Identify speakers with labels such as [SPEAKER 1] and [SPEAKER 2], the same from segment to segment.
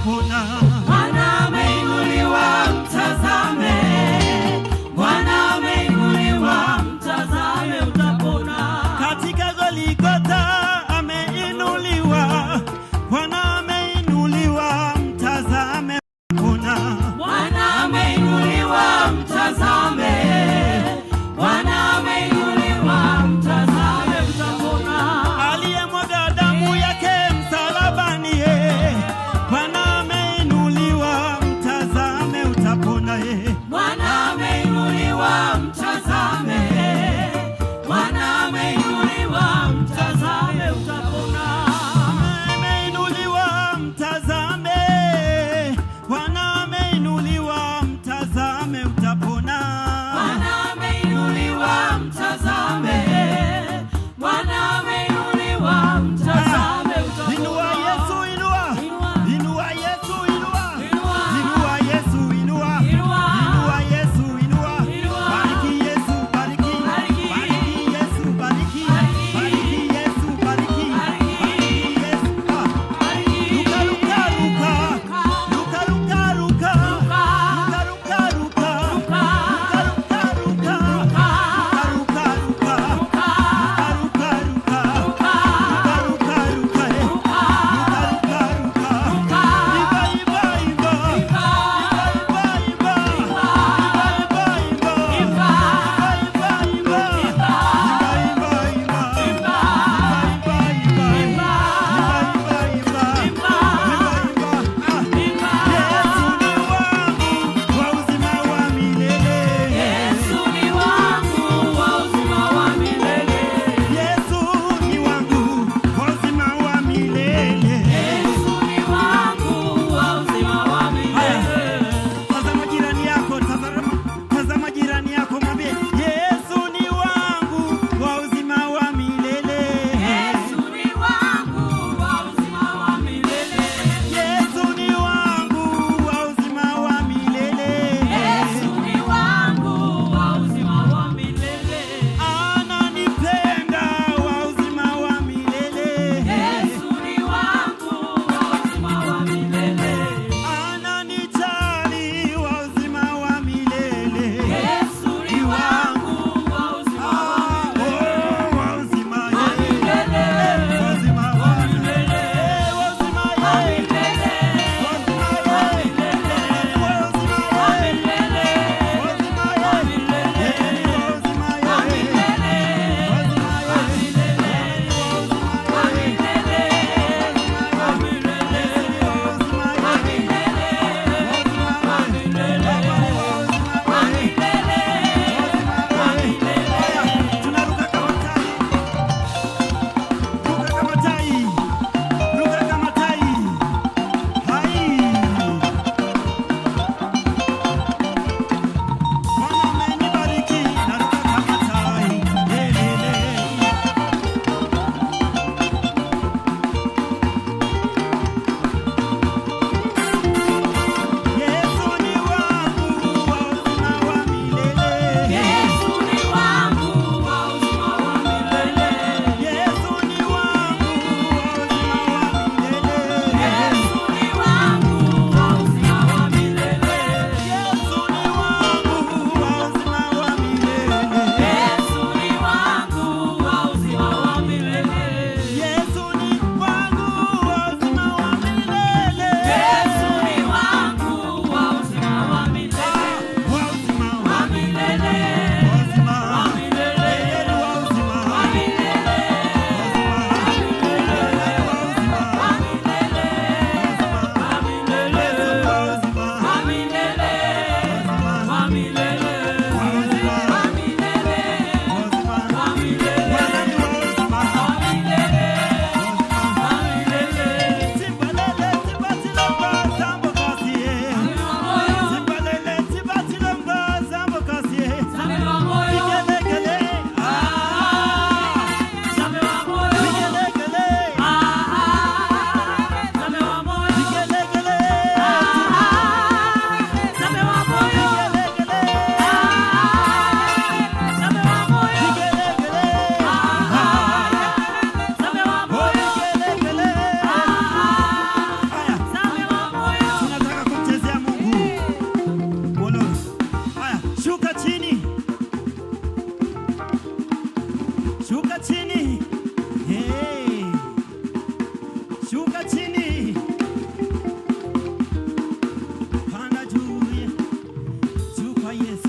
[SPEAKER 1] utapona.
[SPEAKER 2] Bwana ameinuliwa, mtazame. Bwana ameinuliwa, mtazame, utapona.
[SPEAKER 1] Katika Golgotha ameinuliwa, Bwana ameinuliwa, mtazame, utapona.
[SPEAKER 2] Bwana ameinuliwa, mtazame. Bwana ameinuliwa, mtazame, utapona.
[SPEAKER 1] Aliyemwaga damu yake msalabani, Bwana ameinuliwa. shuka chini, panda juu, juu kwa Yesu.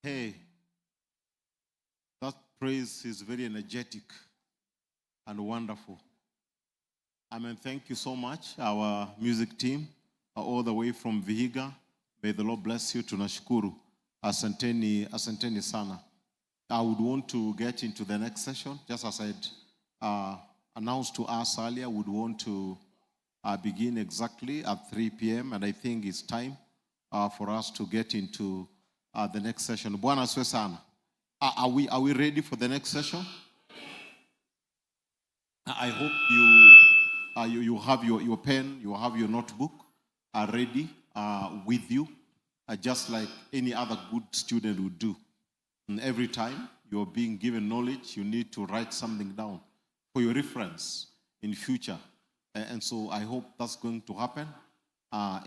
[SPEAKER 3] Hey, that praise is very energetic and wonderful. Thank you so much, our music team, all the way from Vihiga. May the Lord bless you. Tunashukuru. Asanteni sana. I would want to get into the next session. Just as I had announced to us earlier, would want to begin exactly at 3 p.m. And I think it's time for us to get into the next session. Bwana asifiwe sana. Are we ready for the next session? I hope you have your pen, you have your notebook ready with you, just like any other good student would do. And every time you're being given knowledge, you need to write something down for your reference in future. And so I hope that's going to happen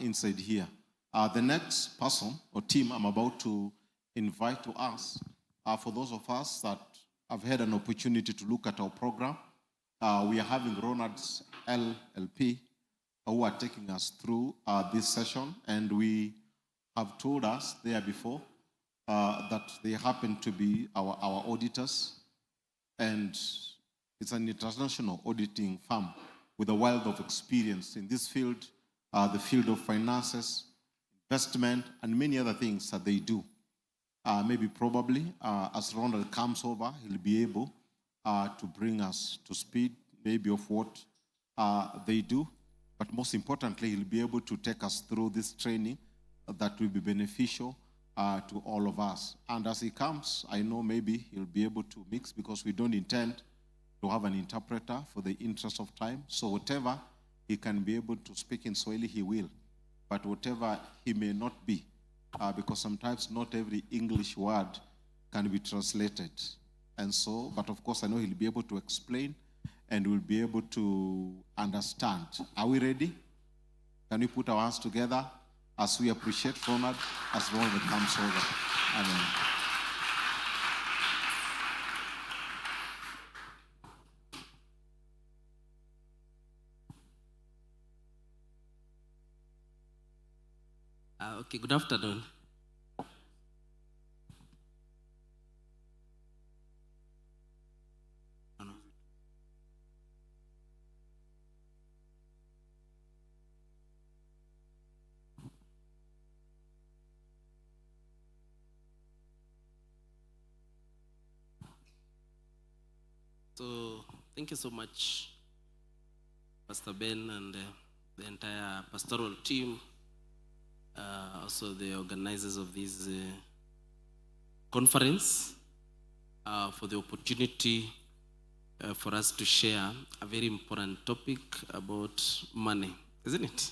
[SPEAKER 3] inside here. The next person or team I'm about to invite to us, for those of us that have had an opportunity to look at our program, we are having Ronald's LLP who are taking us through this session, and we have told us there before that they happen to be our auditors, and it's an international auditing firm with a wealth of experience in this field, the field of finances, investment, and many other things that they do. Maybe probably as Ronald comes over, he'll be able to bring us to speed, maybe of what they do. But most importantly, he'll be able to take us through this training that will be beneficial to all of us. And as he comes, I know maybe he'll be able to mix, because we don't intend to have an interpreter for the interest of time. So whatever he can be able to speak in Swahili, he will. But whatever he may not be, because sometimes not every English word can be translated. And so, but of course, I know he'll be able to explain and we'll be able to understand. Are we ready? Can we put our hands together as we appreciate Ronald as Ronald comes over? Amen.
[SPEAKER 4] Okay, good afternoon. So, thank you so much, Pastor Ben and the entire pastoral team, also the organizers of this conference, for the opportunity for us to share a very important topic about money, isn't it?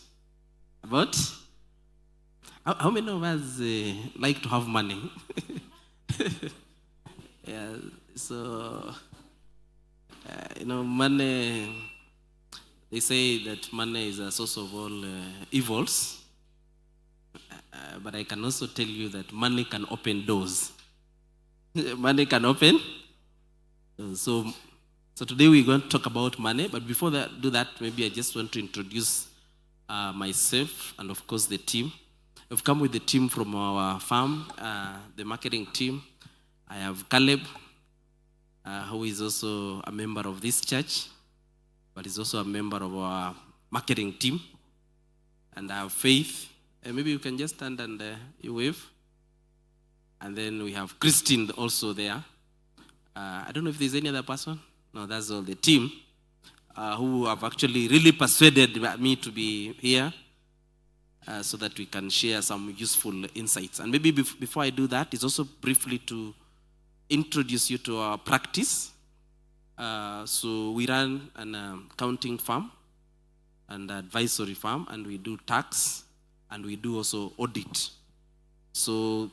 [SPEAKER 4] About? How many of us like to have money? Yeah, so... money, they say that money is a source of all evils. But I can also tell you that money can open doors. Money can open. So today we're going to talk about money. But before do that, maybe I just want to introduce myself and, of course, the team. I've come with the team from our farm, the marketing team. I have Caleb, who is also a member of this church, but is also a member of our marketing team. And I have Faith. Maybe you can just stand and you wave. And then we have Christine also there. I don't know if there's any other person. No, that's all the team who have actually really persuaded me to be here so that we can share some useful insights. And maybe before I do that, it's also briefly to introduce you to our practice. So we run an accounting firm and advisory firm, and we do tax, and we do also audit. So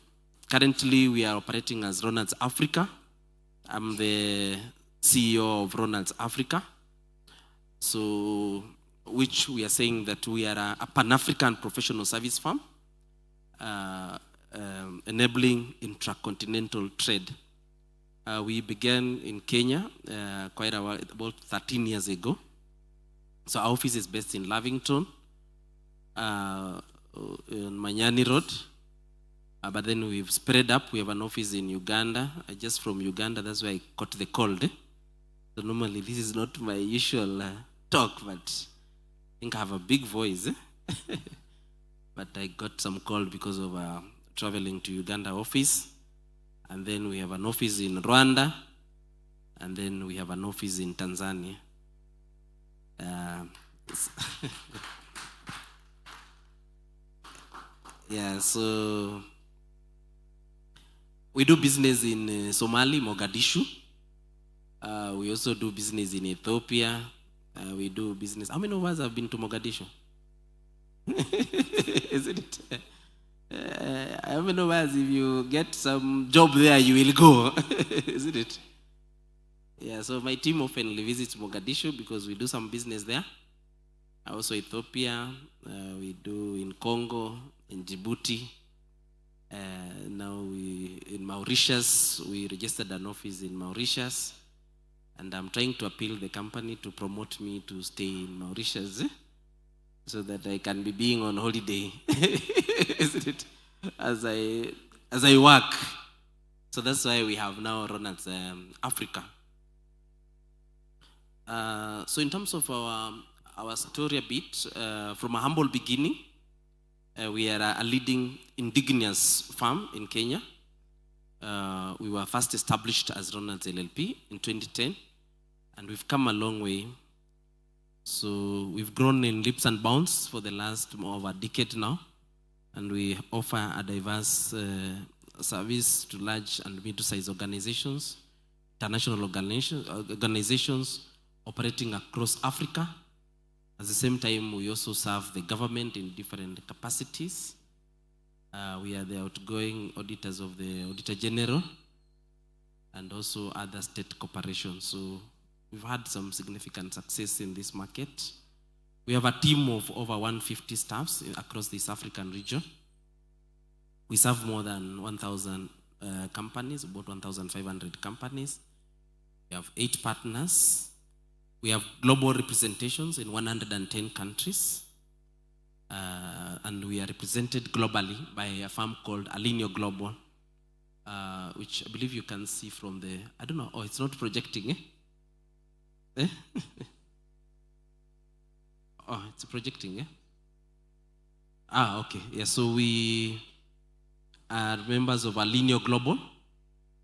[SPEAKER 4] currently we are operating as Ronald's Africa. I'm the CEO of Ronald's Africa. So, which we are saying that we are a Pan-African professional service firm, enabling intracontinental trade. We began in Kenya quite a while, about 13 years ago. So our office is based in Lavington, in Manyani Road. But then we've spread up. We have an office in Uganda. Just from Uganda, that's why I caught the cold. So normally this is not my usual talk, but I think I have a big voice. But I got some cold because of traveling to Uganda office. And then we have an office in Rwanda. And then we have an office in Tanzania. Yeah, so we do business in Somali, Mogadishu. We also do business in Ethiopia. We do business. How many of us have been to Mogadishu? Isn't it? How many of us, if you get some job there, you will go? Isn't it? Yeah, so my team often visits Mogadishu because we do some business there. Also Ethiopia, we do in Congo, in Djibouti. Now in Mauritius, we registered an office in Mauritius. And I'm trying to appeal the company to promote me to stay in Mauritius so that I can be being on holiday, isn't it? As I work. So that's why we have now Ronald's Africa. So in terms of our story a bit, from a humble beginning, we are a leading indigenous farm in Kenya. We were first established as Ronald's LLP in 2010, and we've come a long way. So we've grown in leaps and bounds for the last more of a decade now, and we offer a diverse service to large and mid-sized organizations, international organizations operating across Africa. At the same time, we also serve the government in different capacities. We are the outgoing auditors of the Auditor General and also other state corporations. So we've had some significant success in this market. We have a team of over 150 staffs across this African region. We serve more than 1,000 companies, about 1,500 companies. We have 8 partners. We have global representations in 110 countries. And we are represented globally by a firm called Alineo Global, which I believe you can see from the, I don't know, oh, it's not projecting, eh? Eh? Oh, it's projecting, eh? Ah, okay. Yeah, so we are members of Alineo Global,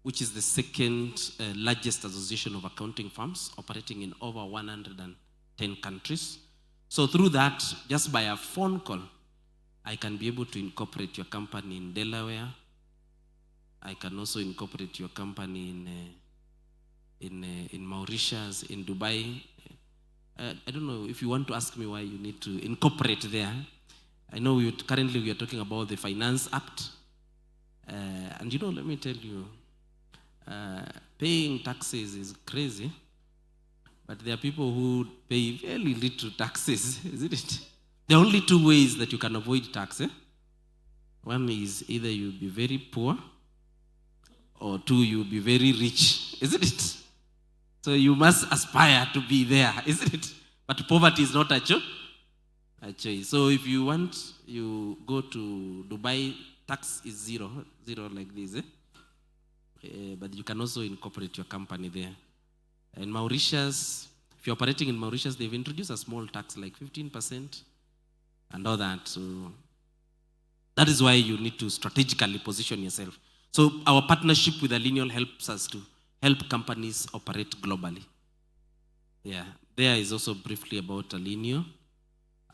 [SPEAKER 4] which is the second largest association of accounting firms operating in over 110 countries. So through that, just by a phone call, I can be able to incorporate your company in Delaware. I can also incorporate your company in Mauritius, in Dubai. I don't know if you want to ask me why you need to incorporate there. I know currently we are talking about the Finance Act. And you know, let me tell you, paying taxes is crazy. But there are people who pay very little taxes, isn't it? There are only 2 ways that you can avoid tax. One is either you'll be very poor, or 2, you'll be very rich, isn't it? So you must aspire to be there, isn't it? But poverty is not a choice. So if you want, you go to Dubai, tax is zero like this. But you can also incorporate your company there. In Mauritius, if you're operating in Mauritius, they've introduced a small tax like 15% and all that. So that is why you need to strategically position yourself. So our partnership with Alineo helps us to help companies operate globally. Yeah, there is also briefly about Alineo.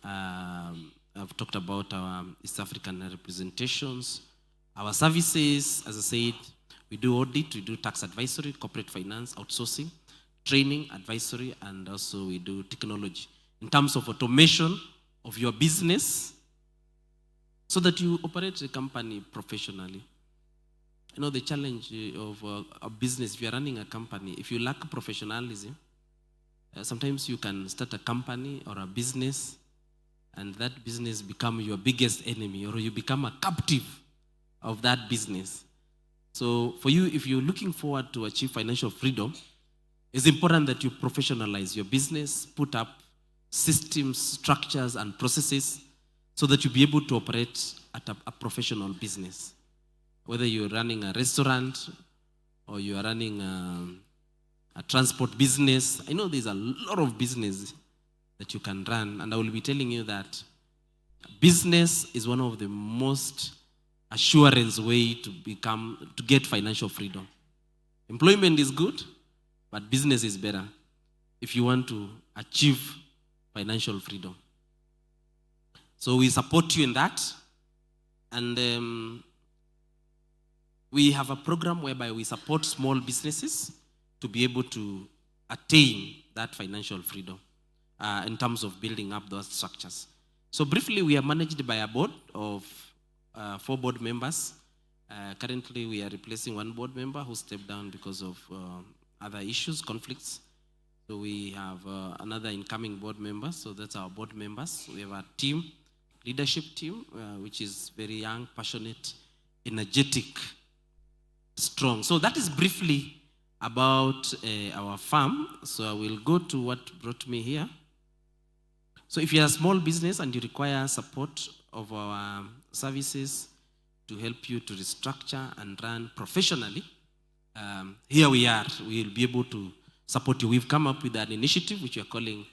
[SPEAKER 4] I've talked about our East African representations. Our services, as I said, we do audit, we do tax advisory, corporate finance, outsourcing, training, advisory, and also we do technology in terms of automation of your business so that you operate a company professionally. You know, the challenge of a business, if you're running a company, if you lack professionalism, sometimes you can start a company or a business and that business become your biggest enemy, or you become a captive of that business. So for you, if you're looking forward to achieve financial freedom, it's important that you professionalize your business, put up systems, structures, and processes so that you'll be able to operate at a professional business. whether you're running a restaurant or you are running a transport business. I know there's a lot of business that you can run, and I will be telling you that business is one of the most assurance way to get financial freedom. Employment is good, but business is better if you want to achieve financial freedom. So we support you in that, and we have a program whereby we support small businesses to be able to attain that financial freedom in terms of building up those structures. So briefly, we are managed by a board of 4 board members. Currently, we are replacing 1 board member who stepped down because of other issues, conflicts. So we have another incoming board member. So that's our board members. We have a team, leadership team, which is very young, passionate, energetic, strong. So that is briefly about our farm. So I will go to what brought me here. So if you're a small business and you require support of our services to help you to restructure and run professionally, here we are. We will be able to support you. We've come up with an initiative which we are calling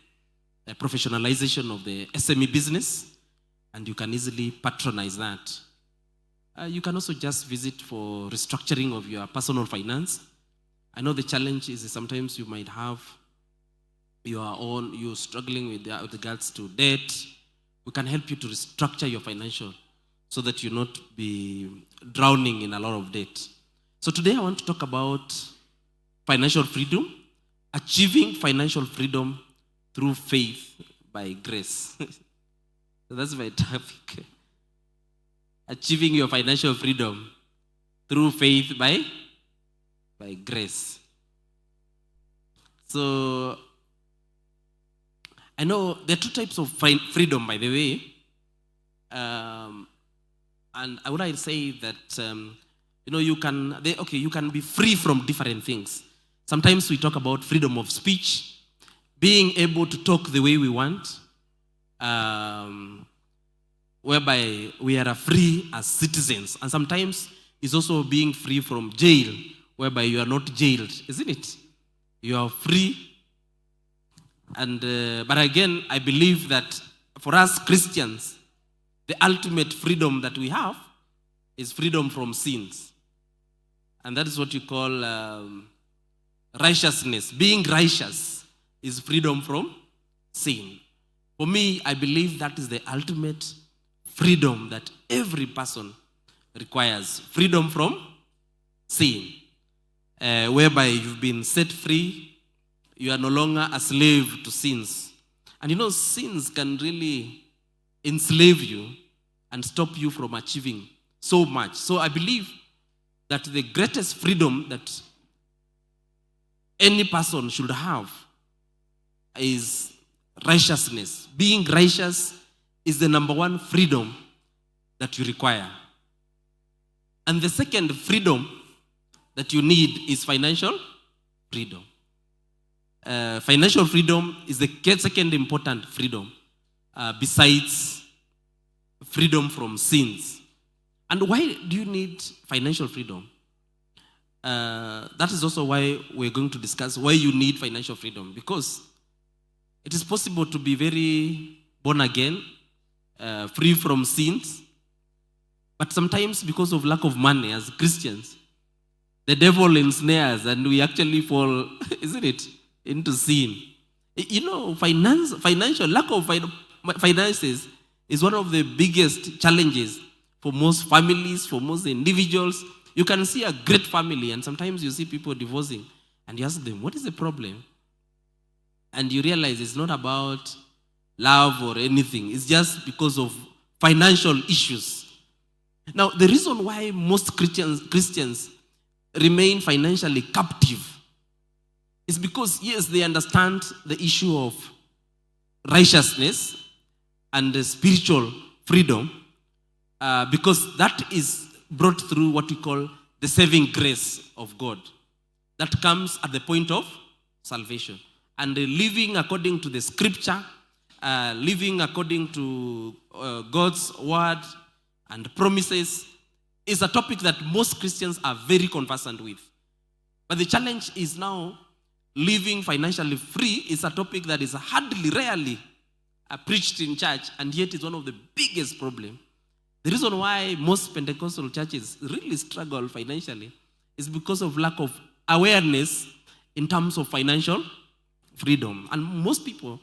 [SPEAKER 4] a professionalization of the SME business, and you can easily patronize that. You can also just visit for restructuring of your personal finance. I know the challenge is sometimes you might have you're struggling with regards to debt. We can help you to restructure your financial so that you not be drowning in a lot of debt. So today I want to talk about financial freedom, achieving financial freedom through faith by grace. So that's my topic. Achieving your financial freedom through faith by grace. So I know there are 2 types of freedom, by the way. And I would say that, you can be free from different things. Sometimes we talk about freedom of speech, being able to talk the way we want, whereby we are free as citizens. And sometimes it's also being free from jail, whereby you are not jailed, isn't it? You are free. And but again, I believe that for us Christians, the ultimate freedom that we have is freedom from sins. And that is what you call righteousness. Being righteous is freedom from sin. For me, I believe that is the ultimate freedom that every person requires. Freedom from sin. Whereby you've been set free. You are no longer a slave to sins. And sins can really enslave you and stop you from achieving so much. So I believe that the greatest freedom that any person should have is righteousness. Being righteous is the number 1 freedom that you require. And the second freedom that you need is financial freedom. Financial freedom is the second important freedom besides freedom from sins. And why do you need financial freedom? That is also why we're going to discuss why you need financial freedom. Because it is possible to be very born again, free from sins. But sometimes because of lack of money as Christians, the devil ensnares and we actually fall, isn't it, into sin. Lack of finances is one of the biggest challenges for most families, for most individuals. You can see a great family and sometimes you see people divorcing and you ask them, what is the problem? And you realize it's not about love or anything. It's just because of financial issues. Now, the reason why most Christians remain financially captive is because, yes, they understand the issue of righteousness and the spiritual freedom because that is brought through what we call the saving grace of God. That comes at the point of salvation. And living according to the scripture, living according to God's word and promises is a topic that most Christians are very conversant with. But the challenge is now living financially free is a topic that is hardly, rarely preached in church, and yet is one of the biggest problems. The reason why most Pentecostal churches really struggle financially is because of lack of awareness in terms of financial freedom. And most people,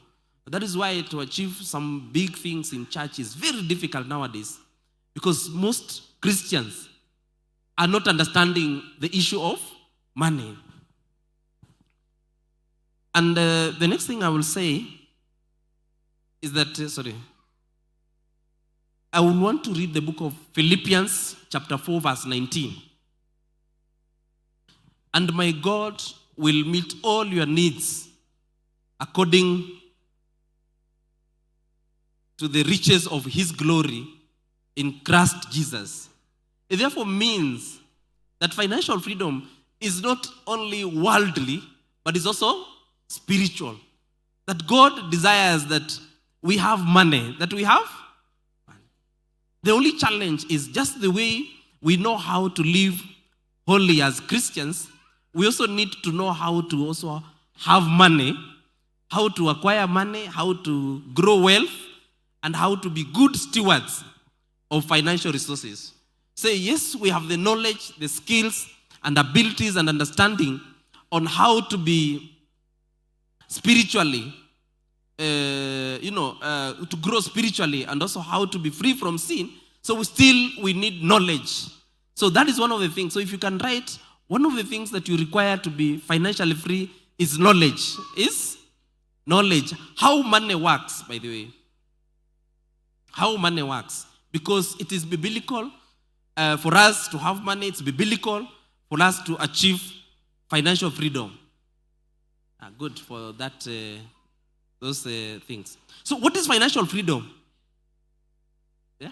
[SPEAKER 4] that is why to achieve some big things in church is very difficult nowadays, because most Christians are not understanding the issue of money. And the next thing I will say is that, I would want to read the book of Philippians chapter 4 verse 19. And my God will meet all your needs according to the riches of his glory in Christ Jesus. It therefore means that financial freedom is not only worldly, but is also spiritual. That God desires that we have money, that we have money. The only challenge is just the way we know how to live holy as Christians, we also need to know how to also have money, how to acquire money, how to grow wealth, and how to be good stewards of financial resources. Say, yes, we have the knowledge, the skills, and abilities and understanding on how to be spiritually, to grow spiritually, and also how to be free from sin. So we need knowledge. So that is one of the things. So if you can write, one of the things that you require to be financially free is knowledge. Is knowledge. How money works, by the way. How money works. Because it is biblical for us to have money. It's biblical for us to achieve financial freedom. Good for that, those things. So what is financial freedom? Yeah?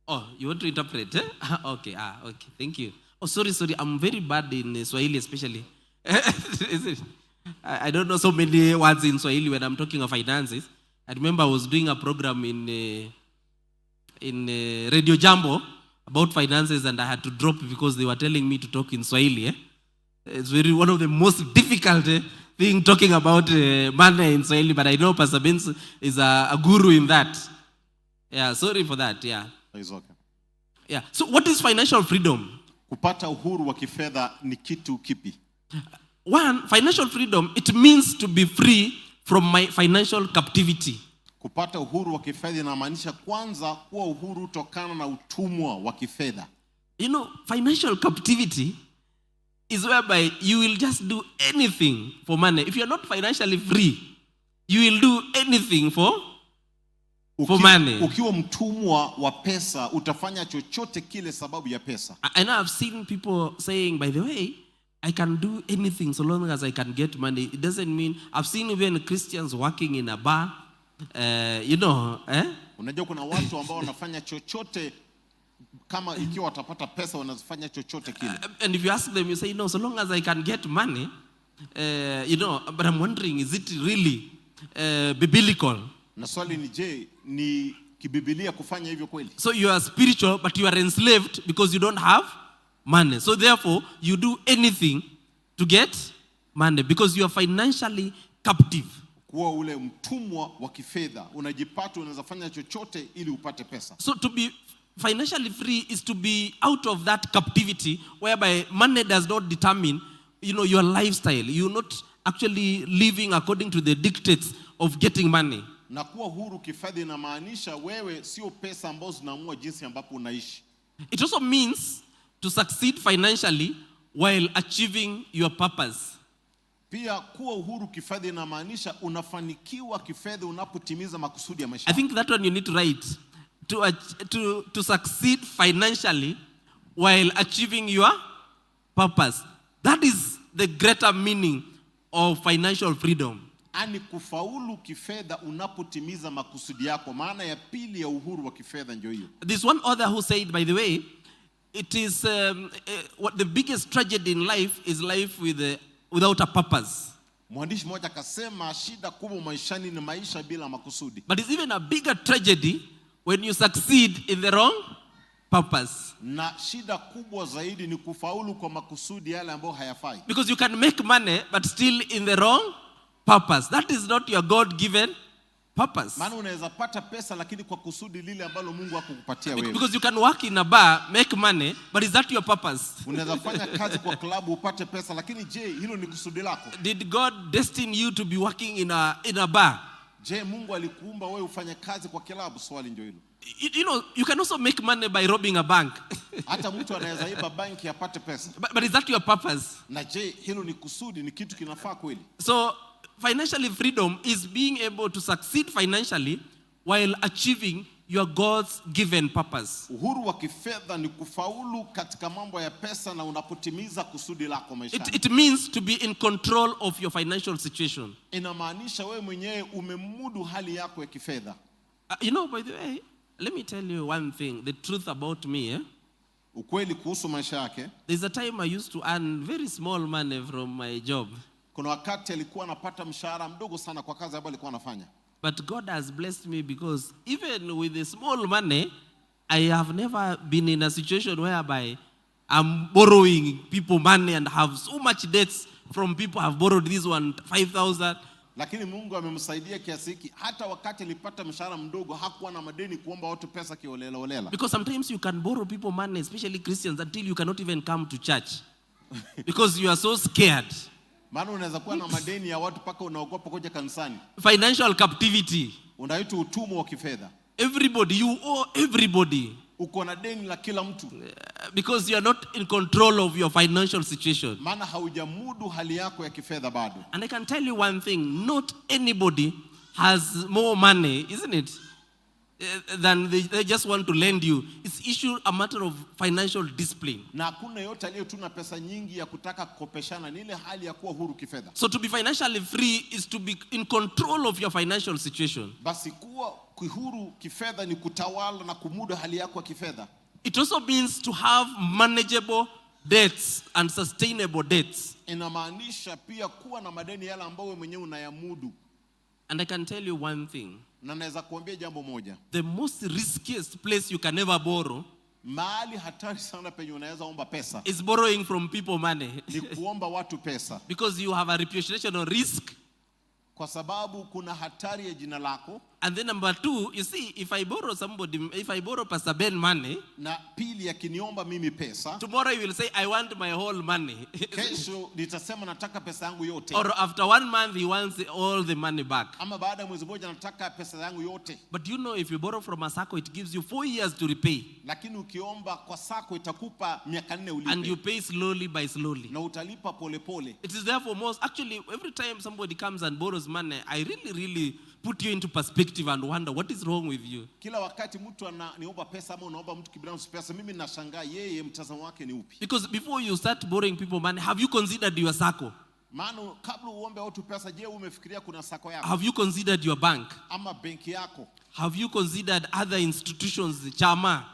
[SPEAKER 4] Oh, you want to interpret? Eh? Okay, okay, thank you. Oh, sorry, I'm very bad in Swahili especially. I don't know so many words in Swahili when I'm talking of finances. I remember I was doing a program in Radio Jambo about finances, and I had to drop because they were telling me to talk in Swahili. Eh? It's one of the most difficult thing talking about money in Swahili, but I know Pastor Benz is a guru in that. Yeah, sorry for that. Yeah.
[SPEAKER 3] It's okay.
[SPEAKER 4] Yeah. So what is financial freedom?
[SPEAKER 3] Kupata uhuru wa kifedha ni kitu kipi?
[SPEAKER 4] One, financial freedom, it means to be free from my financial captivity.
[SPEAKER 3] Kupata uhuru wa kifedha inamaanisha kwanza kuwa uhuru tokana na utumwa wa kifedha.
[SPEAKER 4] You know, financial captivity is whereby you will just do anything for money. If you're not financially free, you will do anything for money.
[SPEAKER 3] Ukiwa mtumwa wa pesa, utafanya chochote kile sababu ya pesa.
[SPEAKER 4] I know I've seen people saying, by the way, I can do anything so long as I can get money. It doesn't mean, I've seen even Christians working in a bar,
[SPEAKER 3] Unajua kuna watu ambao wanafanya chochote kama ikiwa watapata pesa wanafanya chochote kile.
[SPEAKER 4] And if you ask them, you say, no, so long as I can get money, but I'm wondering, is it really biblical?
[SPEAKER 3] Na swali ni je, ni kibibilia kufanya hivyo kweli?
[SPEAKER 4] So you are spiritual, but you are enslaved because you don't have money. So therefore, you do anything to get money because you are financially captive.
[SPEAKER 3] Kuwa ule mtumwa wa kifedha, unajipata unaweza fanya chochote ili upate pesa.
[SPEAKER 4] So to be financially free is to be out of that captivity whereby money does not determine, your lifestyle. You're not actually living according to the dictates of getting money.
[SPEAKER 3] Na kuwa huru kifedha inamaanisha wewe sio pesa ambazo zinaamua jinsi ambapo unaishi.
[SPEAKER 4] It also means to succeed financially while achieving your purpose.
[SPEAKER 3] Pia kuwa uhuru kifedha inamaanisha unafanikiwa kifedha unapotimiza makusudi ya maisha.
[SPEAKER 4] I think that one you need to write. To succeed financially while achieving your purpose. That is the greater meaning of financial freedom.
[SPEAKER 3] Ani kufaulu kifedha unapotimiza makusudi yako. Maana ya pili ya uhuru wa kifedha ndio hiyo.
[SPEAKER 4] There's one author who said, by the way, it is what the biggest tragedy in life is life without a purpose.
[SPEAKER 3] Mwandishi mmoja akasema shida kubwa maishani ni maisha bila makusudi.
[SPEAKER 4] But it's even a bigger tragedy when you succeed in the wrong purpose.
[SPEAKER 3] Na shida kubwa zaidi ni kufaulu kwa makusudi yale ambayo hayafai.
[SPEAKER 4] Because you can make money but still in the wrong purpose. That is not your God-given purpose.
[SPEAKER 3] Maana unaweza pata pesa lakini kwa kusudi lile ambalo Mungu hakukupatia wewe.
[SPEAKER 4] Because you can work in a bar, make money, but is that your purpose?
[SPEAKER 3] Unaweza fanya kazi kwa klabu upate pesa, lakini je, hilo ni kusudi lako?
[SPEAKER 4] Did God destine you to be working in a bar?
[SPEAKER 3] Je, Mungu alikuumba wewe ufanye kazi kwa klabu? Swali ndio hilo.
[SPEAKER 4] You know, you can also make money by robbing a bank.
[SPEAKER 3] Hata mtu anaweza iba banki apate pesa.
[SPEAKER 4] But is that your purpose?
[SPEAKER 3] Na je, hilo ni kusudi, ni kitu kinafaa kweli?
[SPEAKER 4] So financial freedom is being able to succeed financially while achieving your God's given purpose.
[SPEAKER 3] Uhuru wa kifedha ni kufaulu katika mambo ya pesa na unapotimiza kusudi lako maishani.
[SPEAKER 4] It means to be in control of your financial situation.
[SPEAKER 3] Inamaanisha wewe mwenyewe umemudu hali yako ya kifedha.
[SPEAKER 4] You know, by the way, let me tell you one thing, the truth about me.
[SPEAKER 3] Ukweli kuhusu maisha yake.
[SPEAKER 4] There's a time I used to earn very small money from my job.
[SPEAKER 3] Kuna wakati alikuwa anapata mshahara mdogo sana kwa kazi ambayo alikuwa anafanya.
[SPEAKER 4] But God has blessed me because even with the small money, I have never been in a situation whereby I'm borrowing people money and have so much debts from people. I've borrowed this one 5,000.
[SPEAKER 3] Lakini Mungu amemsaidia kiasi hiki hata wakati alipata mshahara mdogo hakuwa na madeni kuomba watu pesa kiolela olela.
[SPEAKER 4] Because sometimes you can borrow people money, especially Christians, until you cannot even come to church. Because you are so scared.
[SPEAKER 3] Maana unaweza kuwa na madeni ya watu paka unaogopa kuja kanisani.
[SPEAKER 4] Financial captivity.
[SPEAKER 3] Unaitwa utumwa wa kifedha.
[SPEAKER 4] Everybody, you owe everybody.
[SPEAKER 3] Uko na deni la kila mtu.
[SPEAKER 4] Because you are not in control of your financial situation.
[SPEAKER 3] Maana haujamudu hali yako ya kifedha bado.
[SPEAKER 4] And I can tell you one thing, not anybody has more money, isn't it? Than they just want to lend you. It's a matter of financial discipline.
[SPEAKER 3] Na hakuna yote aliyo tuna pesa nyingi ya kutaka kukopeshana, ni ile hali ya kuwa huru kifedha.
[SPEAKER 4] So to be financially free is to be in control of your financial situation.
[SPEAKER 3] Basi kuwa huru kifedha ni kutawala na kumudu hali yako ya kifedha.
[SPEAKER 4] It also means to have manageable debts and sustainable debts.
[SPEAKER 3] Inamaanisha pia kuwa na madeni yale ambayo wewe mwenyewe unayamudu.
[SPEAKER 4] And I can tell you one thing.
[SPEAKER 3] Na naweza kuambia jambo moja.
[SPEAKER 4] The most riskiest place you can ever borrow,
[SPEAKER 3] mahali hatari sana penye unaweza omba pesa,
[SPEAKER 4] is borrowing from people money.
[SPEAKER 3] ni kuomba watu pesa.
[SPEAKER 4] Because you have a reputational risk.
[SPEAKER 3] Kwa sababu kuna hatari ya jina lako.
[SPEAKER 4] And then number two, you see, if I borrow Pastor Ben money,
[SPEAKER 3] na pili akiniomba mimi pesa,
[SPEAKER 4] tomorrow you will say, I want my whole money.
[SPEAKER 3] Kesho nitasema nataka pesa yangu yote.
[SPEAKER 4] Or after 1 month he wants all the money back.
[SPEAKER 3] Ama baada ya mwezi mmoja nataka pesa yangu yote.
[SPEAKER 4] But you know, if you borrow from a sacco, it gives you 4 years to repay.
[SPEAKER 3] Lakini ukiomba kwa sacco itakupa miaka 4 ulipe.
[SPEAKER 4] And you pay slowly by slowly.
[SPEAKER 3] Na utalipa pole pole.
[SPEAKER 4] It is therefore actually every time somebody comes and borrows money, I really put you into perspective and wonder what is wrong with you.
[SPEAKER 3] Kila wakati mtu ananiomba pesa ama unaomba mtu kibinafsi pesa, mimi nashangaa yeye mtazamo wake ni upi?
[SPEAKER 4] Because before you start borrowing people money, have you considered your sacco?
[SPEAKER 3] Maana kabla uombe watu pesa, je, umefikiria kuna sacco yako?
[SPEAKER 4] Have you considered your bank?
[SPEAKER 3] Ama benki yako?
[SPEAKER 4] Have you considered other institutions, chama?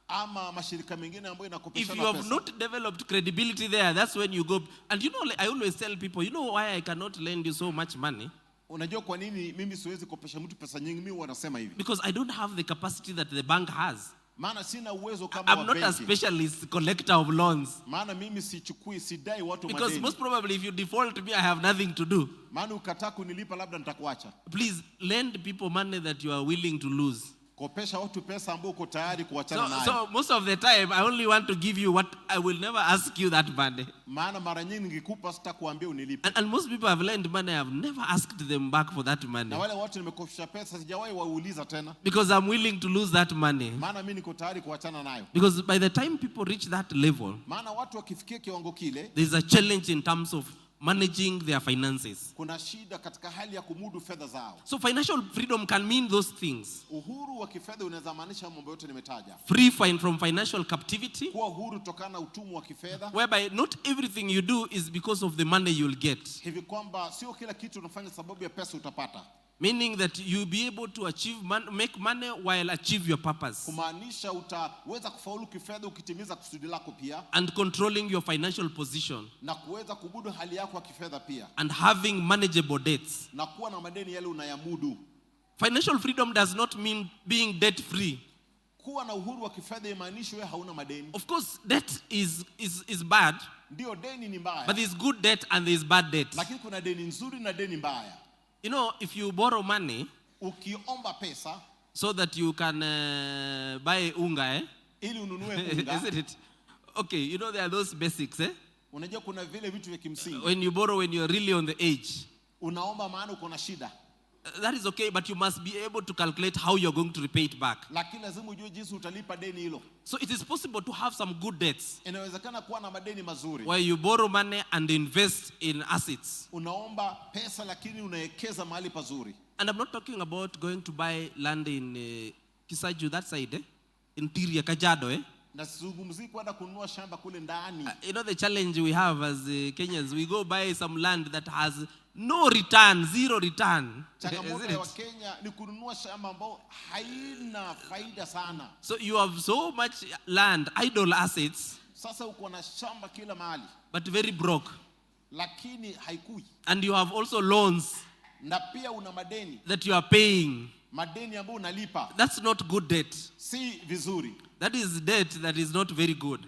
[SPEAKER 3] Ama mashirika mengine ambayo inakopeshana
[SPEAKER 4] If
[SPEAKER 3] pesa?
[SPEAKER 4] you have not developed credibility there, that's when you go. And you know, I always tell people, you know why I cannot lend you so much money?
[SPEAKER 3] Unajua kwa nini mimi siwezi kopesha mtu pesa nyingi? Mimi wanasema hivi.
[SPEAKER 4] Because I don't have the capacity that the bank has.
[SPEAKER 3] Maana sina uwezo kama wa benki.
[SPEAKER 4] I'm not a specialist collector of loans.
[SPEAKER 3] Maana mimi sidai watu madeni.
[SPEAKER 4] Because most probably if you default me, I have nothing to do.
[SPEAKER 3] Maana ukataa kunilipa labda nitakuacha.
[SPEAKER 4] Please lend people money that you are willing to lose.
[SPEAKER 3] Kopesha watu pesa ambao uko tayari kuachana nayo.
[SPEAKER 4] So most of the time I only want to give you what I will never ask you that money.
[SPEAKER 3] Maana mara nyingi ningekupa sitakuambia unilipe.
[SPEAKER 4] And most people have lent money, I have never asked them back for that money.
[SPEAKER 3] Na wale watu nimekopesha pesa sijawahi wauliza tena.
[SPEAKER 4] Because I'm willing to lose that money.
[SPEAKER 3] Maana mimi niko tayari kuachana nayo.
[SPEAKER 4] Because by the time people reach that level,
[SPEAKER 3] maana watu wakifikia kiwango kile,
[SPEAKER 4] there is a challenge in terms of managing their finances.
[SPEAKER 3] Kuna shida katika hali ya kumudu fedha zao.
[SPEAKER 4] So financial freedom can mean those things.
[SPEAKER 3] Uhuru wa kifedha unaweza maanisha mambo yote nimetaja.
[SPEAKER 4] Free from financial captivity.
[SPEAKER 3] Kuwa huru tokana na utumwa wa kifedha.
[SPEAKER 4] Whereby not everything you do is because of the money you'll get.
[SPEAKER 3] Hivi kwamba sio kila kitu unafanya sababu ya pesa utapata.
[SPEAKER 4] Meaning that you'll be able to make money while achieve your purpose.
[SPEAKER 3] Kumaanisha utaweza kufaulu kifedha ukitimiza kusudi lako pia.
[SPEAKER 4] And controlling your financial position.
[SPEAKER 3] Na kuweza kubudu hali yako ya kifedha pia.
[SPEAKER 4] And having manageable debts.
[SPEAKER 3] Na kuwa na madeni yale unayamudu.
[SPEAKER 4] Financial freedom does not mean being debt free.
[SPEAKER 3] Kuwa na uhuru wa kifedha imaanishi wewe hauna madeni.
[SPEAKER 4] Of course, debt is bad.
[SPEAKER 3] Ndio, deni ni mbaya.
[SPEAKER 4] But there's good debt and there's bad debt.
[SPEAKER 3] Lakini kuna deni nzuri na deni mbaya.
[SPEAKER 4] You know, if you borrow money,
[SPEAKER 3] ukiomba pesa
[SPEAKER 4] so that you can buy unga,
[SPEAKER 3] ili ununue unga.
[SPEAKER 4] Isn't it? Okay, you know there are those basics,
[SPEAKER 3] Unajua kuna vile vitu vya kimsingi.
[SPEAKER 4] When you borrow when you're really on the edge.
[SPEAKER 3] Unaomba maana uko na shida.
[SPEAKER 4] That is okay, but you must be able to calculate how you're going to repay it back.
[SPEAKER 3] Lakini lazima ujue jinsi utalipa deni hilo.
[SPEAKER 4] So it is possible to have some good debts.
[SPEAKER 3] Inawezekana kuwa na madeni mazuri.
[SPEAKER 4] Where you borrow money and invest in assets.
[SPEAKER 3] Unaomba pesa lakini unaekeza mahali pazuri.
[SPEAKER 4] And I'm not talking about going to buy land in Kisaju, that side, in Tiria, Kajiado,
[SPEAKER 3] Na sizungumzii kwenda kununua shamba kule ndani.
[SPEAKER 4] You know the challenge we have as Kenyans, we go buy some land that has no return, zero return.
[SPEAKER 3] Changamoto ya Kenya ni kununua shamba ambao haina faida sana.
[SPEAKER 4] So you have so much land, idle assets.
[SPEAKER 3] Sasa uko na shamba kila mahali.
[SPEAKER 4] But very broke.
[SPEAKER 3] Lakini haikui.
[SPEAKER 4] And you have also loans.
[SPEAKER 3] Na pia una madeni.
[SPEAKER 4] That you are paying.
[SPEAKER 3] Madeni ambayo unalipa.
[SPEAKER 4] That's not good debt.
[SPEAKER 3] Si vizuri.
[SPEAKER 4] That is debt that is not very good.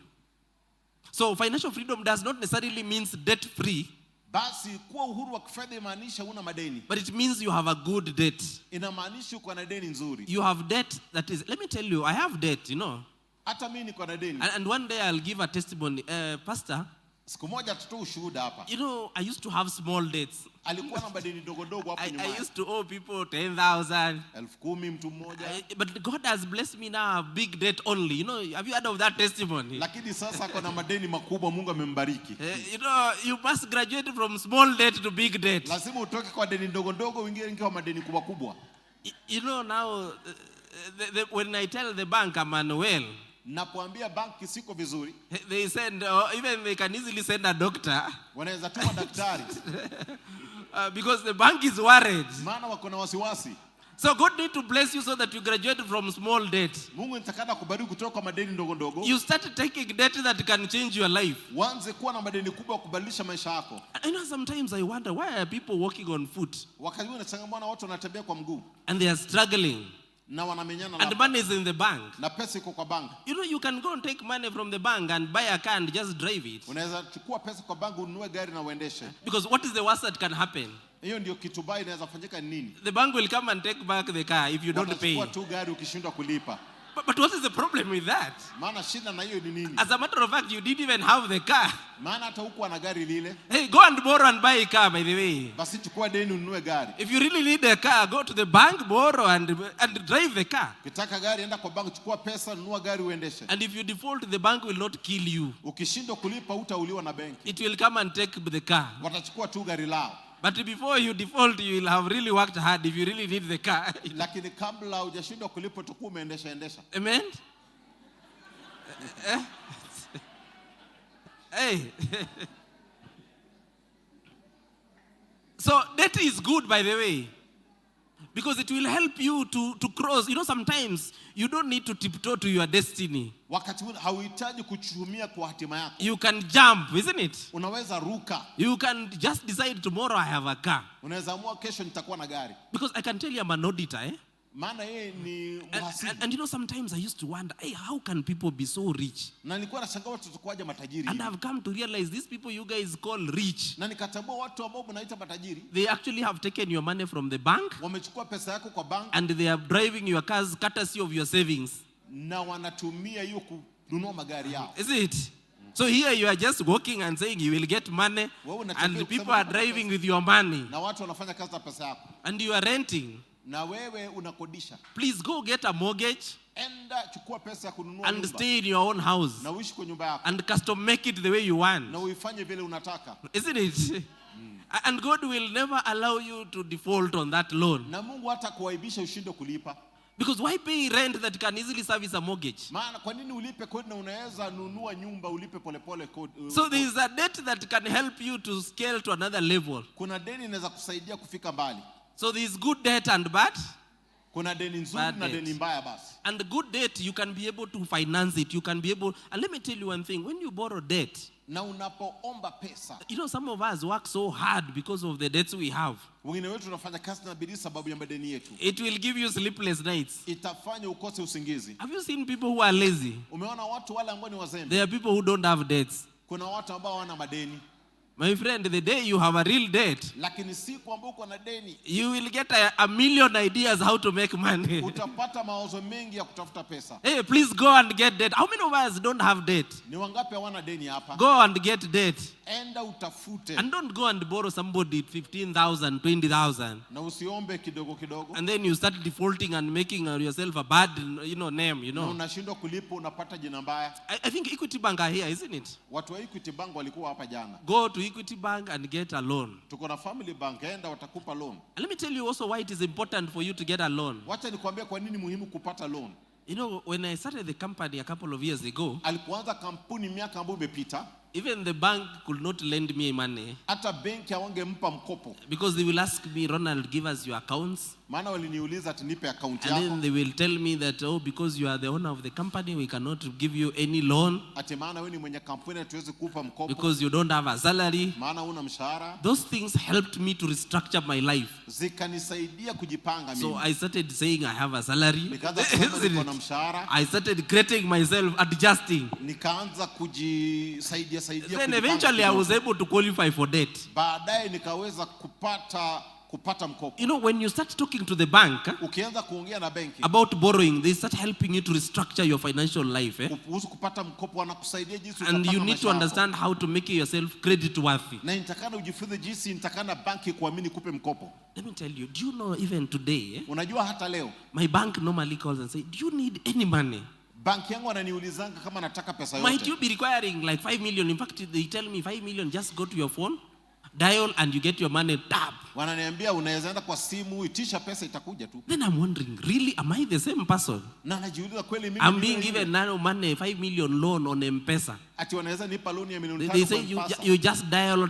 [SPEAKER 4] So financial freedom does not necessarily means debt free.
[SPEAKER 3] Basi kuwa uhuru wa kifedha imaanisha una madeni.
[SPEAKER 4] But it means you have a good debt.
[SPEAKER 3] Inamaanisha uko na deni nzuri.
[SPEAKER 4] You have debt that is, let me tell you, I have debt, you know.
[SPEAKER 3] Hata mimi niko na deni.
[SPEAKER 4] And one day I'll give a testimony. Pastor,
[SPEAKER 3] siku moja tutoe ushuhuda hapa.
[SPEAKER 4] You know, I used to have small debts.
[SPEAKER 3] Alikuwa na madeni dogo dogo hapo nyuma.
[SPEAKER 4] I used to owe people 10,000.
[SPEAKER 3] 10,000 mtu mmoja.
[SPEAKER 4] But God has blessed me now, big debt only. You know, have you heard of that testimony?
[SPEAKER 3] Lakini sasa ako na madeni makubwa, Mungu amembariki.
[SPEAKER 4] You know, you must graduate from small debt to big debt.
[SPEAKER 3] Lazima utoke kwa deni dogo dogo uingie kwa madeni kubwa kubwa.
[SPEAKER 4] You know, now when I tell the bank I'm unwell,
[SPEAKER 3] napoambia banki siko vizuri,
[SPEAKER 4] they send, even they can easily send a doctor.
[SPEAKER 3] Wanaweza tuma daktari.
[SPEAKER 4] Because the bank is worried.
[SPEAKER 3] Maana wako na wasiwasi.
[SPEAKER 4] So God need to bless you so that you graduate from small debt.
[SPEAKER 3] Mungu nitakana kubariki kutoka kwa madeni ndogo ndogo.
[SPEAKER 4] You start taking debt that can change your life.
[SPEAKER 3] Wanze kuwa na madeni kubwa kubadilisha maisha yako.
[SPEAKER 4] I know sometimes I wonder why are people walking on foot?
[SPEAKER 3] Wakati unashangaa watu wanatembea kwa mguu.
[SPEAKER 4] And they are struggling.
[SPEAKER 3] Na wanamenyana
[SPEAKER 4] and the money is in the bank.
[SPEAKER 3] Na pesa iko kwa bank.
[SPEAKER 4] You know, you can go and take money from the bank and buy a car and just drive it.
[SPEAKER 3] Unaweza chukua pesa kwa bank ununue gari na uendeshe.
[SPEAKER 4] Because what is the worst that can happen?
[SPEAKER 3] Hiyo ndio kitu baya inaweza fanyika nini?
[SPEAKER 4] The bank will come and take back the car if you don't pay.
[SPEAKER 3] Watachukua tu gari ukishindwa kulipa.
[SPEAKER 4] But what is the problem with that?
[SPEAKER 3] Maana shida na hiyo ni nini?
[SPEAKER 4] As a matter of fact, you didn't even have the car.
[SPEAKER 3] Maana hata huko ana gari lile.
[SPEAKER 4] Hey, go and borrow and buy a car, by the way.
[SPEAKER 3] Basi chukua deni ununue gari.
[SPEAKER 4] If you really need a car, go to the bank, borrow and drive the car.
[SPEAKER 3] Ukitaka gari enda kwa bank, chukua pesa, nunua gari uendeshe.
[SPEAKER 4] And if you default, the bank will not kill you.
[SPEAKER 3] Ukishindwa kulipa utauliwa na benki.
[SPEAKER 4] It will come and take the car.
[SPEAKER 3] Watachukua tu gari lao.
[SPEAKER 4] But before you default, you will have really worked hard if you really need the car.
[SPEAKER 3] Lakini kabla hujashindwa kulipa utakuwa umeendesha.
[SPEAKER 4] Amen. Hey. So debt is good, by the way, because it will help you to cross. You know, sometimes you don't need to tiptoe to your destiny.
[SPEAKER 3] Wakati hauhitaji kuchumia kwa hatima yako.
[SPEAKER 4] You can jump, isn't it?
[SPEAKER 3] Unaweza ruka.
[SPEAKER 4] You can just decide tomorrow I have a car.
[SPEAKER 3] Unaweza amua kesho nitakuwa na gari.
[SPEAKER 4] Because I can tell you I'm an auditor,
[SPEAKER 3] Maana yeye ni mhasibu.
[SPEAKER 4] And you know, sometimes I used to wonder, hey, how can people be so rich?
[SPEAKER 3] Na nilikuwa nashangaa watu tukwaje matajiri.
[SPEAKER 4] And I've come to realize these people you guys call rich.
[SPEAKER 3] Na nikatambua watu ambao mnaita matajiri.
[SPEAKER 4] They actually have taken your money from the bank.
[SPEAKER 3] Wamechukua pesa yako kwa bank.
[SPEAKER 4] And they are driving your cars courtesy of your savings.
[SPEAKER 3] Na wanatumia hiyo kununua magari yao.
[SPEAKER 4] Is it? So here you are just walking and saying you will get money. And people are driving with your money.
[SPEAKER 3] Na watu wanafanya kazi na pesa yako.
[SPEAKER 4] And you are renting.
[SPEAKER 3] Na wewe unakodisha.
[SPEAKER 4] Please go get a mortgage.
[SPEAKER 3] Enda chukua pesa kununua
[SPEAKER 4] nyumba. And stay in your own house.
[SPEAKER 3] Na uishi kwa nyumba yako.
[SPEAKER 4] And custom make it the way you want.
[SPEAKER 3] Na uifanye vile unataka.
[SPEAKER 4] Isn't it? And God will never allow you to default on that loan.
[SPEAKER 3] Na Mungu hata kuaibisha ushindwe kulipa.
[SPEAKER 4] Because why pay rent that can easily service a mortgage?
[SPEAKER 3] Maana kwa nini ulipe kodi na unaweza nunua nyumba ulipe polepole kodi?
[SPEAKER 4] So there is a debt that can help you to scale to another level.
[SPEAKER 3] Kuna deni inaweza kusaidia kufika mbali.
[SPEAKER 4] So there is good debt and bad.
[SPEAKER 3] Kuna deni nzuri na deni mbaya basi.
[SPEAKER 4] And the good debt, you can be able to finance it. You can be able, and let me tell you one thing, when you borrow debt,
[SPEAKER 3] Na unapoomba pesa,
[SPEAKER 4] You know, some of us work so hard because of the debts we have.
[SPEAKER 3] wengine wetu tunafanya kazi na bidii sababu ya madeni yetu.
[SPEAKER 4] It will give you sleepless nights.
[SPEAKER 3] Itafanya ukose usingizi.
[SPEAKER 4] Have you seen people who are lazy?
[SPEAKER 3] Umeona watu wale ambao ni wazembe?
[SPEAKER 4] There are people who don't have debts.
[SPEAKER 3] Kuna watu ambao hawana madeni.
[SPEAKER 4] My friend, the day you have a real debt,
[SPEAKER 3] Lakini siku ambapo uko na deni,
[SPEAKER 4] you will get a million ideas how to make money.
[SPEAKER 3] utapata mawazo mengi ya kutafuta pesa.
[SPEAKER 4] Hey, please go and get debt. How many of us don't have debt?
[SPEAKER 3] Ni wangapi hawana deni hapa?
[SPEAKER 4] Go and get debt.
[SPEAKER 3] Enda utafute.
[SPEAKER 4] And don't go and borrow somebody 15,000, 20,000.
[SPEAKER 3] Na usiombe kidogo kidogo.
[SPEAKER 4] And then you start defaulting and making yourself a bad, name,
[SPEAKER 3] Na unashindwa kulipa, unapata jina mbaya.
[SPEAKER 4] I think Equity Bank are here, isn't it?
[SPEAKER 3] Watu wa Equity Bank walikuwa hapa jana.
[SPEAKER 4] Go to Equity Bank and get a loan.
[SPEAKER 3] Tuko na Family Bank, enda watakupa loan.
[SPEAKER 4] And let me tell you also why it is important for you to get a loan.
[SPEAKER 3] Wacha nikwambie kwa nini muhimu kupata loan.
[SPEAKER 4] You know, when I started the company a couple of years ago,
[SPEAKER 3] Alipoanza kampuni miaka ambayo imepita,
[SPEAKER 4] even the bank could not lend me money
[SPEAKER 3] hata benki hawangempa mkopo.
[SPEAKER 4] because they will ask me, Ronald, give us your accounts.
[SPEAKER 3] Maana waliniuliza ati nipe account
[SPEAKER 4] And then
[SPEAKER 3] yako.
[SPEAKER 4] they will tell me that, because you are the owner of the company, we cannot give you any loan
[SPEAKER 3] Ati maana wewe ni mwenye kampuni hatuwezi kupa mkopo.
[SPEAKER 4] because you don't have a salary.
[SPEAKER 3] Maana una mshahara.
[SPEAKER 4] Those things helped me to restructure my life.
[SPEAKER 3] Zikanisaidia kujipanga mimi.
[SPEAKER 4] So I started saying I have a salary.
[SPEAKER 3] Nikaanza kusema niko na mshahara.
[SPEAKER 4] I started creating myself, adjusting.
[SPEAKER 3] Nikaanza kujisaidia
[SPEAKER 4] Then
[SPEAKER 3] kujipanga
[SPEAKER 4] eventually I
[SPEAKER 3] kidogo.
[SPEAKER 4] was able to qualify for debt.
[SPEAKER 3] Baadaye nikaweza kupata mkopo.
[SPEAKER 4] You know, when you start talking to the bank
[SPEAKER 3] Ukianza kuongea na benki
[SPEAKER 4] about borrowing, they start helping you to restructure your financial life.
[SPEAKER 3] kuhusu kupata mkopo, wanakusaidia jinsi
[SPEAKER 4] And
[SPEAKER 3] utapanga
[SPEAKER 4] you need
[SPEAKER 3] maisha
[SPEAKER 4] to
[SPEAKER 3] yako.
[SPEAKER 4] understand how to make yourself credit worthy.
[SPEAKER 3] Na nitakana ujifunze jinsi nitakana banki kuamini kupe mkopo.
[SPEAKER 4] Let me tell you, do you know even today,
[SPEAKER 3] Unajua hata leo
[SPEAKER 4] my bank normally calls and say, do you need any money?
[SPEAKER 3] banki yangu wananiulizanga kama nataka pesa
[SPEAKER 4] Might
[SPEAKER 3] yote.
[SPEAKER 4] you be requiring like 5 million? In fact, they tell me 5 million, just go to your phone, dial, and you get your money, tap.
[SPEAKER 3] Wananiambia unaweza enda kwa simu, itisha pesa itakuja tu.
[SPEAKER 4] Then I'm wondering, really, am I the same person?
[SPEAKER 3] Na najiuliza kweli mimi
[SPEAKER 4] I'm
[SPEAKER 3] ni
[SPEAKER 4] being
[SPEAKER 3] yule
[SPEAKER 4] given
[SPEAKER 3] yule.
[SPEAKER 4] now money, 5 million loan on M-Pesa.
[SPEAKER 3] Ati wanaweza nipa loan ya milioni
[SPEAKER 4] They
[SPEAKER 3] 5
[SPEAKER 4] say you just dial,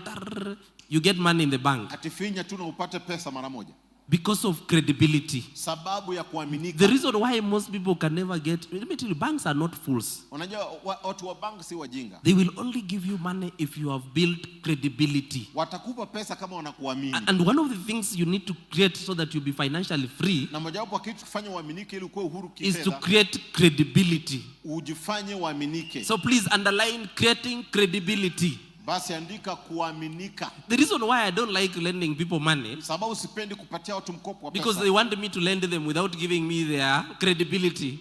[SPEAKER 4] you get money in the bank.
[SPEAKER 3] ati finya tu na upate pesa mara moja.
[SPEAKER 4] Because of credibility.
[SPEAKER 3] Sababu ya kuaminika.
[SPEAKER 4] The reason why most people can never get, let me tell you, banks are not fools.
[SPEAKER 3] Unajua watu wa bank si wajinga.
[SPEAKER 4] They will only give you money if you have built credibility.
[SPEAKER 3] Watakupa pesa kama wanakuamini.
[SPEAKER 4] And one of the things you need to create so that you'll be financially free
[SPEAKER 3] Na mojawapo wa kitu kufanya uaminike ili ukuwe uhuru
[SPEAKER 4] is to
[SPEAKER 3] kifedha,
[SPEAKER 4] create credibility.
[SPEAKER 3] ujifanye uaminike.
[SPEAKER 4] So please underline creating credibility.
[SPEAKER 3] Basi andika kuaminika.
[SPEAKER 4] The reason why I don't like lending people money
[SPEAKER 3] Sababu sipendi kupatia watu mkopo wa
[SPEAKER 4] because
[SPEAKER 3] pesa.
[SPEAKER 4] they want me to lend them without giving me their credibility.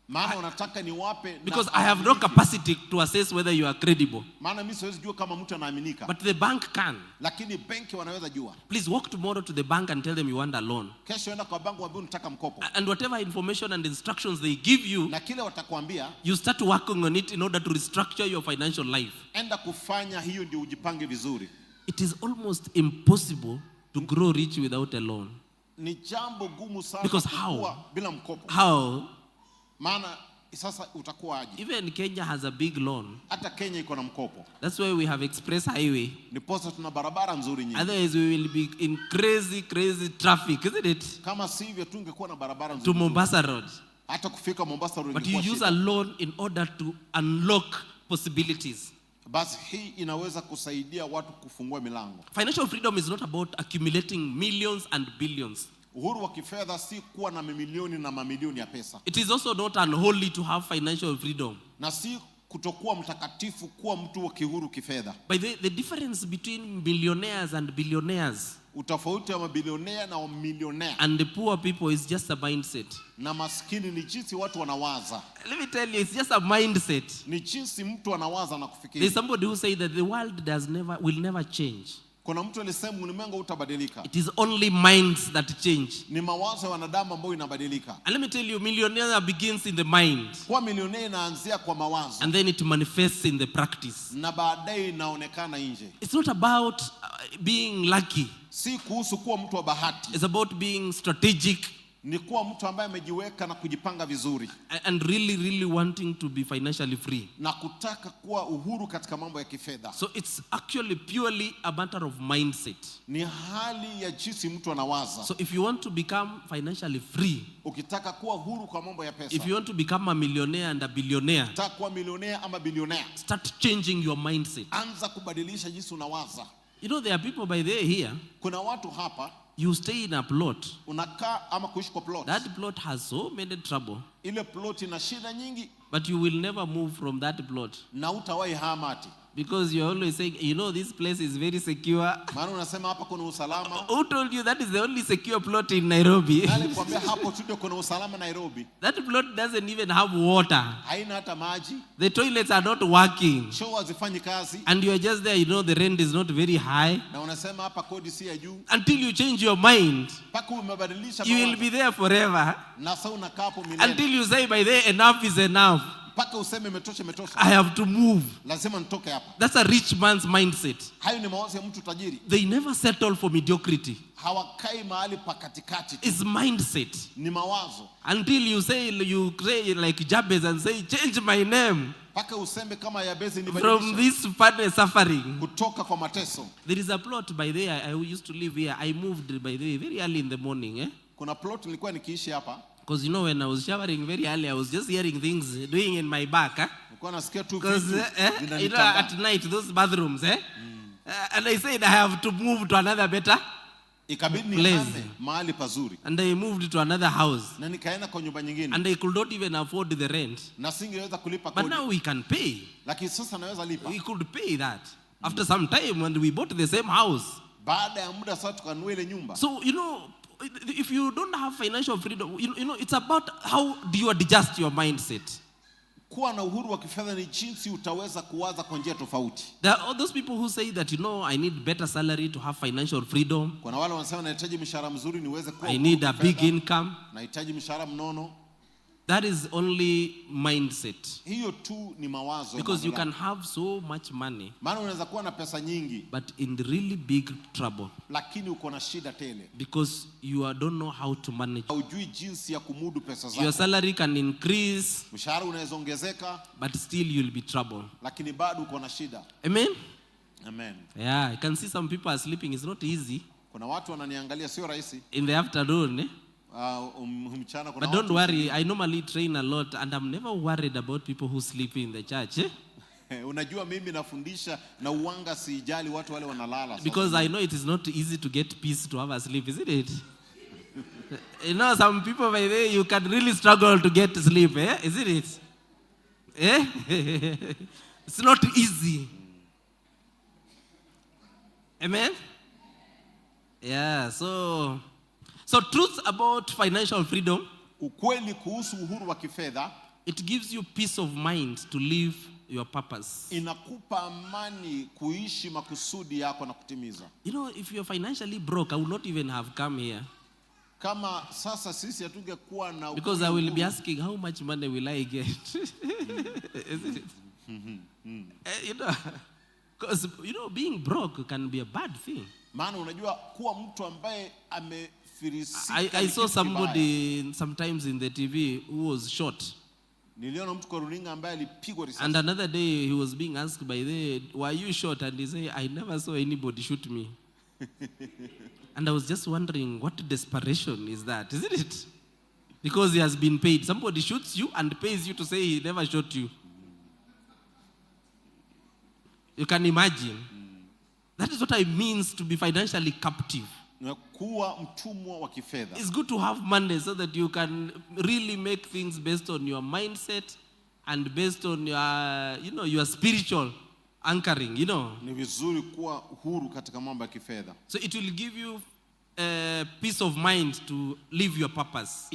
[SPEAKER 3] Maana unataka niwape
[SPEAKER 4] Because I have no capacity to assess whether you are credible.
[SPEAKER 3] Maana mimi siwezi jua kama mtu anaaminika.
[SPEAKER 4] But the bank can.
[SPEAKER 3] Lakini benki wanaweza jua.
[SPEAKER 4] Please walk tomorrow to the bank and tell them you want a loan.
[SPEAKER 3] Kesho enda kwa banki waambie unataka mkopo.
[SPEAKER 4] And whatever information and instructions they give you,
[SPEAKER 3] Na kile watakwambia,
[SPEAKER 4] you start working on it in order to restructure your financial life.
[SPEAKER 3] enda kufanya hiyo ndio ujipange vizuri.
[SPEAKER 4] It is almost impossible to grow rich without a loan.
[SPEAKER 3] Ni jambo gumu sana
[SPEAKER 4] Because
[SPEAKER 3] kukua bila mkopo.
[SPEAKER 4] How?
[SPEAKER 3] Maana sasa utakuwa aje?
[SPEAKER 4] Even Kenya has a big loan.
[SPEAKER 3] Hata Kenya iko na mkopo.
[SPEAKER 4] That's why we have express highway.
[SPEAKER 3] Niposa tuna barabara nzuri nyingi.
[SPEAKER 4] Otherwise we will be in crazy traffic, isn't it?
[SPEAKER 3] Kama sivyo tungekuwa na barabara nzuri.
[SPEAKER 4] To Mombasa Road.
[SPEAKER 3] Hata kufika Mombasa Road.
[SPEAKER 4] But you use a loan in order to unlock possibilities.
[SPEAKER 3] Basi hii inaweza kusaidia watu kufungua milango.
[SPEAKER 4] Financial freedom is not about accumulating millions and billions.
[SPEAKER 3] Uhuru wa kifedha si kuwa na mamilioni na mamilioni ya pesa.
[SPEAKER 4] It is also not unholy to have financial freedom.
[SPEAKER 3] Na si kutokuwa mtakatifu kuwa mtu wa kihuru kifedha.
[SPEAKER 4] By the difference between millionaires and billionaires
[SPEAKER 3] Utofauti wa mabilionea na milionea
[SPEAKER 4] and the poor people is just a mindset.
[SPEAKER 3] na maskini ni jinsi watu wanawaza.
[SPEAKER 4] Let me tell you, it's just a mindset.
[SPEAKER 3] Ni jinsi mtu anawaza na kufikiri.
[SPEAKER 4] There's somebody who said that the world will never change.
[SPEAKER 3] Kuna mtu alisema ulimwengu utabadilika.
[SPEAKER 4] It is only minds that change.
[SPEAKER 3] Ni mawazo ya wanadamu ambayo inabadilika.
[SPEAKER 4] And let me tell you, millionaire begins in the mind.
[SPEAKER 3] Kwa milionea inaanzia kwa mawazo.
[SPEAKER 4] And then it manifests in the practice.
[SPEAKER 3] Na baadaye inaonekana nje.
[SPEAKER 4] It's not about being lucky.
[SPEAKER 3] Si kuhusu kuwa mtu wa bahati.
[SPEAKER 4] It's about being strategic.
[SPEAKER 3] ni kuwa mtu ambaye amejiweka na kujipanga vizuri.
[SPEAKER 4] And really wanting to be financially free.
[SPEAKER 3] Na kutaka kuwa uhuru katika mambo ya kifedha.
[SPEAKER 4] So it's actually purely a matter of mindset.
[SPEAKER 3] Ni hali ya jinsi mtu anawaza.
[SPEAKER 4] So if you want to become financially free,
[SPEAKER 3] ukitaka kuwa huru kwa mambo ya pesa,
[SPEAKER 4] if you want to become a millionaire and a billionaire,
[SPEAKER 3] ukitaka kuwa millionaire ama billionaire,
[SPEAKER 4] start changing your mindset.
[SPEAKER 3] Anza kubadilisha jinsi unawaza.
[SPEAKER 4] You know, there are people by there here.
[SPEAKER 3] Kuna watu hapa.
[SPEAKER 4] You stay in a plot.
[SPEAKER 3] Unakaa ama kuishi kwa plot.
[SPEAKER 4] That plot has so many trouble.
[SPEAKER 3] Ile plot ina shida nyingi.
[SPEAKER 4] But you will never move from that plot.
[SPEAKER 3] Na utawahi hamati.
[SPEAKER 4] Because you're always saying, you know, this place is very secure.
[SPEAKER 3] Maana unasema hapa kuna usalama.
[SPEAKER 4] Who told you that is the only secure plot in Nairobi?
[SPEAKER 3] Nani kwambia hapo tu kuna usalama Nairobi?
[SPEAKER 4] That plot doesn't even have water.
[SPEAKER 3] Haina hata maji.
[SPEAKER 4] The toilets are not working.
[SPEAKER 3] Show hazifanyi kazi.
[SPEAKER 4] And you are just there, you know, the rent is not very high.
[SPEAKER 3] Na unasema hapa kodi si ya juu.
[SPEAKER 4] Until you change your mind,
[SPEAKER 3] paka umebadilisha
[SPEAKER 4] you will be there forever.
[SPEAKER 3] Na sasa unakaa hapo milele.
[SPEAKER 4] Until you say by there, enough is enough.
[SPEAKER 3] Paka useme imetosha.
[SPEAKER 4] I have to move.
[SPEAKER 3] Lazima nitoke hapa.
[SPEAKER 4] That's a rich man's mindset.
[SPEAKER 3] Hayo ni mawazo ya mtu tajiri.
[SPEAKER 4] They never settle for mediocrity.
[SPEAKER 3] Hawakai mahali pa katikati.
[SPEAKER 4] It's mindset.
[SPEAKER 3] Ni mawazo.
[SPEAKER 4] Until you say like Jabez and say, change my name.
[SPEAKER 3] Paka useme kama Yabezi nibadilisha.
[SPEAKER 4] From this suffering.
[SPEAKER 3] Kutoka kwa mateso.
[SPEAKER 4] There is a plot by there. I used to live here. I moved by the way very early in the morning.
[SPEAKER 3] Kuna plot nilikuwa nikiishi hapa.
[SPEAKER 4] Because you know, when I was showering very early, I was just hearing things doing in my back. Because you know, at night, those bathrooms, and I said I have to move to another better place. And I moved to another house. And I could not even afford the rent. But now we can pay. We could pay that. After some time, when we bought the same house. So, you know, if you don't have financial freedom, you know, it's about how do you adjust your mindset.
[SPEAKER 3] Kuwa na uhuru wa kifedha ni jinsi utaweza kuwaza kwa njia tofauti.
[SPEAKER 4] There are all those people who say that, you know, I need better salary to have financial freedom.
[SPEAKER 3] Kuna wale wanasema nahitaji mshahara mzuri niweze kuwa.
[SPEAKER 4] I need a big income.
[SPEAKER 3] Nahitaji mshahara mnono.
[SPEAKER 4] That is only mindset.
[SPEAKER 3] Hiyo tu ni mawazo.
[SPEAKER 4] Because you can have so much money.
[SPEAKER 3] Maana unaweza kuwa na pesa nyingi.
[SPEAKER 4] But in really big trouble.
[SPEAKER 3] Lakini uko na shida tele.
[SPEAKER 4] Because you don't know how to manage.
[SPEAKER 3] Hujui jinsi ya kumudu pesa zako.
[SPEAKER 4] Your salary can increase.
[SPEAKER 3] Mshahara unaweza ongezeka.
[SPEAKER 4] But still you'll be trouble.
[SPEAKER 3] Lakini bado uko na shida.
[SPEAKER 4] Amen?
[SPEAKER 3] Amen.
[SPEAKER 4] Yeah, I can see some people are sleeping. It's not easy.
[SPEAKER 3] Kuna watu wananiangalia sio rahisi.
[SPEAKER 4] In the afternoon,
[SPEAKER 3] But
[SPEAKER 4] don't worry, I normally train a lot and I'm never worried about people who sleep in the church.
[SPEAKER 3] Unajua mimi nafundisha na uwanga sijali watu wale wanalala.
[SPEAKER 4] Because I know it is not easy to get peace to have a sleep, isn't it? You know, some people by there, you can really struggle to get sleep, isn't it? It's not easy. Amen? Yeah, so truth about financial freedom,
[SPEAKER 3] ukweli kuhusu uhuru wa kifedha,
[SPEAKER 4] it gives you peace of mind to live your purpose.
[SPEAKER 3] Inakupa amani kuishi makusudi yako na kutimiza.
[SPEAKER 4] You know, if you're financially broke, I would not even have come here.
[SPEAKER 3] Kama sasa sisi hatungekuwa na
[SPEAKER 4] because I will be asking how much money will I get? Isn't it? You know, because you know, being broke can be a bad thing.
[SPEAKER 3] Maana unajua kuwa mtu ambaye
[SPEAKER 4] I saw somebody sometimes in the TV who was shot.
[SPEAKER 3] Niliona mtu kwa runinga ambaye alipigwa risasi.
[SPEAKER 4] And another day he was being asked by the, were you shot? And he said, I never saw anybody shoot me. And I was just wondering, what desperation is that? Isn't it? Because he has been paid. Somebody shoots you and pays you to say he never shot you. You can imagine. That is what it means to be financially captive. It's good to have money so that you can really make things based on your mindset and based on your, you know, your spiritual anchoring, you know. So it will give you peace of mind to live your purpose.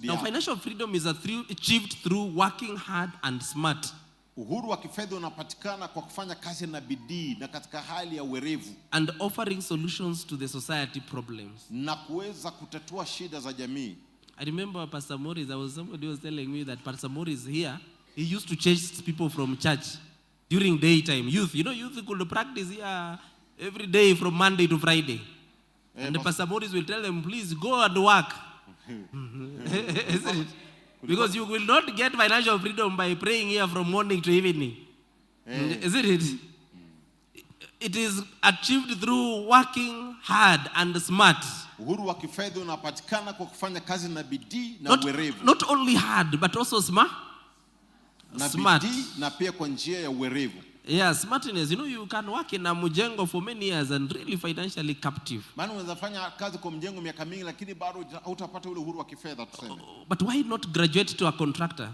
[SPEAKER 4] Now, financial freedom is achieved through working hard and smart.
[SPEAKER 3] Uhuru wa kifedha unapatikana kwa kufanya kazi na bidii na katika hali ya uwerevu.
[SPEAKER 4] And offering solutions to the society problems.
[SPEAKER 3] Na kuweza kutatua shida za jamii.
[SPEAKER 4] I remember Pastor Morris, somebody was telling me that Pastor Morris here, he used to chase people from church during daytime. Youth, you know, youth could practice here every day from Monday to Friday. And the Pastor Morris will tell them, please go and work. Isn't it? Because you will not get financial freedom by praying here from morning to evening. Isn't it? It is achieved through working hard and smart.
[SPEAKER 3] Uhuru wa kifedha unapatikana kwa kufanya kazi na bidii na uwerevu.
[SPEAKER 4] Not only hard but also smart.
[SPEAKER 3] Na bidii na pia kwa njia ya uwerevu.
[SPEAKER 4] Yeah, smartness. You know, you can work in a mjengo for many years and really financially captive.
[SPEAKER 3] Maana unaweza fanya kazi kwa mjengo miaka mingi lakini bado hutapata ule uhuru wa kifedha tuseme.
[SPEAKER 4] But why not graduate to a contractor?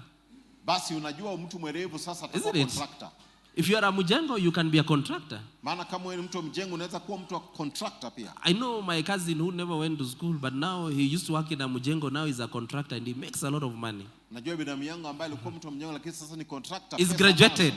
[SPEAKER 3] Basi unajua mtu mwerevu sasa atakuwa contractor.
[SPEAKER 4] If you are a mjengo, you can be a contractor.
[SPEAKER 3] Maana kama wewe ni mtu wa mjengo unaweza kuwa mtu wa contractor pia.
[SPEAKER 4] I know my cousin who never went to school but now he used to work in a mjengo, now he's a contractor and he makes a lot of money.
[SPEAKER 3] Najua binamu yangu ambaye alikuwa mtu wa mjengo lakini sasa ni contractor.
[SPEAKER 4] He's graduated.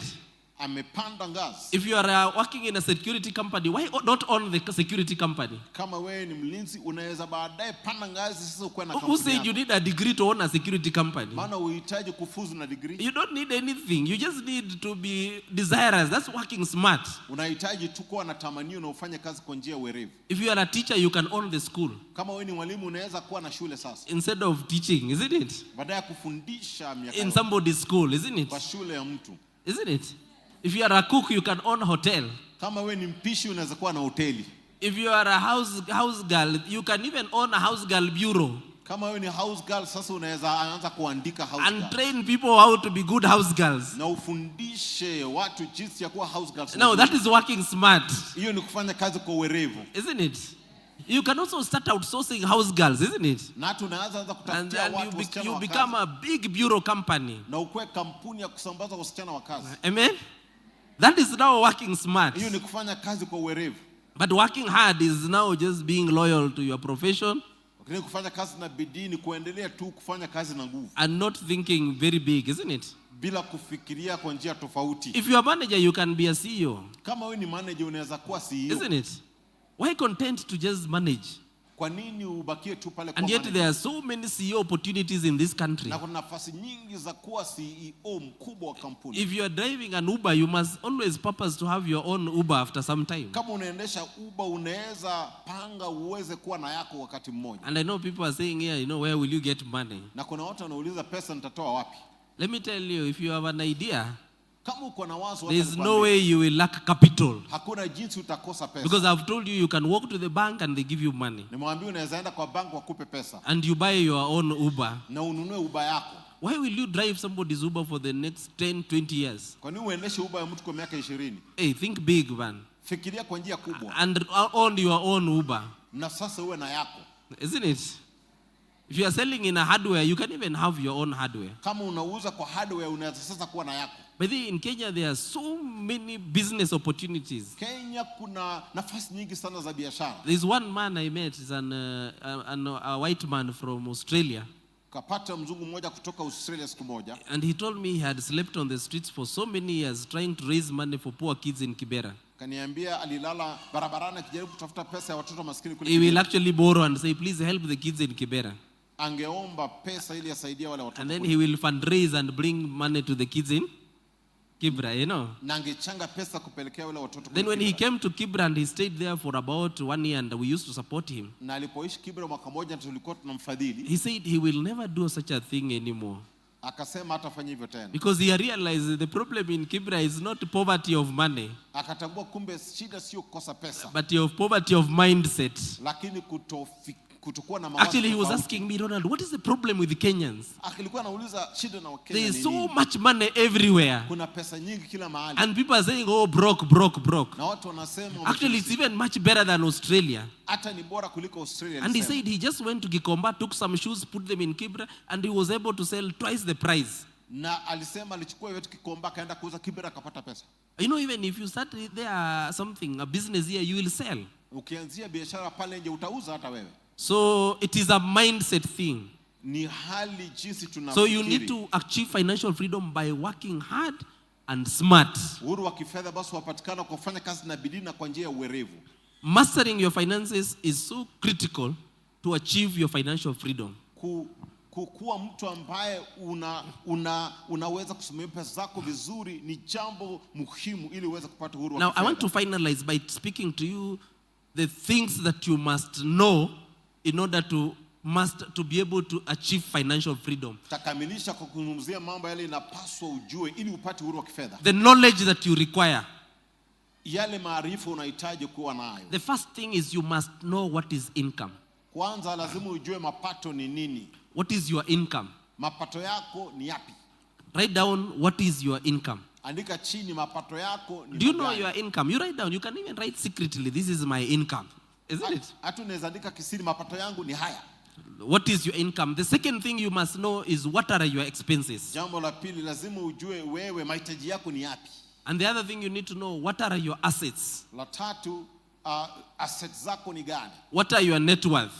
[SPEAKER 3] Amepanda ngazi.
[SPEAKER 4] If you are working in a security company, why not own the security company?
[SPEAKER 3] Kama wewe ni mlinzi unaweza baadaye panda ngazi sasa uko na
[SPEAKER 4] kampuni. Who said you need a degree to own a security company?
[SPEAKER 3] Maana uhitaji kufuzu na degree.
[SPEAKER 4] You don't need anything. You just need to be desirous. That's working smart.
[SPEAKER 3] Unahitaji tu kuwa na tamanio na ufanye kazi kwa njia ya uwerevu.
[SPEAKER 4] If you are a teacher, you can own the school.
[SPEAKER 3] Kama wewe ni mwalimu unaweza kuwa na shule sasa.
[SPEAKER 4] Instead of teaching, isn't it?
[SPEAKER 3] Baada ya kufundisha miaka
[SPEAKER 4] in somebody's school, isn't it?
[SPEAKER 3] Kwa shule ya mtu.
[SPEAKER 4] Isn't it? If you are a cook, you can own a hotel.
[SPEAKER 3] Kama wewe ni mpishi unaweza kuwa na hoteli.
[SPEAKER 4] If you are a house girl, you can even own a house girl bureau.
[SPEAKER 3] Kama wewe ni house girl sasa unaweza anza kuandika house girl.
[SPEAKER 4] And train people how to be good house girls.
[SPEAKER 3] Na ufundishe watu jinsi ya kuwa house girls.
[SPEAKER 4] Now that is working smart.
[SPEAKER 3] Hiyo ni kufanya kazi kwa uwerevu.
[SPEAKER 4] Isn't it? You can also start outsourcing house girls, isn't it?
[SPEAKER 3] Na tunaanza kutafutia watu wasichana wa kazi.
[SPEAKER 4] You become a big bureau company.
[SPEAKER 3] Na ukue kampuni ya kusambaza wasichana wa kazi.
[SPEAKER 4] Amen. That is now working smart.
[SPEAKER 3] Hiyo ni kufanya kazi kwa uwerevu.
[SPEAKER 4] But working hard is now just being loyal to your profession.
[SPEAKER 3] Lakini kufanya kazi na bidii ni kuendelea tu kufanya kazi na nguvu.
[SPEAKER 4] And not thinking very big, isn't it?
[SPEAKER 3] Bila kufikiria kwa njia tofauti.
[SPEAKER 4] If you are a manager, you can be a CEO.
[SPEAKER 3] Kama wewe ni manager unaweza kuwa CEO.
[SPEAKER 4] Isn't it? Why content to just manage?
[SPEAKER 3] Kwa nini ubakie tu pale kwa
[SPEAKER 4] And yet
[SPEAKER 3] manager?
[SPEAKER 4] there are so many CEO opportunities in this country.
[SPEAKER 3] Na kuna nafasi nyingi za kuwa CEO mkubwa wa kampuni.
[SPEAKER 4] If you are driving an Uber, you must always purpose to have your own Uber after some time.
[SPEAKER 3] Kama unaendesha Uber unaweza panga uweze kuwa na yako wakati mmoja.
[SPEAKER 4] And I know people are saying here, you know, where will you get money?
[SPEAKER 3] Na kuna watu wanauliza pesa nitatoa wapi?
[SPEAKER 4] Let me tell you, if you have an idea,
[SPEAKER 3] kama uko na wazo
[SPEAKER 4] there is no way you will lack capital.
[SPEAKER 3] Hakuna jinsi utakosa pesa.
[SPEAKER 4] Because I've told you can walk to the bank and they give you money.
[SPEAKER 3] Nimwambia unaweza enda kwa bank wakupe pesa.
[SPEAKER 4] And you buy your own Uber.
[SPEAKER 3] Na ununue Uber yako.
[SPEAKER 4] Why will you drive somebody's Uber for the next 10, 20 years?
[SPEAKER 3] Kwa nini uendeshe Uber ya mtu kwa miaka 20?
[SPEAKER 4] Hey, think big, man.
[SPEAKER 3] Fikiria kwa njia kubwa.
[SPEAKER 4] And own your own Uber.
[SPEAKER 3] Na sasa uwe na yako.
[SPEAKER 4] Isn't it? If you are selling in a hardware, you can even have your own hardware.
[SPEAKER 3] Kama unauza kwa hardware unaweza sasa kuwa na yako.
[SPEAKER 4] But in Kenya there are so many business opportunities.
[SPEAKER 3] Kenya kuna nafasi nyingi sana za biashara.
[SPEAKER 4] There is one man I met, is a white man from Australia.
[SPEAKER 3] Kapata mzungu mmoja kutoka Australia siku moja.
[SPEAKER 4] And he told me he had slept on the streets for so many years trying to raise money for poor kids in Kibera.
[SPEAKER 3] Kaniambia alilala barabarani akijaribu kutafuta pesa ya watoto maskini kule.
[SPEAKER 4] He will actually borrow and say, please help the kids in Kibera.
[SPEAKER 3] Angeomba pesa ili asaidie wale watoto.
[SPEAKER 4] And then he will fundraise and bring money to the kids in Kibra, you know.
[SPEAKER 3] Na angechanga pesa kupelekea wale watoto.
[SPEAKER 4] Then when he came to Kibra and he stayed there for about 1 year and we used to support him.
[SPEAKER 3] Na alipoishi Kibra mwaka mmoja tulikuwa tunamfadhili.
[SPEAKER 4] He said he will never do such a thing anymore.
[SPEAKER 3] Akasema hatafanya hivyo tena.
[SPEAKER 4] Because he realized the problem in Kibra is not poverty of money.
[SPEAKER 3] Akatambua kumbe shida sio kukosa pesa.
[SPEAKER 4] But your poverty of mindset.
[SPEAKER 3] Lakini kutokuwa na mawazo.
[SPEAKER 4] Actually he was asking me, Ronald, what is the problem with the Kenyans?
[SPEAKER 3] Alikuwa anauliza shida na Wakenya
[SPEAKER 4] There
[SPEAKER 3] ni
[SPEAKER 4] is so
[SPEAKER 3] nini?
[SPEAKER 4] much money everywhere.
[SPEAKER 3] Kuna pesa nyingi kila mahali.
[SPEAKER 4] And people are saying, oh, broke, broke, broke.
[SPEAKER 3] Na watu wanasema
[SPEAKER 4] actually it's even much better than Australia.
[SPEAKER 3] Hata ni bora kuliko Australia.
[SPEAKER 4] And he said he just went to Gikomba, took some shoes, put them in Kibra, and he was able to sell twice the price.
[SPEAKER 3] Na alisema alichukua yote Kikomba kaenda kuuza Kibra akapata pesa.
[SPEAKER 4] You know, even if you start there something, a business here, you will sell.
[SPEAKER 3] Ukianzia biashara pale nje utauza hata wewe.
[SPEAKER 4] So it is a mindset thing.
[SPEAKER 3] Ni hali jinsi tunafikiri.
[SPEAKER 4] So you need to achieve financial freedom by working hard and smart.
[SPEAKER 3] Uhuru wa kifedha basi wapatikana kwa kufanya kazi na bidii na kwa njia ya uwerevu.
[SPEAKER 4] Mastering your finances is so critical to achieve your financial freedom.
[SPEAKER 3] Kuwa mtu ambaye unaweza kusimamia pesa zako vizuri ni jambo muhimu ili uweze kupata uhuru wa kifedha.
[SPEAKER 4] Now I want to finalize by speaking to you the things that you must know in order to be able to achieve financial freedom.
[SPEAKER 3] Takamilisha kwa kuzungumzia mambo yale inapaswa ujue ili upate uhuru wa kifedha.
[SPEAKER 4] The knowledge that you require.
[SPEAKER 3] Yale maarifa unahitaji kuwa nayo.
[SPEAKER 4] The first thing is you must know what is income.
[SPEAKER 3] Kwanza lazima ujue mapato ni nini.
[SPEAKER 4] What is your income?
[SPEAKER 3] Mapato yako ni yapi?
[SPEAKER 4] Write down what is your income.
[SPEAKER 3] Andika chini mapato yako ni.
[SPEAKER 4] Do you know your income? You write down. You can even write secretly, this is my income. Isn't it?
[SPEAKER 3] Hata unaweza andika kisiri mapato yangu ni haya.
[SPEAKER 4] What is your income? The second thing you must know is what are your expenses.
[SPEAKER 3] Jambo la pili lazima ujue wewe mahitaji yako ni yapi.
[SPEAKER 4] And the other thing you need to know, what are your assets?
[SPEAKER 3] La tatu, assets zako ni gani?
[SPEAKER 4] What are your net worth?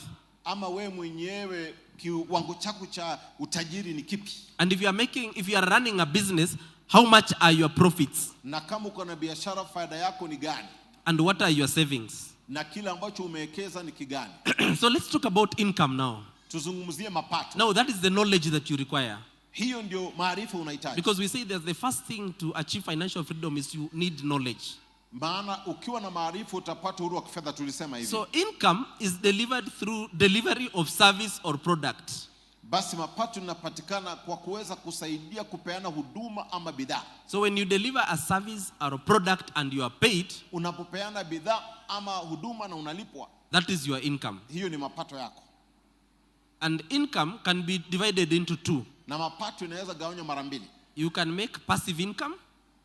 [SPEAKER 3] Ama wewe mwenyewe kiwango chako cha utajiri ni kipi?
[SPEAKER 4] And if you are running a business, how much are your profits?
[SPEAKER 3] Na kama uko na biashara faida yako ni gani?
[SPEAKER 4] And what are your savings?
[SPEAKER 3] Na kile ambacho umewekeza ni kigani?
[SPEAKER 4] So let's talk about income now.
[SPEAKER 3] Tuzungumzie mapato.
[SPEAKER 4] Now that is the knowledge that you require.
[SPEAKER 3] Hiyo ndio maarifa unahitaji.
[SPEAKER 4] Because we say that the first thing to achieve financial freedom is you need knowledge.
[SPEAKER 3] Maana ukiwa na maarifa utapata uhuru wa kifedha, tulisema hivi.
[SPEAKER 4] So income is delivered through delivery of service or product.
[SPEAKER 3] Basi mapato yanapatikana kwa kuweza kusaidia kupeana huduma ama bidhaa.
[SPEAKER 4] So when you deliver a service or a product and you are paid,
[SPEAKER 3] unapopeana bidhaa ama huduma na unalipwa,
[SPEAKER 4] that is your income.
[SPEAKER 3] Hiyo ni mapato yako.
[SPEAKER 4] And income can be divided into two.
[SPEAKER 3] Na mapato inaweza gawanywa mara mbili.
[SPEAKER 4] You can make passive income.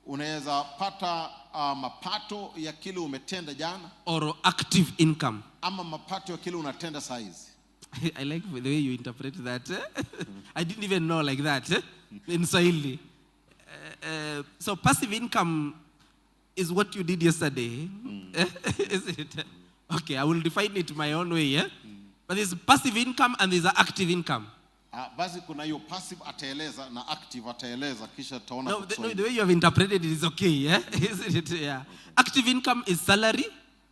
[SPEAKER 3] Unaweza pata mapato ya kile umetenda jana.
[SPEAKER 4] Or active income.
[SPEAKER 3] Ama mapato ya kile unatenda saa hizi.
[SPEAKER 4] I like the way you interpret that. I didn't even know like that in Swahili. So passive income is what you did yesterday. Is it? Okay, I will define it my own way. But there's passive income and there's active income.
[SPEAKER 3] Basi kuna hiyo passive ataeleza na active ataeleza kisha taona.
[SPEAKER 4] No, the way you have interpreted it is okay. Isn't it? Yeah. Active income is salary.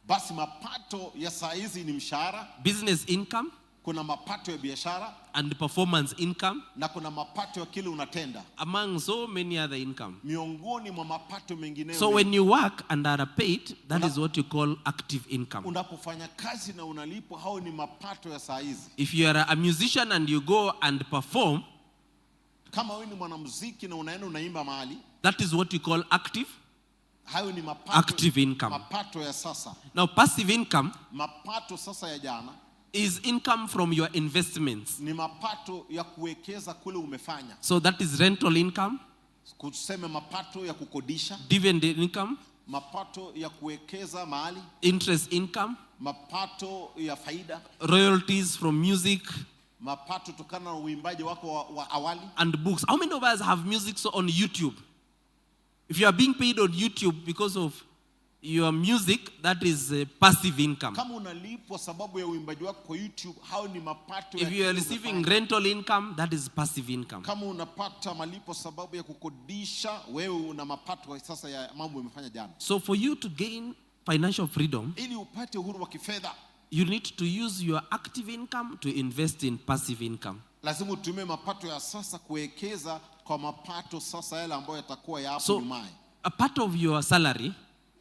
[SPEAKER 3] Basi mapato ya saa hizi ni mshahara.
[SPEAKER 4] Business income.
[SPEAKER 3] Kuna mapato ya biashara.
[SPEAKER 4] And performance income.
[SPEAKER 3] Na kuna mapato ya kile unatenda.
[SPEAKER 4] Among so many other income.
[SPEAKER 3] Miongoni mwa mapato mengineyo.
[SPEAKER 4] So when you work and are paid, that is what you call active income.
[SPEAKER 3] Unapofanya kazi na unalipwa, hao ni mapato ya saa hizi.
[SPEAKER 4] If you are a musician and you go and perform,
[SPEAKER 3] kama wewe ni mwanamuziki na unaenda unaimba mahali,
[SPEAKER 4] that is what you call active.
[SPEAKER 3] Hayo ni mapato,
[SPEAKER 4] active income.
[SPEAKER 3] Mapato ya sasa.
[SPEAKER 4] Now passive income,
[SPEAKER 3] mapato sasa ya jana,
[SPEAKER 4] is income from your investments.
[SPEAKER 3] Ni mapato ya kuwekeza kule umefanya.
[SPEAKER 4] So that is rental income.
[SPEAKER 3] Kuseme mapato ya kukodisha.
[SPEAKER 4] Dividend income.
[SPEAKER 3] Mapato ya kuwekeza mahali.
[SPEAKER 4] Interest income.
[SPEAKER 3] Mapato ya faida.
[SPEAKER 4] Royalties from music.
[SPEAKER 3] Mapato tokana na uimbaji wako wa awali.
[SPEAKER 4] And books. How many of us have music on YouTube? If you are being paid on YouTube because of your music, that is passive income.
[SPEAKER 3] Kama unalipwa sababu ya uimbaji wako kwa YouTube, hao ni mapato ya.
[SPEAKER 4] If you are receiving rental income, that is passive income.
[SPEAKER 3] Kama unapata malipo sababu ya kukodisha, wewe una mapato sasa ya mambo umefanya jana.
[SPEAKER 4] So for you to gain financial freedom,
[SPEAKER 3] ili upate uhuru wa kifedha,
[SPEAKER 4] you need to use your active income to invest in passive income.
[SPEAKER 3] Lazima utumie mapato ya sasa kuwekeza kwa mapato sasa yale ambayo yatakuwa ya hapo nyuma.
[SPEAKER 4] So a part of your salary,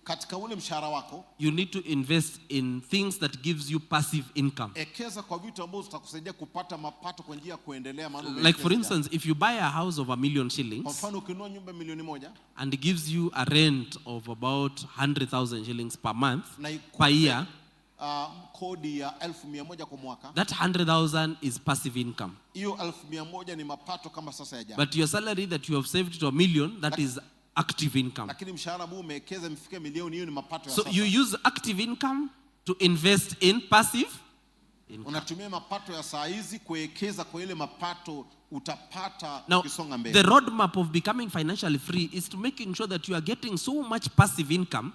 [SPEAKER 3] katika ule mshahara wako,
[SPEAKER 4] you need to invest in things that gives you passive income.
[SPEAKER 3] Ekeza kwa vitu ambavyo zitakusaidia kupata mapato kwa njia ya kuendelea maana.
[SPEAKER 4] Like for instance, if you buy a house of $1 million shillings,
[SPEAKER 3] kwa mfano ukinunua nyumba milioni 1
[SPEAKER 4] and it gives you a rent of about 100,000 shillings per month, per year,
[SPEAKER 3] kodi ya 1,100 kwa mwaka,
[SPEAKER 4] that 100,000 is passive income.
[SPEAKER 3] Hiyo 1,100 ni mapato kama sasa ya jana.
[SPEAKER 4] But your salary that you have saved to $1 million, that is active income.
[SPEAKER 3] Lakini mshahara ambao umewekeza mfike milioni, hiyo ni mapato ya sasa.
[SPEAKER 4] So you use active income to invest in passive income.
[SPEAKER 3] Unatumia mapato ya saa hizi kuwekeza kwa ile mapato utapata ukisonga mbele.
[SPEAKER 4] The roadmap of becoming financially free is to making sure that you are getting so much passive income.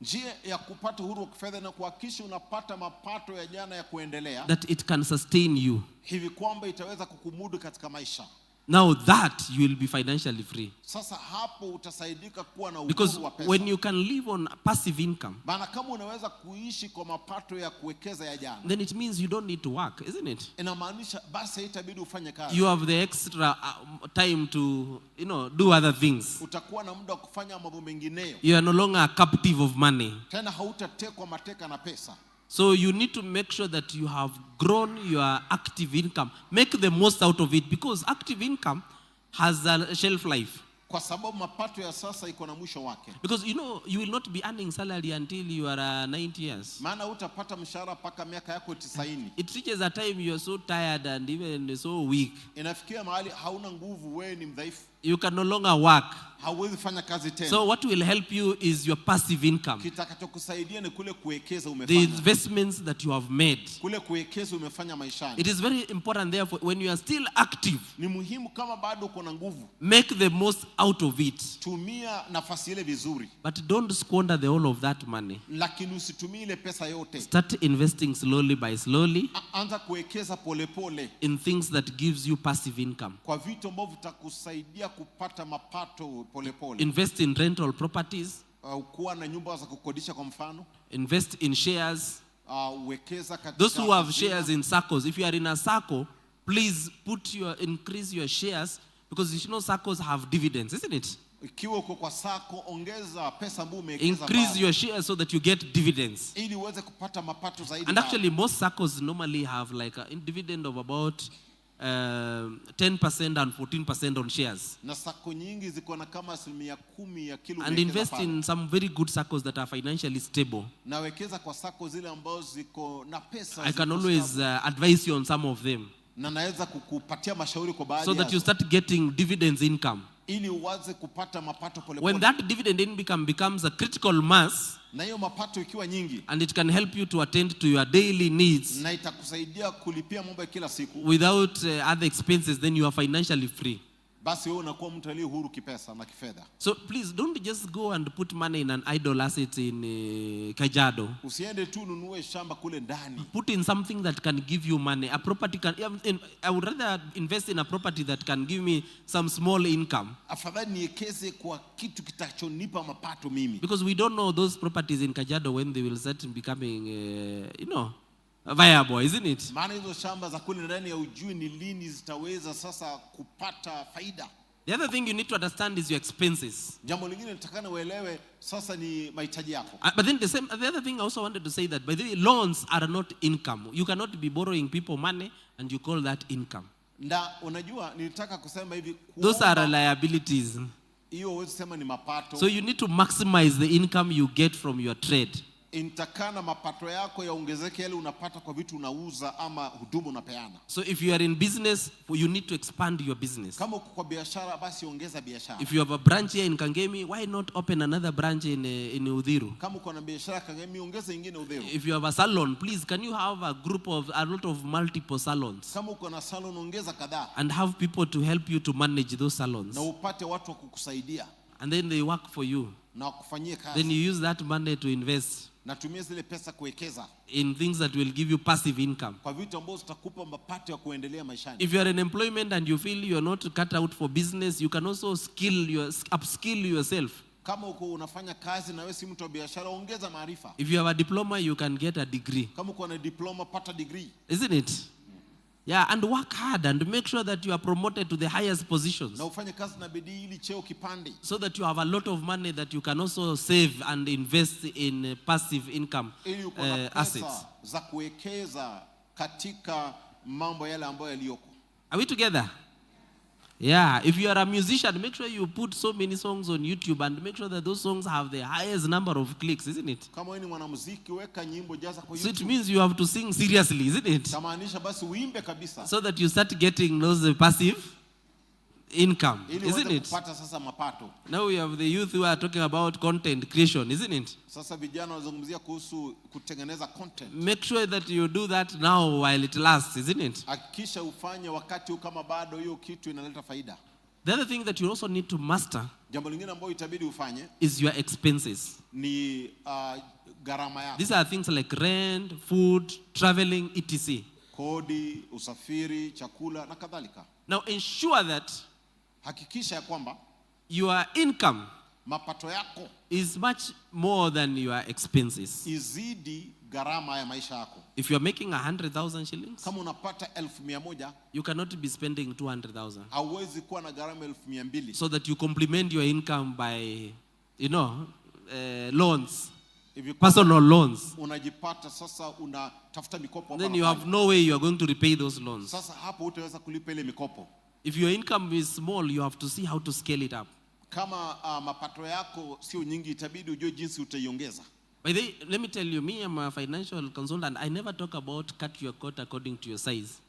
[SPEAKER 3] Njia ya kupata uhuru wa kifedha na kuhakikisha unapata mapato ya jana ya kuendelea,
[SPEAKER 4] that it can sustain you.
[SPEAKER 3] Hivi kwamba itaweza kukumudu katika maisha.
[SPEAKER 4] Now that you will be financially free.
[SPEAKER 3] Sasa hapo utasaidika kuwa na
[SPEAKER 4] uhuru
[SPEAKER 3] wa pesa.
[SPEAKER 4] When you can live on passive income,
[SPEAKER 3] maana kama unaweza kuishi kwa mapato ya kuwekeza ya jana,
[SPEAKER 4] then it means you don't need to work, isn't it?
[SPEAKER 3] Inamaanisha basi itabidi ufanye kazi.
[SPEAKER 4] You have the extra time to, do other things.
[SPEAKER 3] Utakuwa na muda wa kufanya mambo mengineyo.
[SPEAKER 4] You are no longer a captive of money.
[SPEAKER 3] Tena hautatekwa mateka na pesa.
[SPEAKER 4] So you need to make sure that you have grown your active income. Make the most out of it, because active income has a shelf life.
[SPEAKER 3] Kwa sababu mapato ya sasa iko na mwisho wake.
[SPEAKER 4] Because you will not be earning salary until you are 90 years.
[SPEAKER 3] Maana utapata mshahara paka miaka yako 90.
[SPEAKER 4] It reaches a time you are so tired and even so weak.
[SPEAKER 3] Inafikia mahali hauna nguvu, wewe ni mdhaifu.
[SPEAKER 4] You can no longer work.
[SPEAKER 3] Hauwezi fanya kazi tena.
[SPEAKER 4] So what will help you is your passive income.
[SPEAKER 3] Kitakachokusaidia ni kule kuwekeza umefanya.
[SPEAKER 4] The investments that you have made.
[SPEAKER 3] Kule kuwekeza umefanya maishani.
[SPEAKER 4] It is very important therefore, when you are still active,
[SPEAKER 3] ni muhimu kama bado uko na nguvu,
[SPEAKER 4] make the most out of it.
[SPEAKER 3] Tumia nafasi ile vizuri.
[SPEAKER 4] But don't squander the whole of that money.
[SPEAKER 3] Lakini usitumie ile pesa yote.
[SPEAKER 4] Start investing slowly by slowly.
[SPEAKER 3] Anza kuwekeza polepole.
[SPEAKER 4] In things that gives you passive income.
[SPEAKER 3] Kwa vitu ambavyo vitakusaidia kupata mapato polepole.
[SPEAKER 4] Invest in rental properties.
[SPEAKER 3] Kuwa na nyumba za kukodisha kwa mfano.
[SPEAKER 4] Invest in shares.
[SPEAKER 3] Wekeza katika
[SPEAKER 4] those who have shares in SACCOs, if you are in a SACCO, please increase your shares, because you know SACCOs have dividends, isn't it?
[SPEAKER 3] Ikiwa uko kwa SACCO, ongeza pesa ambayo umewekeza.
[SPEAKER 4] Increase your shares so that you get dividends.
[SPEAKER 3] Ili uweze kupata mapato zaidi.
[SPEAKER 4] And actually most SACCOs normally have like a dividend of about 10% and 14% on shares.
[SPEAKER 3] Na SACCO nyingi ziko na kama 10% ya kile.
[SPEAKER 4] And invest in some very good SACCOs that are financially stable.
[SPEAKER 3] Na wekeza kwa SACCO zile ambazo ziko na pesa.
[SPEAKER 4] I can always advise you on some of them.
[SPEAKER 3] Na naweza kukupatia mashauri kwa baadhi.
[SPEAKER 4] So that you start getting dividends income.
[SPEAKER 3] Ili uanze kupata mapato polepole.
[SPEAKER 4] When that dividend income becomes a critical mass,
[SPEAKER 3] na hiyo mapato ikiwa nyingi,
[SPEAKER 4] and it can help you to attend to your daily needs,
[SPEAKER 3] na itakusaidia kulipia mambo ya kila siku
[SPEAKER 4] without other expenses, then you are financially free.
[SPEAKER 3] Basi wewe unakuwa mtu aliye huru kipesa na kifedha.
[SPEAKER 4] So please don't just go and put money in an idle asset in Kajiado.
[SPEAKER 3] Usiende tu nunue shamba kule ndani.
[SPEAKER 4] Put in something that can give you money. A property I would rather invest in a property that can give me some small income.
[SPEAKER 3] Afadhali niwekeze kwa kitu kitachonipa mapato mimi.
[SPEAKER 4] Because we don't know those properties in Kajiado when they will start becoming viable, isn't it?
[SPEAKER 3] Maana hizo shamba za kule ndani ya ujui ni lini zitaweza sasa kupata faida.
[SPEAKER 4] The other thing you need to understand is your expenses.
[SPEAKER 3] Jambo lingine nitakana uelewe sasa ni mahitaji yako.
[SPEAKER 4] But then the other thing I also wanted to say that, by the way, loans are not income. You cannot be borrowing people money and you call that income.
[SPEAKER 3] Na unajua nilitaka kusema hivi,
[SPEAKER 4] those are liabilities.
[SPEAKER 3] Hiyo huwezi sema ni mapato.
[SPEAKER 4] So you need to maximize the income you get from your trade.
[SPEAKER 3] Intakana mapato yako yaongezeke yale unapata kwa vitu unauza ama huduma unapeana.
[SPEAKER 4] So if you are in business, you need to expand your business.
[SPEAKER 3] Kama uko kwa biashara, basi ongeza biashara.
[SPEAKER 4] If you have a branch here in Kangemi, why not open another branch in Udhiru?
[SPEAKER 3] Kama uko na biashara Kangemi, ongeza nyingine Udhiru.
[SPEAKER 4] If you have a salon, please can you have a lot of multiple salons?
[SPEAKER 3] Kama uko na salon, ongeza kadhaa.
[SPEAKER 4] And have people to help you to manage those salons.
[SPEAKER 3] Na upate watu wa kukusaidia.
[SPEAKER 4] And then they work for you.
[SPEAKER 3] Na wakufanyie kazi.
[SPEAKER 4] Then you use that money to invest.
[SPEAKER 3] Natumia zile pesa kuwekeza
[SPEAKER 4] in things that will give you passive income.
[SPEAKER 3] Kwa vitu ambazo zitakupa mapato ya kuendelea maishani.
[SPEAKER 4] If you are in employment and you feel you are not cut out for business, you can also upskill yourself.
[SPEAKER 3] Kama uko unafanya kazi na wewe si mtu wa biashara, ongeza maarifa.
[SPEAKER 4] If you have a diploma, you can get a degree.
[SPEAKER 3] Kama uko na diploma, pata degree.
[SPEAKER 4] Isn't it? Yeah, and work hard and make sure that you are promoted to the highest positions.
[SPEAKER 3] Na ufanye kazi na bidii ili cheo kipande.
[SPEAKER 4] So that you have a lot of money that you can also save and invest in passive income assets.
[SPEAKER 3] Za kuwekeza katika mambo yale ambayo yaliyoko.
[SPEAKER 4] Are we together? Yeah, if you are a musician, make sure you put so many songs on YouTube and make sure that those songs have the highest number of clicks, isn't it?
[SPEAKER 3] Kama wewe ni mwanamuziki, weka nyimbo jaza kwa YouTube.
[SPEAKER 4] So it means you have to sing seriously, isn't it?
[SPEAKER 3] Tamaanisha basi uimbe kabisa.
[SPEAKER 4] So that you start getting those passive income, isn't it?
[SPEAKER 3] Kupata sasa mapato.
[SPEAKER 4] Now we have the youth who are talking about content creation, isn't it?
[SPEAKER 3] Sasa vijana wanazungumzia kuhusu kutengeneza content.
[SPEAKER 4] Make sure that you do that now while it lasts, isn't it?
[SPEAKER 3] Hakikisha ufanye wakati kama bado hiyo kitu inaleta faida.
[SPEAKER 4] The other thing that you also need to master,
[SPEAKER 3] jambo lingine ambalo itabidi ufanye,
[SPEAKER 4] is your expenses.
[SPEAKER 3] Ni gharama yako.
[SPEAKER 4] These are things like rent, food, traveling, etc.
[SPEAKER 3] Kodi, usafiri, chakula na kadhalika.
[SPEAKER 4] Now ensure that
[SPEAKER 3] hakikisha ya kwamba
[SPEAKER 4] your income,
[SPEAKER 3] mapato yako,
[SPEAKER 4] is much more than your expenses.
[SPEAKER 3] Izidi gharama ya maisha yako.
[SPEAKER 4] If you are making 100,000 shillings,
[SPEAKER 3] kama unapata 1,100,
[SPEAKER 4] you cannot be spending 200,000.
[SPEAKER 3] Hauwezi kuwa na gharama 200,000.
[SPEAKER 4] So that you complement your income by, loans. personal loans.
[SPEAKER 3] Unajipata sasa unatafuta mikopo hapa.
[SPEAKER 4] Then you have no way you are going to repay those loans.
[SPEAKER 3] Sasa hapo utaweza kulipa ile mikopo.
[SPEAKER 4] If your income is small, you have to see how to scale it up.
[SPEAKER 3] Kama mapato yako sio nyingi, itabidi ujue jinsi utaiongeza.
[SPEAKER 4] By the way, let me tell you, me, I'm a financial consultant. I never talk about cut your coat according to your size.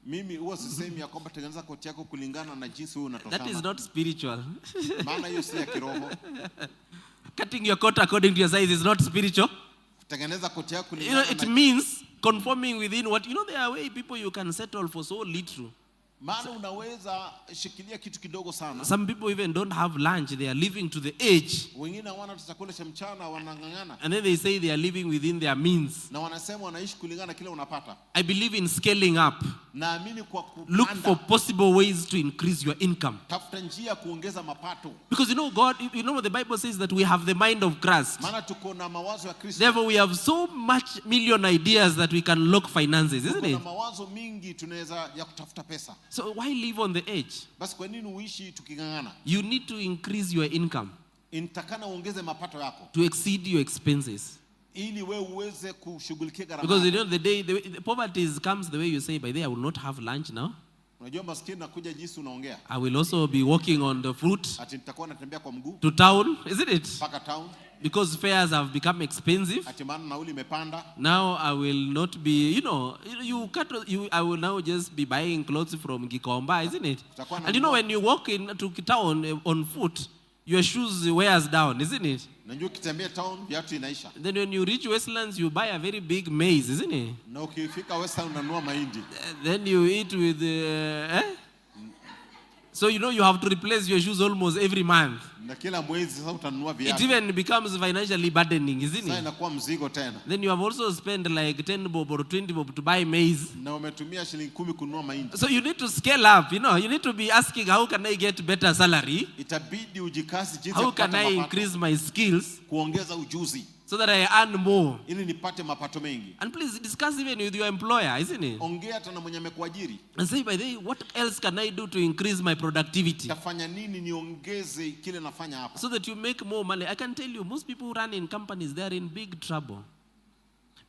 [SPEAKER 3] Mimi huwa sisemi ya kwamba tengeneza koti yako kulingana na jinsi wewe unatoshana.
[SPEAKER 4] That is not spiritual.
[SPEAKER 3] Maana hiyo si ya kiroho.
[SPEAKER 4] Cutting your coat according to your size is not spiritual.
[SPEAKER 3] Tengeneza koti yako kulingana
[SPEAKER 4] It means conforming within what, there are way people you can settle for so little.
[SPEAKER 3] Maana unaweza shikilia kitu kidogo sana.
[SPEAKER 4] Some people even don't have lunch. They are living to the edge.
[SPEAKER 3] Wengine hawana chakula cha mchana, wanangangana.
[SPEAKER 4] And then they say they are living within their means.
[SPEAKER 3] Na wanasema wanaishi kulingana kile unapata.
[SPEAKER 4] I believe in scaling up.
[SPEAKER 3] Naamini kwa kupanda.
[SPEAKER 4] Look for possible ways to increase your income.
[SPEAKER 3] Tafuta njia kuongeza mapato.
[SPEAKER 4] Because God, the Bible says that we have the mind of Christ.
[SPEAKER 3] Maana tuko na mawazo ya Kristo.
[SPEAKER 4] Therefore we have so much million ideas that we can lock finances, isn't it?
[SPEAKER 3] Tuko na mawazo mingi tunaweza ya kutafuta pesa.
[SPEAKER 4] So why live on the edge?
[SPEAKER 3] Basi kwa nini uishi tukingangana?
[SPEAKER 4] You need to increase your income.
[SPEAKER 3] Intakana uongeze mapato yako.
[SPEAKER 4] To exceed your expenses.
[SPEAKER 3] Ili wewe uweze kushughulikia gharama.
[SPEAKER 4] Because the poverty comes the way you say, by the way, I will not have lunch now.
[SPEAKER 3] Unajua maskini nakuja jinsi unaongea.
[SPEAKER 4] I will also be walking on the foot.
[SPEAKER 3] Ati nitakuwa natembea kwa mguu.
[SPEAKER 4] To town, isn't it?
[SPEAKER 3] Paka town.
[SPEAKER 4] Because fares have become expensive.
[SPEAKER 3] Ati maana nauli imepanda.
[SPEAKER 4] Now I will not be, I will now just be buying clothes from Gikomba, isn't it? And when you walk into town on foot, your shoes wears down, isn't it?
[SPEAKER 3] Najua ukitembea town viatu inaisha.
[SPEAKER 4] Then when you reach Westlands, you buy a very big maize, isn't it?
[SPEAKER 3] Na ukifika Westlands unanunua mahindi.
[SPEAKER 4] Then you eat with So you have to replace your shoes almost every month.
[SPEAKER 3] Na kila mwezi sasa utanunua viatu.
[SPEAKER 4] It even becomes financially burdening, isn't it?
[SPEAKER 3] Sasa inakuwa mzigo tena.
[SPEAKER 4] Then you have also spent like 10 bob or 20 bob to buy maize.
[SPEAKER 3] Na umetumia shilingi 10 kununua mahindi.
[SPEAKER 4] So you need to scale up, you need to be asking, how can I get better salary?
[SPEAKER 3] Itabidi ujikasi jinsi
[SPEAKER 4] how can I increase my skills?
[SPEAKER 3] Kuongeza ujuzi.
[SPEAKER 4] So that I earn more.
[SPEAKER 3] Ili nipate mapato mengi.
[SPEAKER 4] And please discuss even with your employer, isn't it?
[SPEAKER 3] Ongea hata na mwenye amekuajiri.
[SPEAKER 4] And say, by the way, what else can I do to increase my productivity?
[SPEAKER 3] Tafanya nini niongeze kile nafanya hapa?
[SPEAKER 4] So that you make more money. I can tell you, most people who run in companies, they are in big trouble.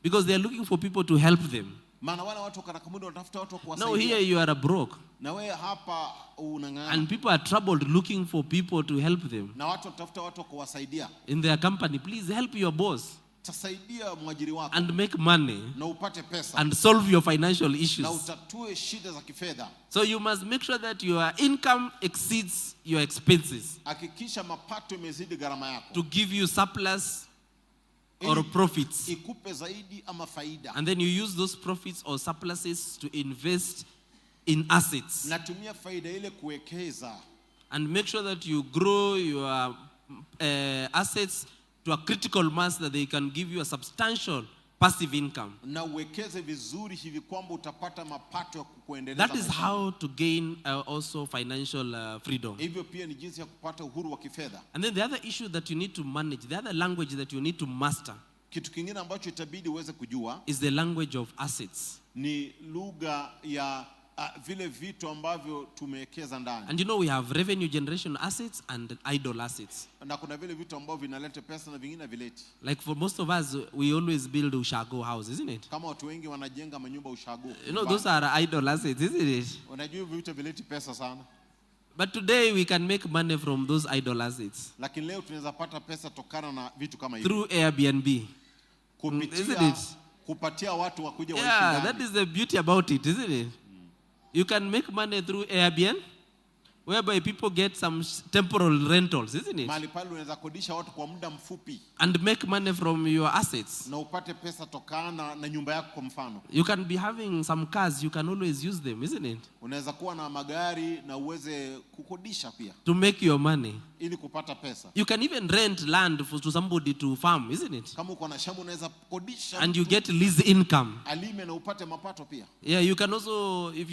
[SPEAKER 4] Because they are looking for people to help them.
[SPEAKER 3] Maana wale watu kana kampuni wanatafuta watu kuwasaidia.
[SPEAKER 4] Now here you are broke.
[SPEAKER 3] Na wewe hapa unang'ang'ana.
[SPEAKER 4] And people are troubled looking for people to help them.
[SPEAKER 3] Na watu wanatafuta watu kuwasaidia.
[SPEAKER 4] In their company, please help your boss.
[SPEAKER 3] Tasaidia mwajiri wako.
[SPEAKER 4] And make money.
[SPEAKER 3] Na upate pesa.
[SPEAKER 4] And solve your financial issues.
[SPEAKER 3] Na utatue shida za kifedha.
[SPEAKER 4] So you must make sure that your income exceeds your expenses.
[SPEAKER 3] Hakikisha mapato imezidi gharama yako.
[SPEAKER 4] To give you surplus or profits.
[SPEAKER 3] Ikupe zaidi ama faida.
[SPEAKER 4] And then you use those profits or surpluses to invest in assets.
[SPEAKER 3] Natumia faida ile kuwekeza.
[SPEAKER 4] And make sure that you grow your assets to a critical mass that they can give you a substantial passive income.
[SPEAKER 3] Na uwekeze vizuri hivi kwamba utapata mapato ya kukuendeleza.
[SPEAKER 4] That is how to gain also financial freedom.
[SPEAKER 3] Hivyo pia ni jinsi ya kupata uhuru wa kifedha.
[SPEAKER 4] And then the other issue that you need to manage, the other language that you need to master,
[SPEAKER 3] kitu kingine ambacho itabidi uweze kujua,
[SPEAKER 4] is the language of assets.
[SPEAKER 3] Ni lugha ya vile vitu ambavyo tumewekeza ndani.
[SPEAKER 4] And we have revenue generation assets and idle assets.
[SPEAKER 3] Na kuna vile vitu ambavyo vinaleta pesa na vingine vileti.
[SPEAKER 4] Like for most of us, we always build ushago house, isn't it?
[SPEAKER 3] Kama watu wengi wanajenga manyumba ushago.
[SPEAKER 4] Those are idle assets, isn't it?
[SPEAKER 3] Unajua vitu vileti pesa sana.
[SPEAKER 4] But today we can make money from those idle assets.
[SPEAKER 3] Lakini leo tunaweza pata pesa tokana na vitu kama hivi.
[SPEAKER 4] Through Airbnb.
[SPEAKER 3] Isn't it? Kupatia watu wakuja waishi ndani.
[SPEAKER 4] Yeah, that is the beauty about it, isn't it? You can make money through Airbnb, whereby people get some temporal rentals, isn't it?
[SPEAKER 3] Mahali pale unaweza kodisha watu kwa muda mfupi.
[SPEAKER 4] And make money from your assets.
[SPEAKER 3] Na upate pesa tokana na nyumba yako kwa mfano.
[SPEAKER 4] You can be having some cars, you can always use them, isn't it?
[SPEAKER 3] Unaweza kuwa na magari na uweze kukodisha pia.
[SPEAKER 4] To make your money.
[SPEAKER 3] Ili kupata pesa.
[SPEAKER 4] You can even rent land to somebody to farm, isn't it?
[SPEAKER 3] Kama uko na shamba unaweza kodisha.
[SPEAKER 4] And you get lease income.
[SPEAKER 3] Alime na upate mapato pia.
[SPEAKER 4] Yeah, you can also, if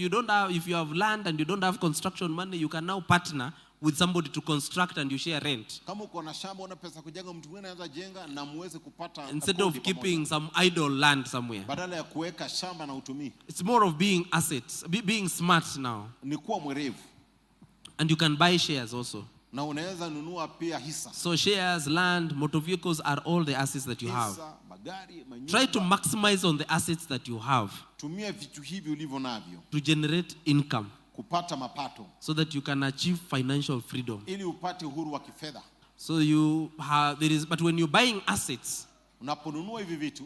[SPEAKER 4] you have land and you don't have construction money, you can now partner with somebody to construct and you share rent.
[SPEAKER 3] Kama uko na shamba una pesa kujenga, mtu mwingine anaweza jenga na muweze kupata.
[SPEAKER 4] Instead of keeping some idle land somewhere.
[SPEAKER 3] Badala ya kuweka shamba na utumii.
[SPEAKER 4] It's more of being assets, being smart now.
[SPEAKER 3] Ni kuwa mwerevu.
[SPEAKER 4] And you can buy shares also.
[SPEAKER 3] Na unaweza nunua pia hisa.
[SPEAKER 4] So shares, land, motor vehicles are all the assets that you have.
[SPEAKER 3] Hisa, magari, manyumba.
[SPEAKER 4] Try to maximize on the assets that you have.
[SPEAKER 3] Tumia vitu hivi ulivyo navyo.
[SPEAKER 4] To generate income.
[SPEAKER 3] Kupata mapato.
[SPEAKER 4] So that you can achieve financial freedom.
[SPEAKER 3] Ili upate uhuru wa kifedha.
[SPEAKER 4] So you have, but when you're buying assets,
[SPEAKER 3] unaponunua hivi vitu,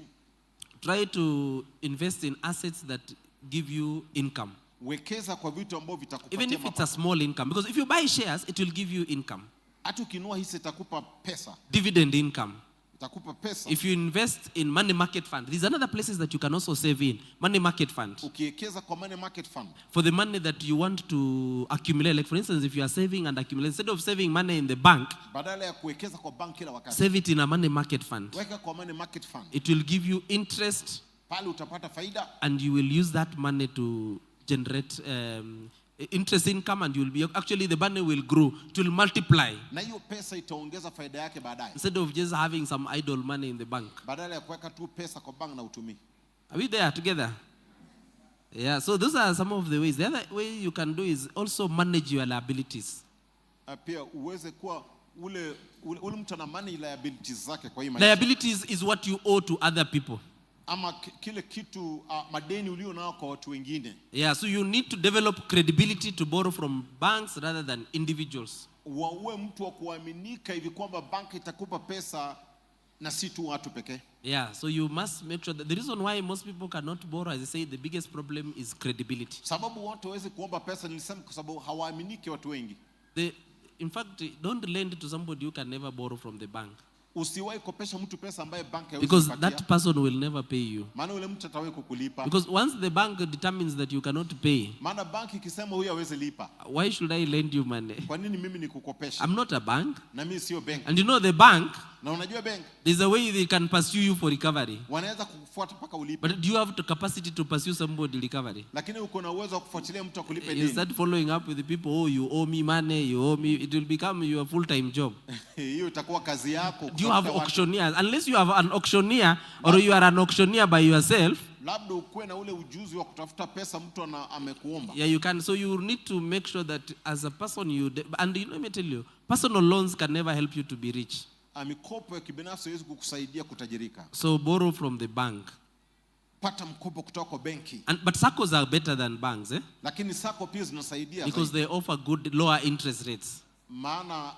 [SPEAKER 4] try to invest in assets that give you income.
[SPEAKER 3] Wekeza kwa vitu ambavyo vitakupatia
[SPEAKER 4] even if it's a small income, because if you buy shares, it will give you income.
[SPEAKER 3] Hata ukinunua hisa itakupa pesa.
[SPEAKER 4] Dividend income.
[SPEAKER 3] Itakupa pesa.
[SPEAKER 4] If you invest in money market fund, these are other places that you can also save in. Money market fund.
[SPEAKER 3] Ukiwekeza kwa money market fund.
[SPEAKER 4] For the money that you want to accumulate, like for instance, if you are saving and accumulate, instead of saving money in the bank,
[SPEAKER 3] badala ya kuwekeza kwa bank kila wakati,
[SPEAKER 4] save it in a money market fund.
[SPEAKER 3] Weka kwa money market fund.
[SPEAKER 4] It will give you interest.
[SPEAKER 3] Pale utapata faida.
[SPEAKER 4] And you will use that money to generate interest income, and you will be actually the money will grow, it will multiply.
[SPEAKER 3] Na hiyo pesa itaongeza faida yake baadaye.
[SPEAKER 4] Instead of just having some idle money in the bank.
[SPEAKER 3] Badala ya kuweka tu pesa kwa bank na utumii.
[SPEAKER 4] Are we there together? Yeah, so those are some of the ways. The other way you can do is also manage your liabilities.
[SPEAKER 3] Pia uweze kuwa ule mtu ana manage liabilities zake kwa hii maisha.
[SPEAKER 4] Liabilities is what you owe to other people.
[SPEAKER 3] Ama kile kitu madeni ulio nao kwa watu wengine.
[SPEAKER 4] Yeah, so you need to develop credibility to borrow from banks rather than individuals.
[SPEAKER 3] Uwe mtu wa kuaminika hivi kwamba banki itakupa pesa na si tu watu pekee.
[SPEAKER 4] Yeah, so you must make sure that the reason why most people cannot borrow, as I say, the biggest problem is credibility.
[SPEAKER 3] Sababu watu hawezi kuomba pesa nilisema kwa sababu hawaaminiki watu wengi.
[SPEAKER 4] In fact, don't lend to somebody who can never borrow from the bank.
[SPEAKER 3] Usiwahi kopesha mtu pesa ambaye bank haiwezi
[SPEAKER 4] because
[SPEAKER 3] kupatia.
[SPEAKER 4] that person will never pay you.
[SPEAKER 3] Maana ule mtu atawahi kukulipa.
[SPEAKER 4] Because once the bank determines that you cannot pay,
[SPEAKER 3] maana bank ikisema huyu hawezi lipa,
[SPEAKER 4] why should I lend you money?
[SPEAKER 3] Kwa nini mimi nikukopesha?
[SPEAKER 4] I'm not a bank.
[SPEAKER 3] Na mimi sio bank.
[SPEAKER 4] And you know the bank,
[SPEAKER 3] na unajua bank,
[SPEAKER 4] there's a way they can pursue you for recovery.
[SPEAKER 3] Wanaweza kukufuata mpaka ulipe.
[SPEAKER 4] But do you have the capacity to pursue somebody recovery?
[SPEAKER 3] Lakini uko na uwezo wa kufuatilia mtu akulipe deni.
[SPEAKER 4] You start following up with the people, oh, you owe me money, you owe me, it will become your full-time job.
[SPEAKER 3] Hiyo itakuwa kazi yako.
[SPEAKER 4] Do you have auctioneers? Unless you have an auctioneer or you are an auctioneer by yourself,
[SPEAKER 3] labda ukuwe na ule ujuzi wa kutafuta pesa mtu amekuomba.
[SPEAKER 4] Yeah, you can. So you need to make sure that as a person and let me tell you, personal loans can never help you to be rich.
[SPEAKER 3] Mikopo ya kibinafsi haiwezi kukusaidia kutajirika.
[SPEAKER 4] So borrow from the bank.
[SPEAKER 3] Pata mkopo kutoka kwa benki.
[SPEAKER 4] But SACCOs are better than banks, eh?
[SPEAKER 3] Lakini SACCO pia zinasaidia
[SPEAKER 4] because they offer good lower interest rates.
[SPEAKER 3] Maana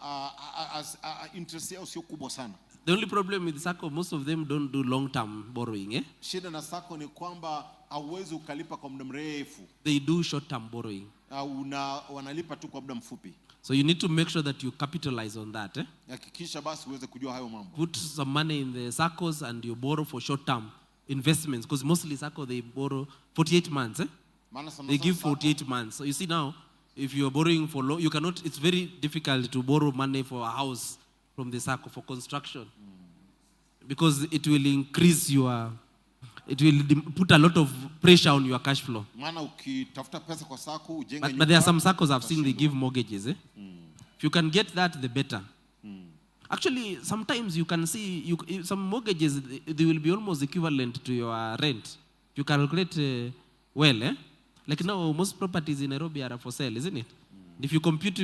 [SPEAKER 3] interest yao sio kubwa sana.
[SPEAKER 4] The only problem with SACCO, most of them don't do long-term borrowing, eh?
[SPEAKER 3] Shida na SACCO ni kwamba hauwezi ukalipa kwa muda mrefu.
[SPEAKER 4] They do short-term borrowing.
[SPEAKER 3] Wanalipa tu kwa muda mfupi.
[SPEAKER 4] So you need to make sure that you capitalize on that, eh?
[SPEAKER 3] Hakikisha basi uweze kujua hayo mambo.
[SPEAKER 4] Put some money in the SACCOs and you borrow for short-term investments, because mostly SACCO they borrow 48 months, eh? They give 48 months. So you see now, if you are borrowing for long, you cannot. It's very difficult to borrow money for a house from the SACCO for construction, because it will increase it will put a lot of pressure on your cash flow. But there are some SACCOs I've seen they give mortgages. Eh? If you can get that, the better. Actually, sometimes you can see some mortgages, they will be almost equivalent to your rent. You calculate well, eh? Like now, most properties in Nairobi are for sale, isn't it? If you compute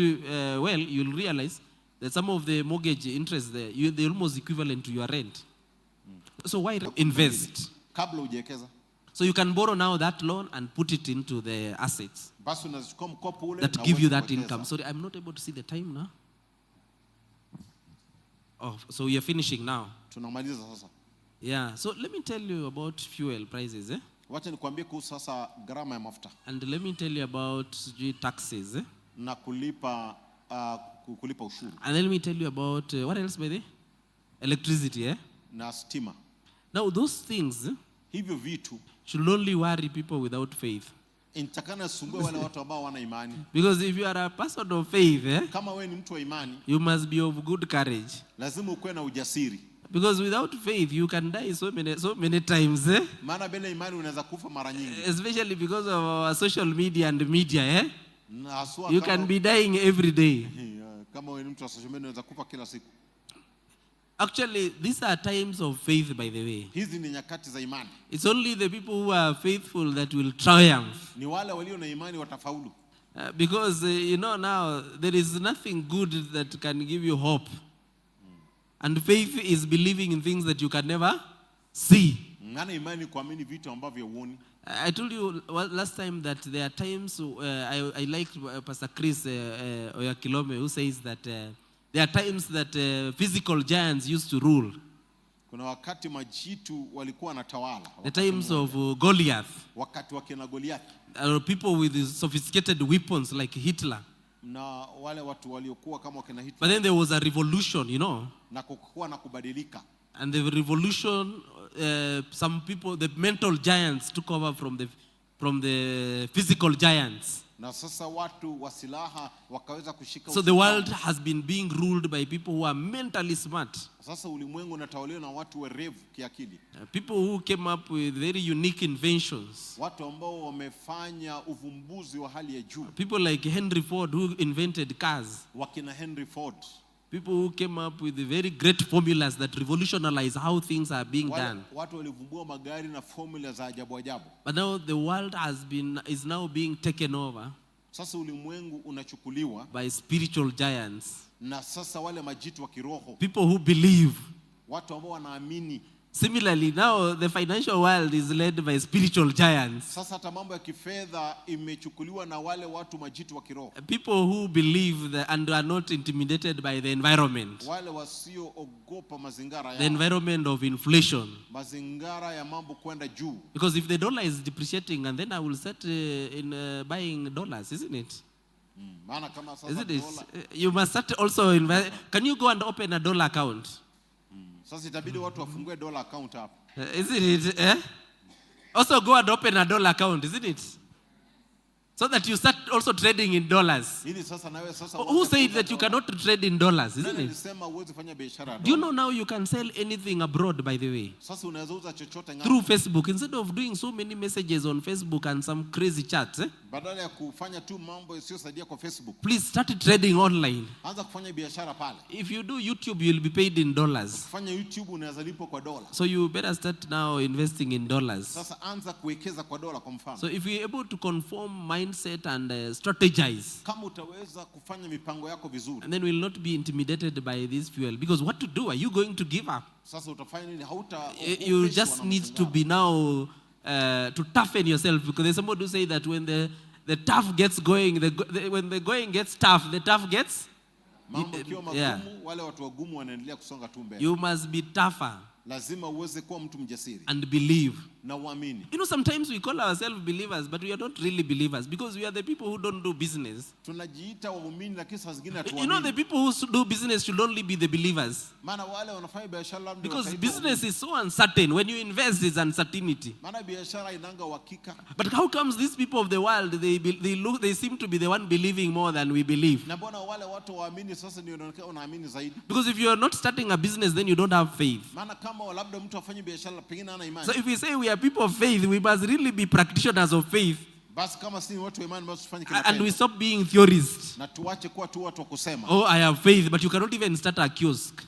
[SPEAKER 4] well, you'll realize that some of the mortgage interest there, they're almost equivalent to your rent. So why invest? So you can borrow now that loan and put it into the assets that give you that income. Sorry, I'm not able to see the time now. Oh, so you're finishing now. Yeah, so let me tell you about fuel prices, eh? And let me tell you about taxes, eh? And let me tell you about what else by the electricity, eh? Now those things should only worry people without faith. Because if you are a person of faith, eh, you must be of good courage. Because without faith, you can die so many times. Eh? Especially because of our social media and media. Eh? You can be dying every day. Actually, these are times of faith, by the way. It's only the people who are faithful that will triumph. Because, now there is nothing good that can give you hope. And faith is believing in things that you can never see. I told you last time that there are times, I like Pastor Chris Oyakilome, who says that there are times that physical giants used to rule. The times of Goliath. People with sophisticated weapons like Hitler. But then there was a revolution, And the revolution, some people, the mental giants took over from the physical giants. So the world has been being ruled by people who are mentally smart. People who came up with very unique inventions. People like Henry Ford, who invented cars. People who came up with very great formulas that revolutionize how things are being done. But now the world is now being taken over by spiritual giants. People who believe. Similarly, now the financial world is led by spiritual giants. People who believe and are not intimidated by the environment. The environment of inflation. Because if the dollar is depreciating, and then I will start in buying dollars, isn't it? Isn't it? You must start also invest. Can you go and open a dollar account?
[SPEAKER 3] Isn't
[SPEAKER 4] it? Also go and open a dollar account, isn't it? So that you start also trading in dollars. Who said that you cannot trade in dollars, isn't it? Do you know now you can sell anything abroad, by the way? Through Facebook. Instead of doing so many messages on Facebook and some crazy chats, please start trading online. If you do YouTube, you'll be paid in dollars. So you better start now investing in dollars. So if you're able to conform mindset and strategize, and then will not be intimidated by this fuel. Because what to do? Are you going to give up? You just need to be now to toughen yourself. Because there's somebody who say that when the tough gets going, when the going gets tough, the tough gets. Yeah. You must be tougher and believe. Sometimes we call ourselves believers, but we are not really believers because we are the people who don't do business. The people who do business should only be the believers. Because business is so uncertain. When you invest, it's uncertainty. But how comes these people of the world, they seem to be the one believing more than we believe? Because if you are not starting a business, then you don't have faith. So if we say we are people of faith, we must really be practitioners of faith. And we stop being theorists. Oh, I have faith, but you cannot even start a kiosk.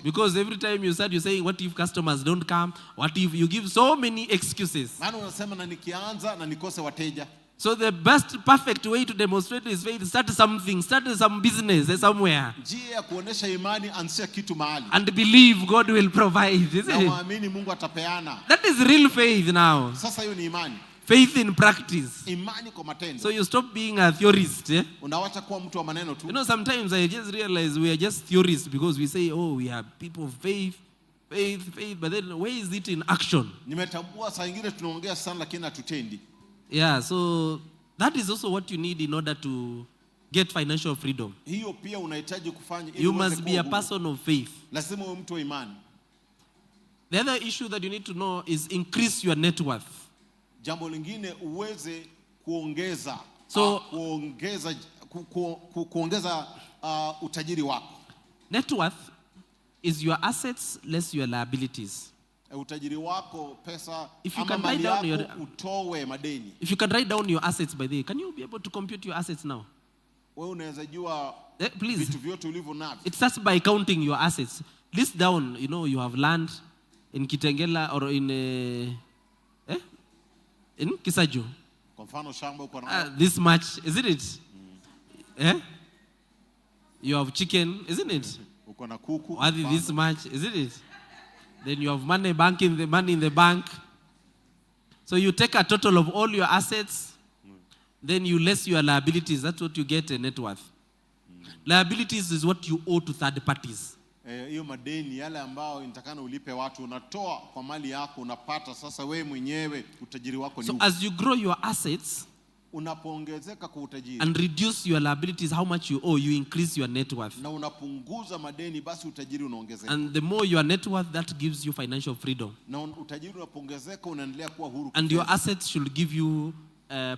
[SPEAKER 4] Because every time you start, you're saying, what if customers don't come? What if you give so many excuses? So the best, perfect way to demonstrate his faith, start something, start some business somewhere. And believe God will provide. That is real faith now. Faith in practice. So you stop being a theorist. Sometimes I just realize we are just theorists because we say, oh, we are people of faith, but then where is it in action? Yeah, so that is also what you need in order to get financial freedom. You must be a person of faith. The other issue that you need to know is increase your net worth. So, net worth is your assets less your liabilities. If you can write down your assets, by the way, can you be able to compute your assets now? Please. It starts by counting your assets. List down, you have land in Kitengela or in Kisaju.
[SPEAKER 3] Kwa mfano shamba uko na
[SPEAKER 4] this much, isn't it? Eh? You have chicken, isn't it?
[SPEAKER 3] uko na kuku.
[SPEAKER 4] Worth this much, isn't it? Then you have money in the bank. So you take a total of all your assets, then you less your liabilities. That's what you get a net worth. Liabilities is what you owe to third parties.
[SPEAKER 3] Hiyo madeni yale ambao inatakana ulipe watu, unatoa kwa mali yako, unapata sasa wewe mwenyewe utajiri wako ni.
[SPEAKER 4] So as you grow your assets,
[SPEAKER 3] unapoongezeka kwa utajiri
[SPEAKER 4] and reduce your liabilities, how much you owe, you increase your net worth.
[SPEAKER 3] Na unapunguza madeni, basi utajiri unaongezeka.
[SPEAKER 4] And the more your net worth, that gives you financial freedom.
[SPEAKER 3] Na utajiri unapoongezeka unaendelea kuwa huru.
[SPEAKER 4] And your assets should give you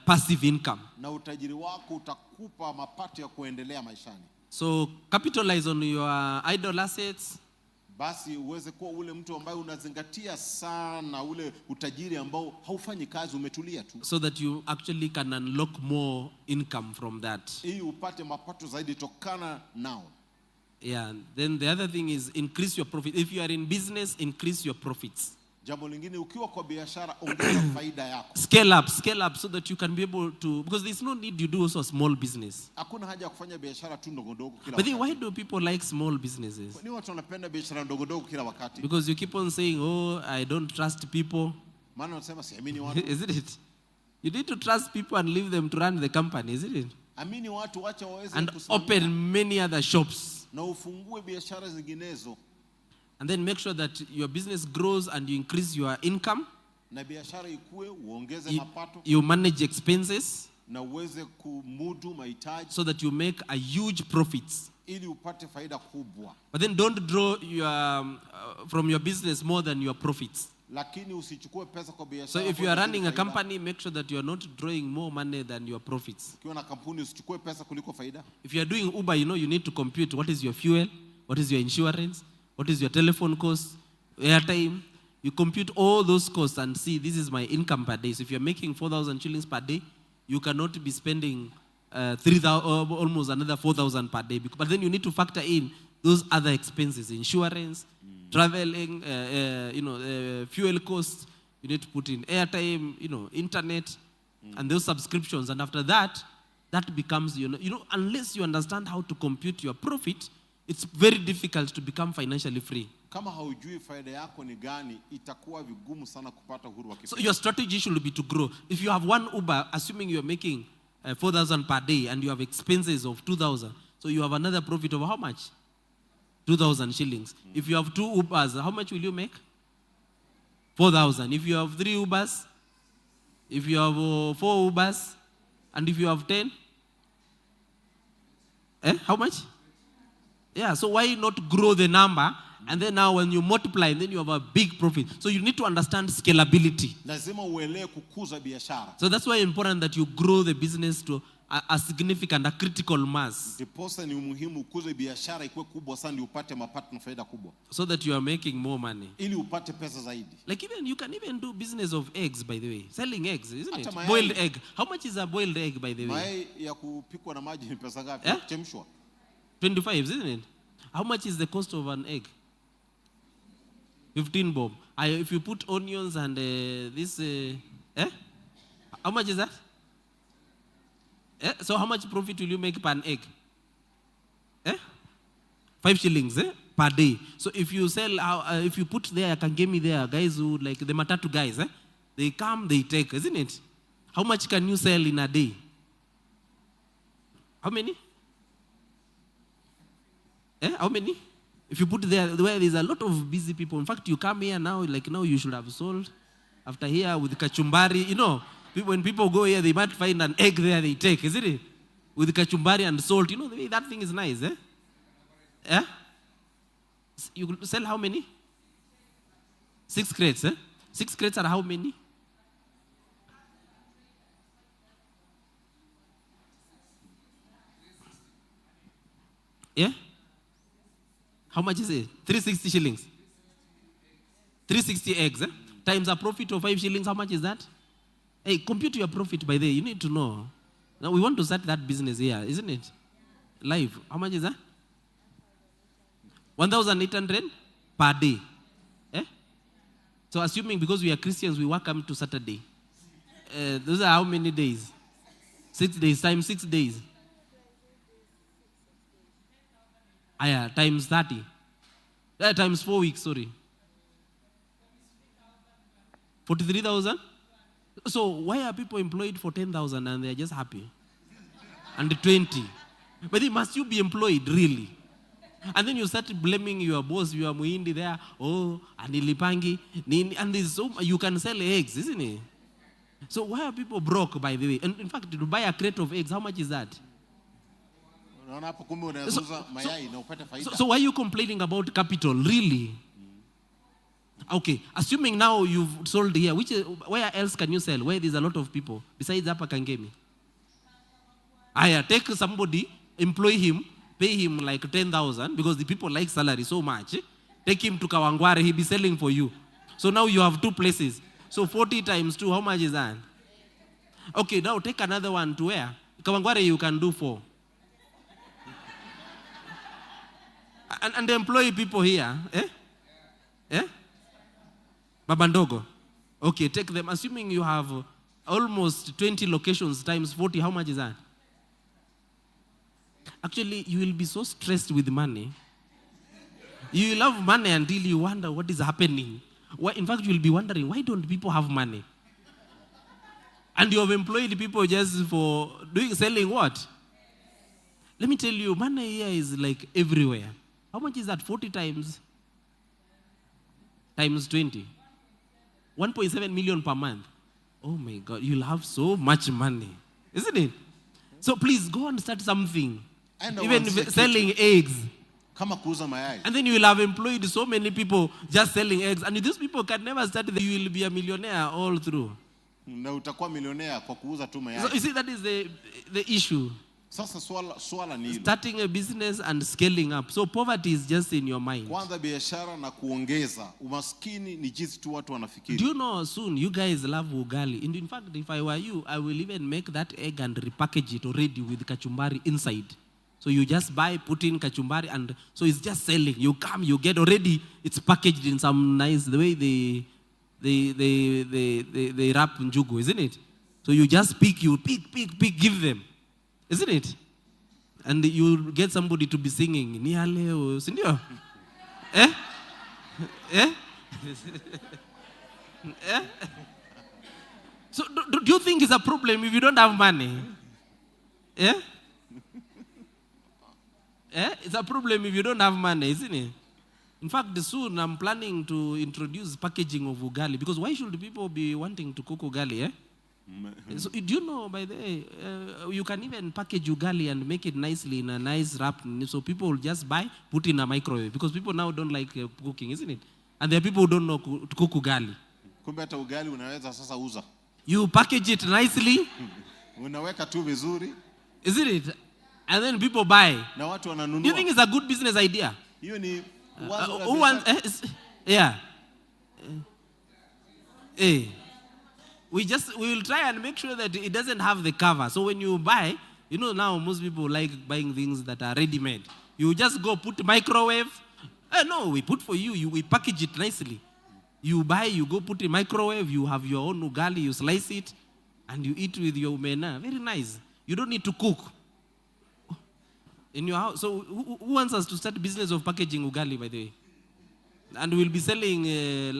[SPEAKER 4] passive income.
[SPEAKER 3] Na utajiri wako utakupa mapato ya kuendelea maishani.
[SPEAKER 4] So capitalize on your idle assets.
[SPEAKER 3] Basi uweze kuwa ule mtu ambaye unazingatia sana ule utajiri ambao haufanyi kazi, umetulia tu.
[SPEAKER 4] So that you actually can unlock more income from that.
[SPEAKER 3] Ili upate mapato zaidi tokana nao.
[SPEAKER 4] Yeah, then the other thing is increase your profit. If you are in business, increase your profits.
[SPEAKER 3] Jambo lingine, ukiwa kwa biashara ongeza faida yako.
[SPEAKER 4] Scale up so that you can be able to, because there's no need you do also a small business.
[SPEAKER 3] Hakuna haja ya kufanya biashara tu ndogo ndogo kila
[SPEAKER 4] wakati.
[SPEAKER 3] But
[SPEAKER 4] why do people like small businesses?
[SPEAKER 3] Kwa nini watu wanapenda biashara ndogo ndogo kila wakati?
[SPEAKER 4] Because you keep on saying, oh, I don't trust people.
[SPEAKER 3] Maana unasema siamini watu.
[SPEAKER 4] Isn't it? You need to trust people and leave them to run the company, isn't it?
[SPEAKER 3] Amini watu, wacha waweze
[SPEAKER 4] and
[SPEAKER 3] kusimamia.
[SPEAKER 4] Open many other shops.
[SPEAKER 3] Na ufungue biashara zinginezo.
[SPEAKER 4] And then make sure that your business grows and you increase your income.
[SPEAKER 3] Na biashara ikue, uongeze mapato.
[SPEAKER 4] You manage expenses.
[SPEAKER 3] Na uweze kumudu mahitaji.
[SPEAKER 4] So that you make a huge profits.
[SPEAKER 3] Ili upate faida kubwa.
[SPEAKER 4] But then don't draw your, from your business more than your profits.
[SPEAKER 3] Lakini usichukue pesa kwa biashara.
[SPEAKER 4] So if you are running a company, make sure that you are not drawing more money than your profits.
[SPEAKER 3] Ukiwa na kampuni usichukue pesa kuliko faida.
[SPEAKER 4] If you are doing Uber, you need to compute what is your fuel, what is your insurance, what is your telephone cost, airtime. You compute all those costs and see this is my income per day. So if you're making 4,000 shillings per day, you cannot be spending 3,000 almost another 4,000 per day. But then you need to factor in those other expenses, insurance, traveling, fuel costs. You need to put in airtime, internet, and those subscriptions. And after that, that becomes, unless you understand how to compute your profit, it's very difficult to become financially free.
[SPEAKER 3] Kama haujui faida yako ni gani, itakuwa vigumu sana kupata uhuru wa kifedha.
[SPEAKER 4] So your strategy should be to grow. If you have one Uber, assuming you're making 4,000 per day and you have expenses of 2,000, so you have another profit of how much? 2,000 shillings. If you have 2 Ubers, how much will you make? 4,000. If you have 3 Ubers, if you have 4 Ubers, and if you have 10, how much? Yeah, so why not grow the number? And then now when you multiply, then you have a big profit. So you need to understand scalability.
[SPEAKER 3] Lazima uelewe kukuza biashara.
[SPEAKER 4] So that's why it's important that you grow the business to a significant, a critical mass.
[SPEAKER 3] Ndiposa ni umuhimu ukuze biashara ikuwe kubwa sana ndio upate mapato na faida kubwa.
[SPEAKER 4] So that you are making more money.
[SPEAKER 3] Ili upate pesa zaidi.
[SPEAKER 4] Like you can even do business of eggs, by the way. Selling eggs, isn't it?
[SPEAKER 3] Mayai.
[SPEAKER 4] Boiled egg. How much is a boiled egg, by the way?
[SPEAKER 3] Mayai ya kupikwa na maji ni pesa ngapi? Kuchemshwa.
[SPEAKER 4] 25, isn't it? How much is the cost of an egg? 15 bob. If you put onions and this, how much is that? So how much profit will you make per egg? 5 shillings per day. So if you sell, if you put there, can give me there, guys who like the matatu guys, they come, they take, isn't it? How much can you sell in a day? How many? How many? If you put there, where there's a lot of busy people. In fact, you come here now, like now you should have sold. After here with kachumbari, when people go here, they might find an egg there they take, isn't it? With kachumbari and salt, the way that thing is nice, You sell how many? 6 crates, 6 crates are how many? Yeah? How much is it? 360 shillings. 360 eggs. Times a profit of 5 shillings. How much is that? Hey, compute your profit by there. You need to know. Now we want to start that business here, isn't it? Live. How much is that? 1,800 per day. So assuming because we are Christians, we work up to Saturday. Those are how many days? 6 days times 6 days. Times 30. Times 4 weeks, sorry. 43,000? So why are people employed for 10,000 and they're just happy? And 20. But then must you be employed, really? And then you start blaming your boss, you are muindi there, anilipangi, and there's so you can sell eggs, isn't it? So why are people broke, by the way? And in fact, to buy a crate of eggs, how much is that? So why are you complaining about capital, really? Okay, assuming now you've sold here, where else can you sell? Where there's a lot of people, besides Upper Kangemi? Take somebody, employ him, pay him like 10,000 because the people like salary so much. Take him to Kawangware, he'll be selling for you. So now you have 2 places. So 40 times 2, how much is that? Okay, now take another one to where? Kawangware you can do 4. And employ people here. Babandogo. Okay, take them. Assuming you have almost 20 locations times 40, how much is that? Actually, you will be so stressed with money. You will have money until you wonder what is happening. In fact, you will be wondering, why don't people have money? And you have employed people just for selling what? Let me tell you, money here is like everywhere. How much is that? 40 times 20. 1.7 million per month. Oh my God, you'll have so much money. Isn't it? So please go and start something. Even selling eggs. And then you will have employed so many people just selling eggs. And these people can never start, you will be a millionaire all through. So you see, that is the issue. Starting a business and scaling up. So poverty is just in your mind. Do you know soon you guys love ugali? And in fact, if I were you, I will even make that egg and repackage it already with kachumbari inside. So you just buy, put in kachumbari, and so it's just selling. You come, you get already, it's packaged in some nice, the way they wrap njugu, isn't it? So you just pick, give them. Isn't it? And you get somebody to be singing. So do you think it's a problem if you don't have money? It's a problem if you don't have money, isn't it? In fact, soon I'm planning to introduce packaging of ugali, because why should people be wanting to cook ugali? So do you know, by the way, you can even package ugali and make it nicely in a nice wrap, so people will just buy, put in a microwave, because people now don't like cooking, isn't it? And there are people who don't know to cook ugali. You package it nicely, isn't it? And then people buy. Do you think it's a good business idea? Who wants? Yeah. We will try and make sure that it doesn't have the cover. So when you buy, now most people like buying things that are ready-made. You just go put microwave. No, we put for you. We package it nicely. You buy, you go put in microwave. You have your own ugali. You slice it, and you eat with your umena. Very nice. You don't need to cook in your house. So who wants us to start a business of packaging ugali, by the way? And we'll be selling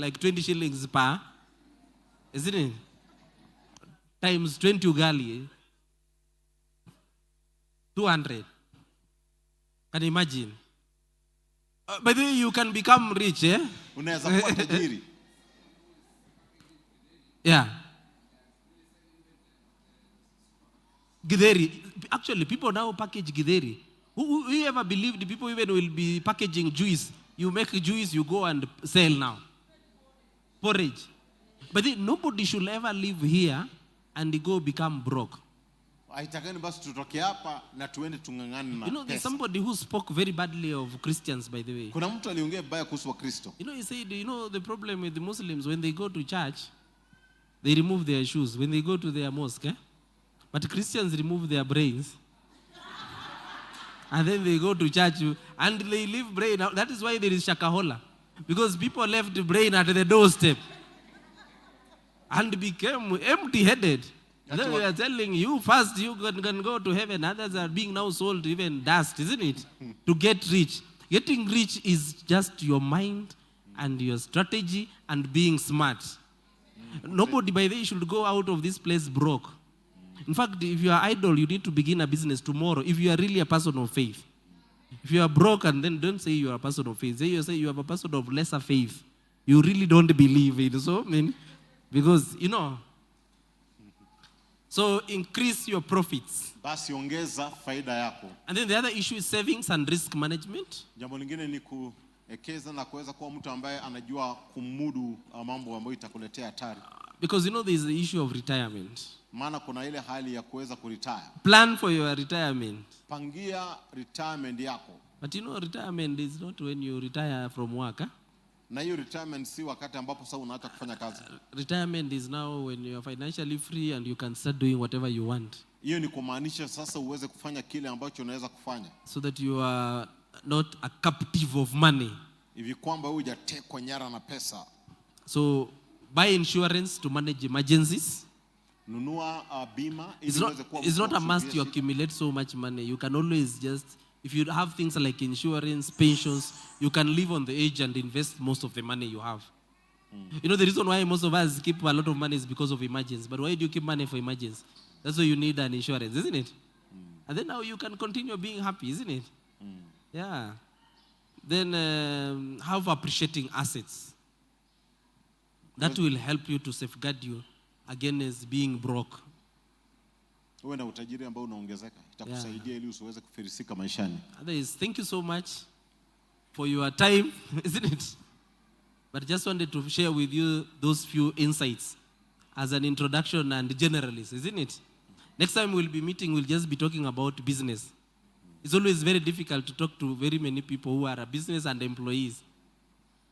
[SPEAKER 4] like 20 shillings per, isn't it? Times 20 ugali, 200. Can you imagine? By the way, you can become rich, eh? Yeah. Githeri. Actually, people now package githeri. Who ever believed people even will be packaging juice? You make juice, you go and sell now. Porridge. But then nobody should ever live here and go become broke. There's somebody who spoke very badly of Christians, by the way. He said, the problem with the Muslims, when they go to church, they remove their shoes. When they go to their mosque, but Christians remove their brains. And then they go to church and they leave brain. That is why there is Shakahola. Because people left the brain at the doorstep. and became empty-headed. Then we are telling you first you can go to heaven. Others are being now sold even dust, isn't it? To get rich. Getting rich is just your mind and your strategy and being smart. Nobody by the way should go out of this place broke. In fact, if you are idle, you need to begin a business tomorrow if you are really a person of faith. If you are broke, and then don't say you are a person of faith. Say you have a person of lesser faith. You really don't believe in so many. Because, so increase your profits.
[SPEAKER 3] Basi ongeza faida yako.
[SPEAKER 4] And then the other issue is savings and risk management.
[SPEAKER 3] Jambo lingine ni kuwekeza na kuweza kuwa mtu ambaye anajua kumudu mambo ambayo itakuletea hatari.
[SPEAKER 4] Because there is the issue of retirement.
[SPEAKER 3] Maana kuna ile hali ya kuweza kuretire.
[SPEAKER 4] Plan for your retirement.
[SPEAKER 3] Pangia retirement yako.
[SPEAKER 4] But retirement is not when you retire from work.
[SPEAKER 3] Na hiyo retirement si wakati ambapo sasa unaacha kufanya kazi.
[SPEAKER 4] Retirement is now when you are financially free and you can start doing whatever you want.
[SPEAKER 3] Hiyo ni kumaanisha sasa uweze kufanya kile ambacho unaweza kufanya.
[SPEAKER 4] So that you are not a captive of money.
[SPEAKER 3] Hivi kwamba wewe hujatekwa nyara na pesa.
[SPEAKER 4] So buy insurance to manage emergencies.
[SPEAKER 3] Nunua bima ili
[SPEAKER 4] uweze kuwa. It's not a must you accumulate so much money. You can always just, if you have things like insurance, pensions, you can live on the edge and invest most of the money you have. The reason why most of us keep a lot of money is because of emergencies. But why do you keep money for emergencies? That's why you need an insurance, isn't it? And then now you can continue being happy, isn't it? Yeah. Then have appreciating assets. That will help you to safeguard you against being broke.
[SPEAKER 3] Uwe na utajiri ambao unaongezeka. Itakusaidia ili usiweze kufirisika maishani.
[SPEAKER 4] Others, thank you so much for your time, isn't it? But just wanted to share with you those few insights as an introduction and generalist, isn't it? Next time we'll be meeting, we'll just be talking about business. It's always very difficult to talk to very many people who are a business and employees.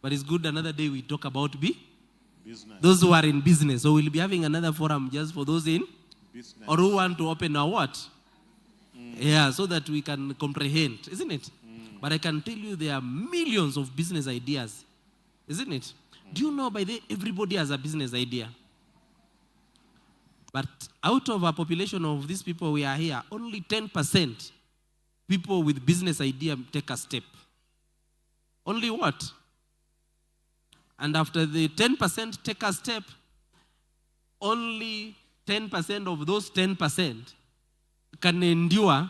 [SPEAKER 4] But it's good another day we talk about
[SPEAKER 3] business.
[SPEAKER 4] Those who are in business. So we'll be having another forum just for those in
[SPEAKER 3] business.
[SPEAKER 4] Or who want to open a what? Yeah, so that we can comprehend, isn't it? But I can tell you there are millions of business ideas, isn't it? Do you know by the way, everybody has a business idea? But out of a population of these people we are here, only 10% people with business idea take a step. Only what? And after the 10% take a step, only 10% of those 10% can endure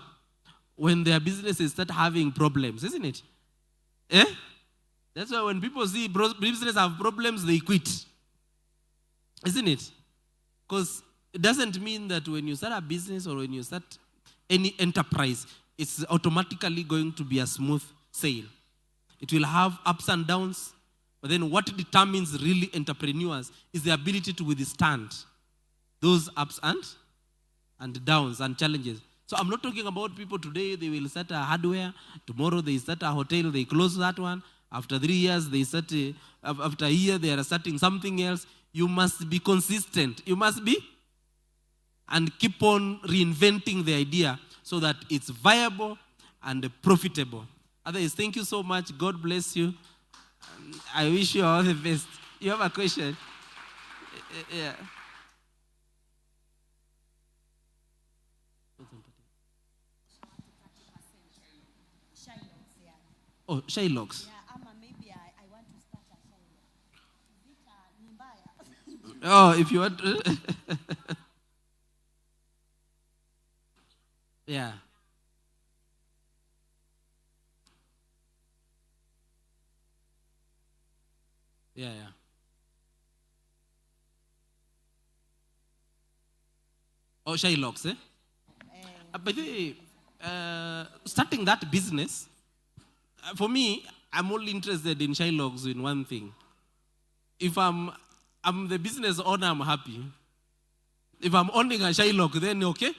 [SPEAKER 4] when their businesses start having problems, isn't it? That's why when people see business have problems, they quit. Isn't it? Because it doesn't mean that when you start a business or when you start any enterprise, it's automatically going to be a smooth sail. It will have ups and downs. But then what determines really entrepreneurs is the ability to withstand those ups and downs and challenges. So I'm not talking about people today, they will start a hardware. Tomorrow they start a hotel, they close that one. After 3 years, they start after a year, they are starting something else. You must be consistent. You must be and keep on reinventing the idea so that it's viable and profitable. Otherwise, thank you so much. God bless you. I wish you all the best. You have a question? Yeah. Oh, Shylocks.
[SPEAKER 5] Yeah, maybe I want to start a Shylocks.
[SPEAKER 4] Oh, if you want to. Yeah. Yeah. Oh, Shylocks, eh? By the way, starting that business, for me, I'm only interested in Shylocks in one thing. If I'm the business owner, I'm happy. If I'm owning a Shylock, then okay.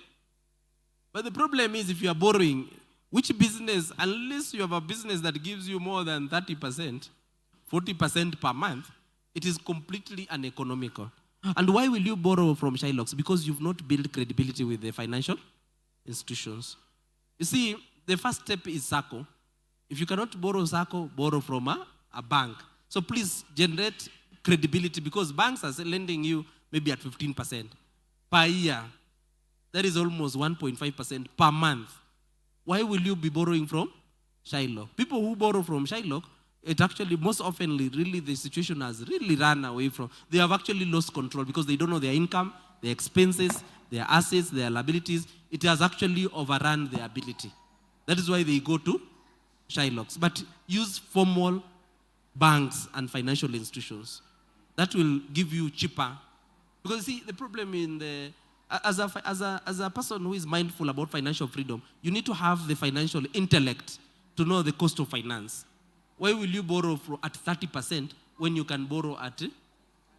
[SPEAKER 4] But the problem is if you are borrowing, which business, unless you have a business that gives you more than 30%, 40% per month, it is completely uneconomical. And why will you borrow from Shylocks? Because you've not built credibility with the financial institutions. You see, the first step is SACCO. If you cannot borrow SACCO, borrow from a bank. So please generate credibility because banks are lending you maybe at 15% per year. That is almost 1.5% per month. Why will you be borrowing from Shylock? People who borrow from Shylock, it actually most often really the situation has really run away from. They have actually lost control because they don't know their income, their expenses, their assets, their liabilities. It has actually overrun their ability. That is why they go to Shylocks. But use formal banks and financial institutions. That will give you cheaper. Because see, the problem in the as a person who is mindful about financial freedom, you need to have the financial intellect to know the cost of finance. Why will you borrow at 30% when you can borrow at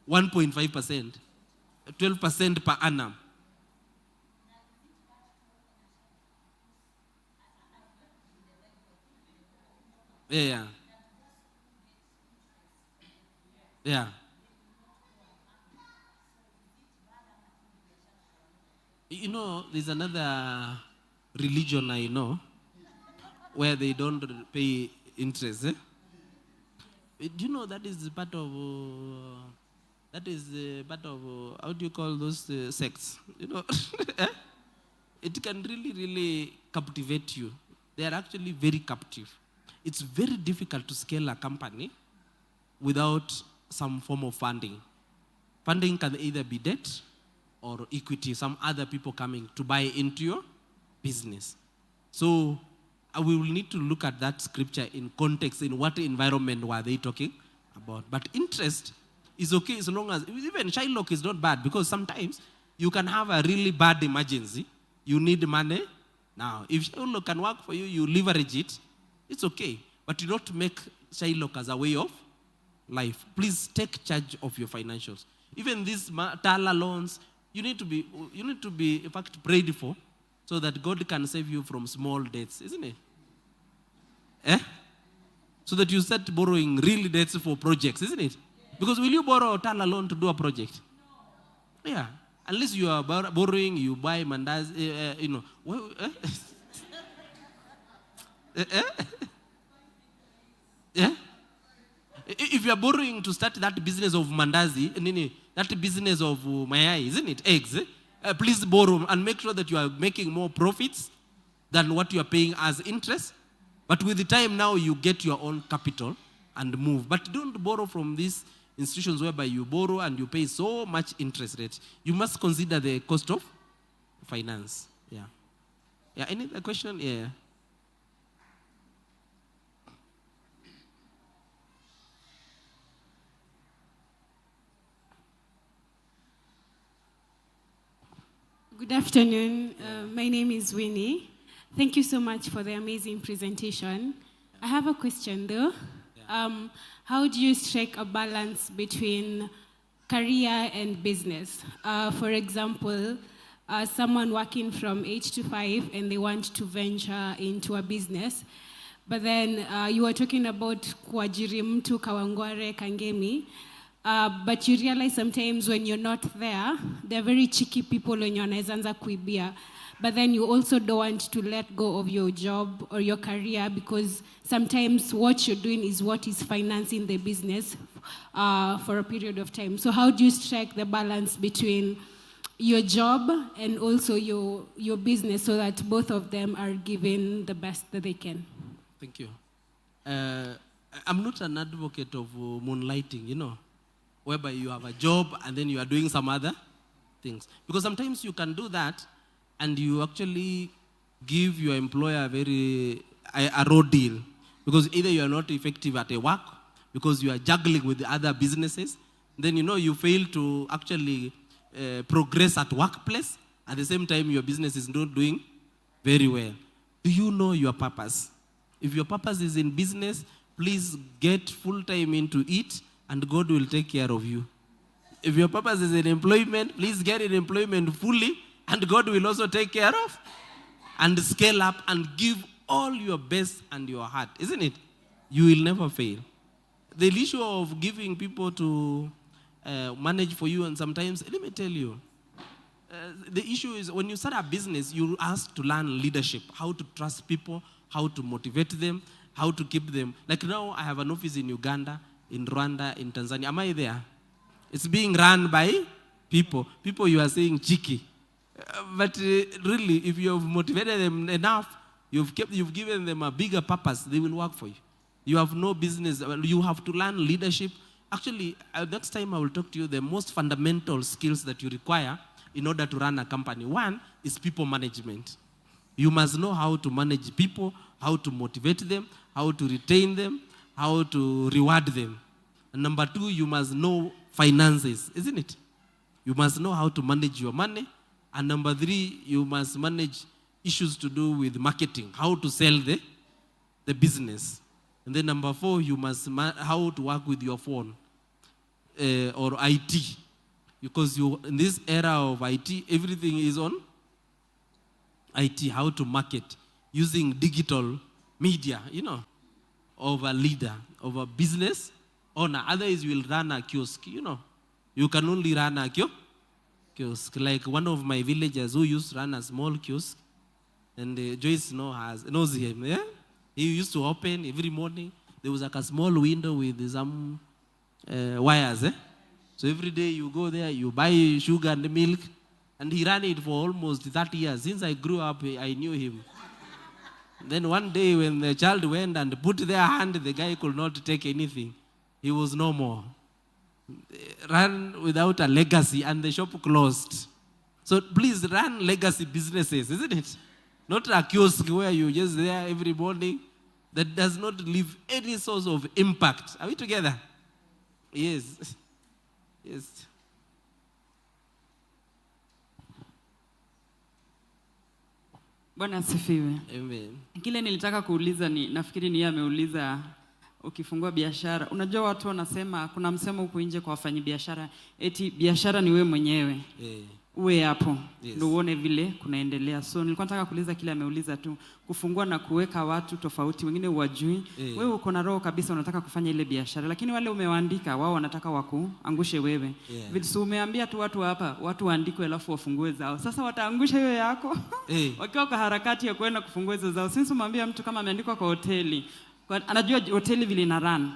[SPEAKER 4] 1.5%, 12% per annum? Yeah. Yeah. You know, there's another religion I know where they don't pay interest. Do you know that is part of how do you call those sects? You know, it can really captivate you. They are actually very captive. It's very difficult to scale a company without some form of funding. Funding can either be debt or equity, some other people coming to buy into your business. So we will need to look at that scripture in context, in what environment were they talking about. But interest is okay as long as, even Shylock is not bad, because sometimes you can have a really bad emergency. You need money. Now, if Shylock can work for you, you leverage it, it's okay. But do not make Shylock as a way of life. Please take charge of your financials. Even these Tala loans, you need to be, in fact, prayed for so that God can save you from small debts, isn't it? So that you start borrowing real debts for projects, isn't it? Because will you borrow a Tala loan to do a project? Yeah. Unless you are borrowing, you buy mandazi, you know. Yeah? If you are borrowing to start that business of mandazi, that business of mayai, isn't it? Eggs. Please borrow and make sure that you are making more profits than what you are paying as interest. But with the time now, you get your own capital and move. But don't borrow from these institutions whereby you borrow and you pay so much interest rate. You must consider the cost of finance. Yeah. Yeah. Any other question? Yeah.
[SPEAKER 6] Good afternoon. My name is Winnie. Thank you so much for the amazing presentation. I have a question though. How do you strike a balance between career and business? For example, someone working from 8 to 5 and they want to venture into a business, but then you were talking about kuajiri mtu kawangware kangemi. But you realize sometimes when you're not there, they're very cheeky people when you're naizanza kuibia. But then you also don't want to let go of your job or your career because sometimes what you're doing is what is financing the business for a period of time. So how do you strike the balance between your job and also your business so that both of them are given the best that they can?
[SPEAKER 4] Thank you. I'm not an advocate of moonlighting, you know, whereby you have a job and then you are doing some other things. Because sometimes you can do that and you actually give your employer a raw deal. Because either you are not effective at a work, because you are juggling with the other businesses, then you fail to actually progress at workplace. At the same time, your business is not doing very well. Do you know your purpose? If your purpose is in business, please get full time into it and God will take care of you. If your purpose is in employment, please get in employment fully and God will also take care of and scale up and give all your best and your heart, isn't it? You will never fail. The issue of giving people to manage for you, and sometimes, let me tell you, the issue is when you start a business, you're asked to learn leadership, how to trust people, how to motivate them, how to keep them. Like now, I have an office in Uganda, in Rwanda, in Tanzania. Am I there? It's being run by People you are saying cheeky. But really, if you have motivated them enough, you've given them a bigger purpose, they will work for you. You have no business. You have to learn leadership. Actually, next time I will talk to you the most fundamental skills that you require in order to run a company. One is people management. You must know how to manage people, how to motivate them, how to retain them, how to reward them. And number two, you must know finances, isn't it? You must know how to manage your money. And number three, you must manage issues to do with marketing, how to sell the business. And then number four, you must how to work with your phone or IT. Because in this era of IT, everything is on IT, how to market using digital media, of a leader, of a business owner. Otherwise, you will run a kiosk, You can only run a kiosk. Like one of my villagers who used to run a small kiosk, and Joyce knows him, yeah? He used to open every morning. There was like a small window with some wires, eh? So every day you go there, you buy sugar and milk, and he ran it for almost 30 years. Since I grew up, I knew him. Then one day when the child went and put their hand, the guy could not take anything. He was no more. Ran without a legacy, and the shop closed. So please run legacy businesses, isn't it? Not a kiosk where you just there every morning that does not leave any source of impact. Are we together? Yes. Yes.
[SPEAKER 2] Bwana asifiwe.
[SPEAKER 4] Amen.
[SPEAKER 2] Kile nilitaka kuuliza nafikiri ni yeye ameuliza, ukifungua biashara. Unajua watu wanasema, kuna msemo huko nje kwa wafanyabiashara, eti biashara ni wewe mwenyewe. Uwe hapo, ndio uone vile kunaendelea. So nilikuwa nataka kuuliza kile ameuliza tu, kufungua na kuweka watu tofauti, wengine uwajui. Wewe uko na roho kabisa unataka kufanya ile biashara, lakini wale umewaandika wao wanataka wakuangushe wewe. So umeambia tu watu hapa, watu waandikwe alafu wafungue zao. Sasa wataangusha hiyo yako. Wakiwa kwa harakati ya kwenda kufungua hizo zao. Sisi umwambia mtu kama ameandikwa kwa hoteli, anajua hoteli vile ina run.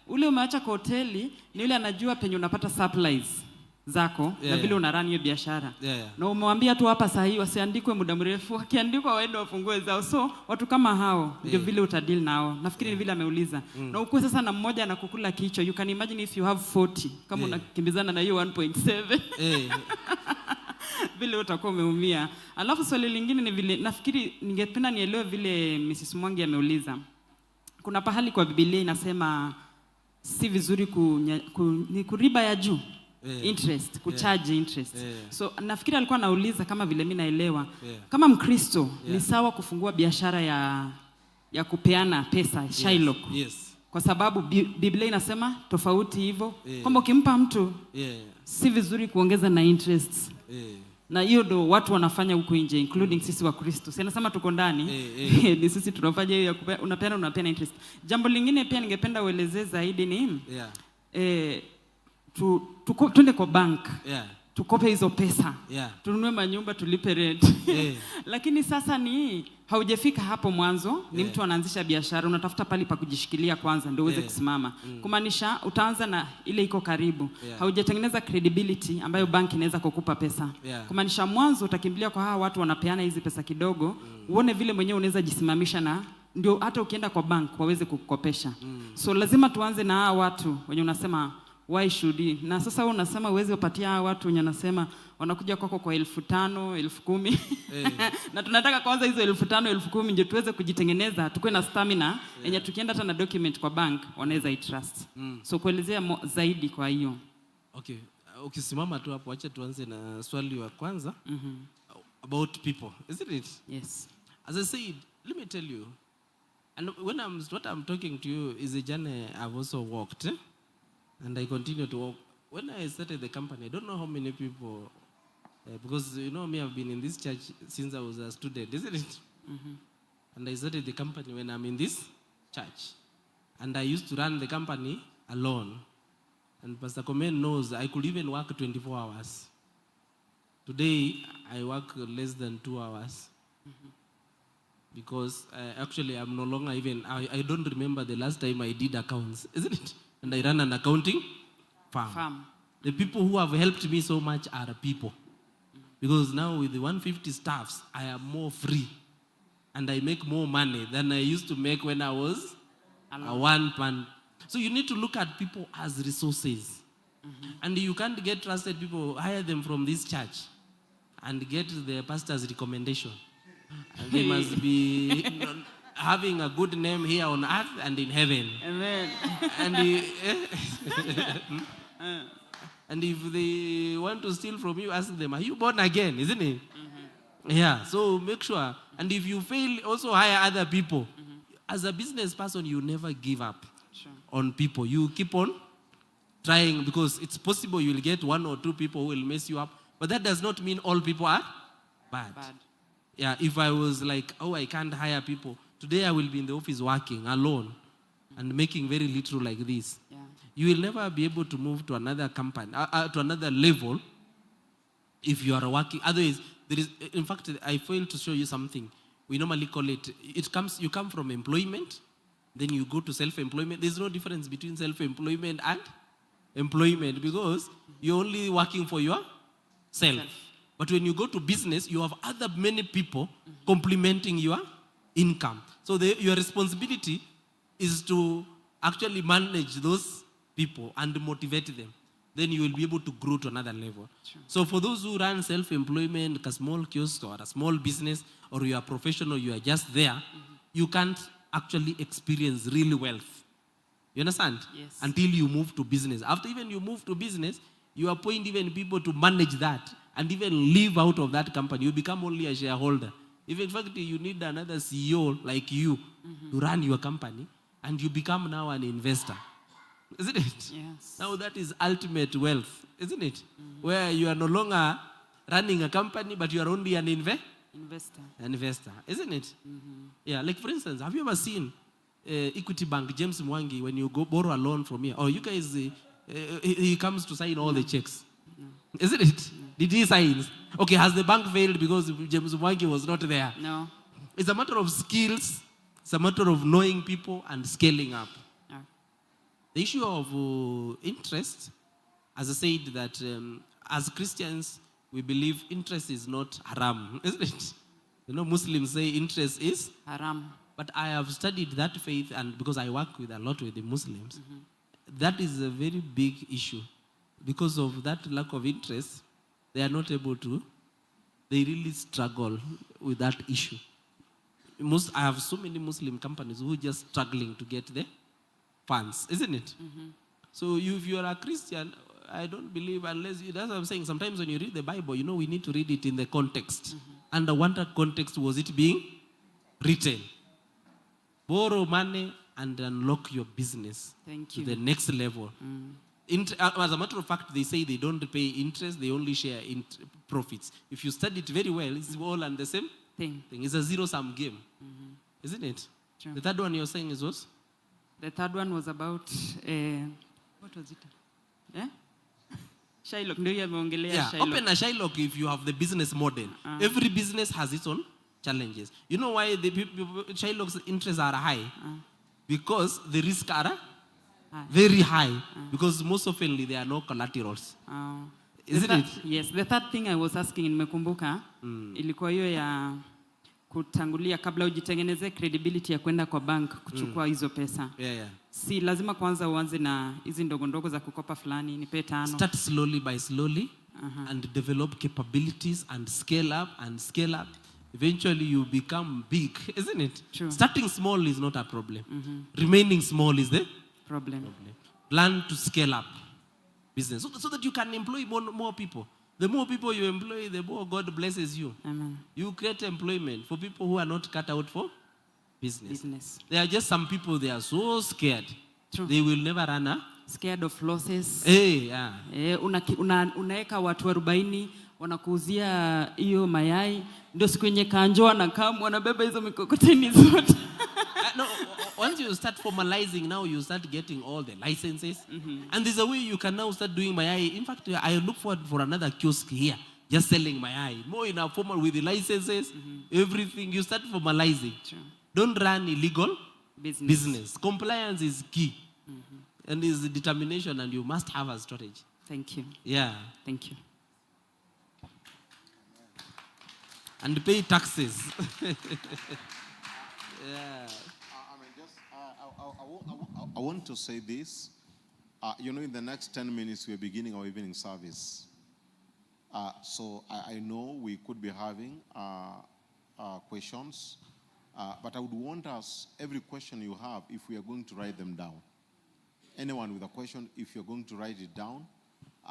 [SPEAKER 2] Ule umeacha kwa hoteli ni yule anajua penye unapata supplies zako na vile unarun hiyo biashara. Na umewambia tu hapa saa hii wasiandikwe muda mrefu, wakiandikwa waende wafungue zao. So watu kama hao ndio vile utadeal nao. Nafikiri ni vile ameuliza. Na ukue sasa na mmoja anakukula kichwa. You can imagine if you have 40 kama unakimbizana na hiyo 1.7. Vile utakuwa umeumia. Alafu swali lingine ni vile nafikiri ningependa nielewe vile Mrs. Mwangi ameuliza. Kuna pahali kwa Biblia inasema si vizuri kuriba ya juu. Interest, kucharge interest. So nafikiri alikuwa anauliza kama vile mimi naelewa. Kama Mkristo ni sawa kufungua biashara ya kupeana pesa, Shylock. Kwa sababu Biblia inasema tofauti hivyo. Kwamba ukimpa mtu si vizuri kuongeza na interest. Na hiyo ndo watu wanafanya huko nje, including sisi wa Kristo. Si nasema tuko ndani, ni sisi tunafanya hiyo ya unapeana interest. Jambo lingine pia ningependa uelezee zaidi ni tuende kwa bank, tukope hizo pesa, tununue manyumba, tulipe rent. Lakini sasa haujafika hapo mwanzo, ni mtu anaanzisha biashara, unatafuta pali pa kujishikilia kwanza ndio uweze kusimama. Kumaanisha utaanza na ile iko karibu. Haujatengeneza credibility ambayo bank inaweza kukupa pesa. Kumaanisha mwanzo utakimbilia kwa hawa watu wanapeana hizi pesa kidogo, uone vile mwenyewe unaweza jisimamisha na ndio hata ukienda kwa bank waweze kukukopesha. So lazima tuanze na hawa watu wenye unasema why should he? Na sasa wewe unasema uweze upatia hawa watu wenye nasema wanakuja kwako kwa 5,000, 10,000. Na tunataka kwanza hizo 5,000, 10,000 ndio tuweze kujitengeneza, tukue na stamina yenye tukienda hata na document kwa bank wanaweza trust. So kuelezea zaidi kwa hiyo.
[SPEAKER 4] Okay. Ukisimama tu hapo, acha tuanze na swali la kwanza. About people, isn't it?
[SPEAKER 2] Yes.
[SPEAKER 4] As I said, let me tell you, and what I'm talking to you is a journey I've also walked. And I continue to work. When I started the company, I don't know how many people, because you know me, I've been in this church since I was a student, isn't it? And I started the company when I'm in this church. And I used to run the company alone. And Pastor Komen knows I could even work 24 hours. Today, I work less than 2 hours. Because actually, I'm no longer even, I don't remember the last time I did accounts, isn't it? And I run an accounting firm. The people who have helped me so much are people. Because now with the 150 staffs, I am more free. And I make more money than I used to make when I was a one man. So you need to look at people as resources. And you can't get trusted people, hire them from this church and get the pastor's recommendation. And they must be having a good name here on earth and in heaven.
[SPEAKER 2] Amen.
[SPEAKER 4] And if they want to steal from you, ask them, are you born again? Isn't it? Yeah, so make sure. And if you fail, also hire other people. As a business person, you never give up on people. You keep on trying, because it's possible you'll get 1 or 2 people who will mess you up. But that does not mean all people are bad. Yeah, if I was like, oh, I can't hire people, today I will be in the office working alone and making very little like this.
[SPEAKER 2] Yeah.
[SPEAKER 4] You will never be able to move to another company, to another level if you are working. Otherwise, there is, in fact, I failed to show you something. We normally call it, you come from employment, then you go to self-employment. There's no difference between self-employment and employment, because you're only working for yourself. But when you go to business, you have many people complementing your income. So your responsibility is to actually manage those people and motivate them. Then you will be able to grow to another level. Sure. So for those who run self-employment, a small kiosk or a small business, or you are professional, you are just there, you can't actually experience real wealth. You understand?
[SPEAKER 2] Yes.
[SPEAKER 4] Until you move to business. After even you move to business, you appoint even people to manage that and even live out of that company. You become only a shareholder. If in fact you need another CEO like you to run your company, and you become now an investor. Isn't it?
[SPEAKER 2] Yes.
[SPEAKER 4] Now that is ultimate wealth, isn't it? Where you are no longer running a company, but you are only an investor, isn't it? Yeah, like for instance, have you ever seen Equity Bank, James Mwangi, when you go borrow a loan from here? Or you guys, he comes to sign all the checks. Isn't it? Did he sign? Okay, has the bank failed because James Mwangi was not there?
[SPEAKER 2] No.
[SPEAKER 4] It's a matter of skills. It's a matter of knowing people and scaling up.
[SPEAKER 2] Yeah.
[SPEAKER 4] The issue of interest, as I said, that as Christians, we believe interest is not haram, isn't it? You know, Muslims say interest is
[SPEAKER 2] haram.
[SPEAKER 4] But I have studied that faith, and because I work with a lot with the Muslims, that is a very big issue. Because of that lack of interest, they are not able to, they really struggle with that issue. I have so many Muslim companies who are just struggling to get the funds, isn't it? So if you are a Christian, I don't believe unless, that's what I'm saying, sometimes when you read the Bible, you know, we need to read it in the context. Under what context was it being written? Borrow money and unlock your business to the next level. As a matter of fact, they say they don't pay interest, they only share profits. If you study it very well, it's all on the same thing. It's a zero-sum game, isn't it? True. The third one you're saying is what?
[SPEAKER 2] The third one was about, what was it? Yeah? Shylock,
[SPEAKER 4] open a Shylock if you have the business model. Every business has its own challenges. You know why the Shylock's interests are high? Because the risks are very high. Because most often there are no collaterals. Isn't it?
[SPEAKER 2] Yes. The third thing I was asking, nimekumbuka, ilikuwa hiyo ya kutangulia kabla ujitengeneze credibility ya kwenda kwa bank kuchukua hizo pesa. Si lazima kwanza uanze na hizi ndogo ndogo za kukopa fulani, nipe 5.
[SPEAKER 4] Start slowly by slowly and develop capabilities and scale up. Eventually you become big, isn't it?
[SPEAKER 2] True.
[SPEAKER 4] Starting small is not a problem. Remaining small is the
[SPEAKER 2] problem.
[SPEAKER 4] Plan to scale up business so that you can employ more people. The more people you employ, the more God blesses you.
[SPEAKER 2] Amen.
[SPEAKER 4] You create employment for people who are not cut out for business. There are just some people, they are so scared.
[SPEAKER 2] True.
[SPEAKER 4] They will never run
[SPEAKER 2] scared of losses.
[SPEAKER 4] Unaweka
[SPEAKER 2] watu 40 wanakuuzia hiyo mayai, ndio siku yenye kanjoa na kamu wanabeba hizo mikokoteni zote.
[SPEAKER 4] No, once you start formalizing, now you start getting all the licenses. And there's a way you can now start doing mayai. In fact, I look forward for another kiosk here, just selling mayai. More in a formal with the licenses, everything. You start formalizing.
[SPEAKER 2] True.
[SPEAKER 4] Don't run illegal business. Compliance is key. And is determination, and you must have a strategy.
[SPEAKER 2] Thank you.
[SPEAKER 4] Yeah.
[SPEAKER 2] Thank you.
[SPEAKER 4] And pay taxes. Yeah.
[SPEAKER 3] I want to say this. In the next 10 minutes, we're beginning our evening service. So I know we could be having questions, but I would want us, every question you have, if we are going to write them down. Anyone with a question, if you're going to write it down,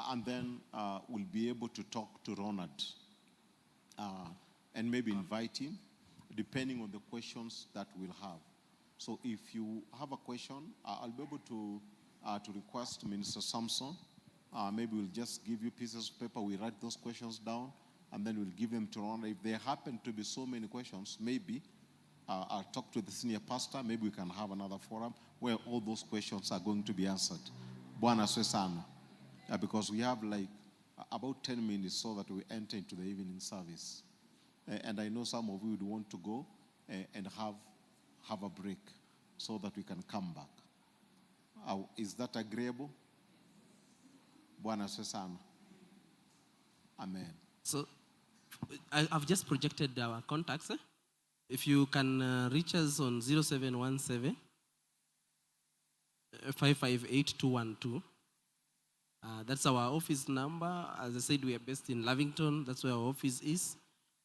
[SPEAKER 3] and then we'll be able to talk to Ronald and maybe invite him, depending on the questions that we'll have. So if you have a question, I'll be able to request Minister Samson. Maybe we'll just give you pieces of paper. We write those questions down, and then we'll give them to Ronald. If there happen to be so many questions, maybe I'll talk to the senior pastor. Maybe we can have another forum where all those questions are going to be answered. Bwana asifiwe sana. Because we have like about 10 minutes so that we enter into the evening service. And I know some of you would want to go and have a break so that we can come back. Is that agreeable? Bwana asifiwe sana. Amen.
[SPEAKER 4] So I've just projected our contacts. If you can reach us on 0717 558 212. That's our office number. As I said, we are based in Lavington. That's where our office is.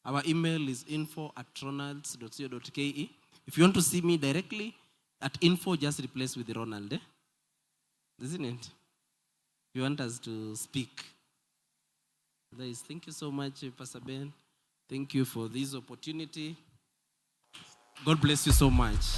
[SPEAKER 4] Our email is info@ronalds.co.ke. If you want to see me directly at info, just replace with Ronald. Isn't it? If you want us to speak. Thank you so much, Pastor Ben. Thank you for this opportunity. God bless you so much.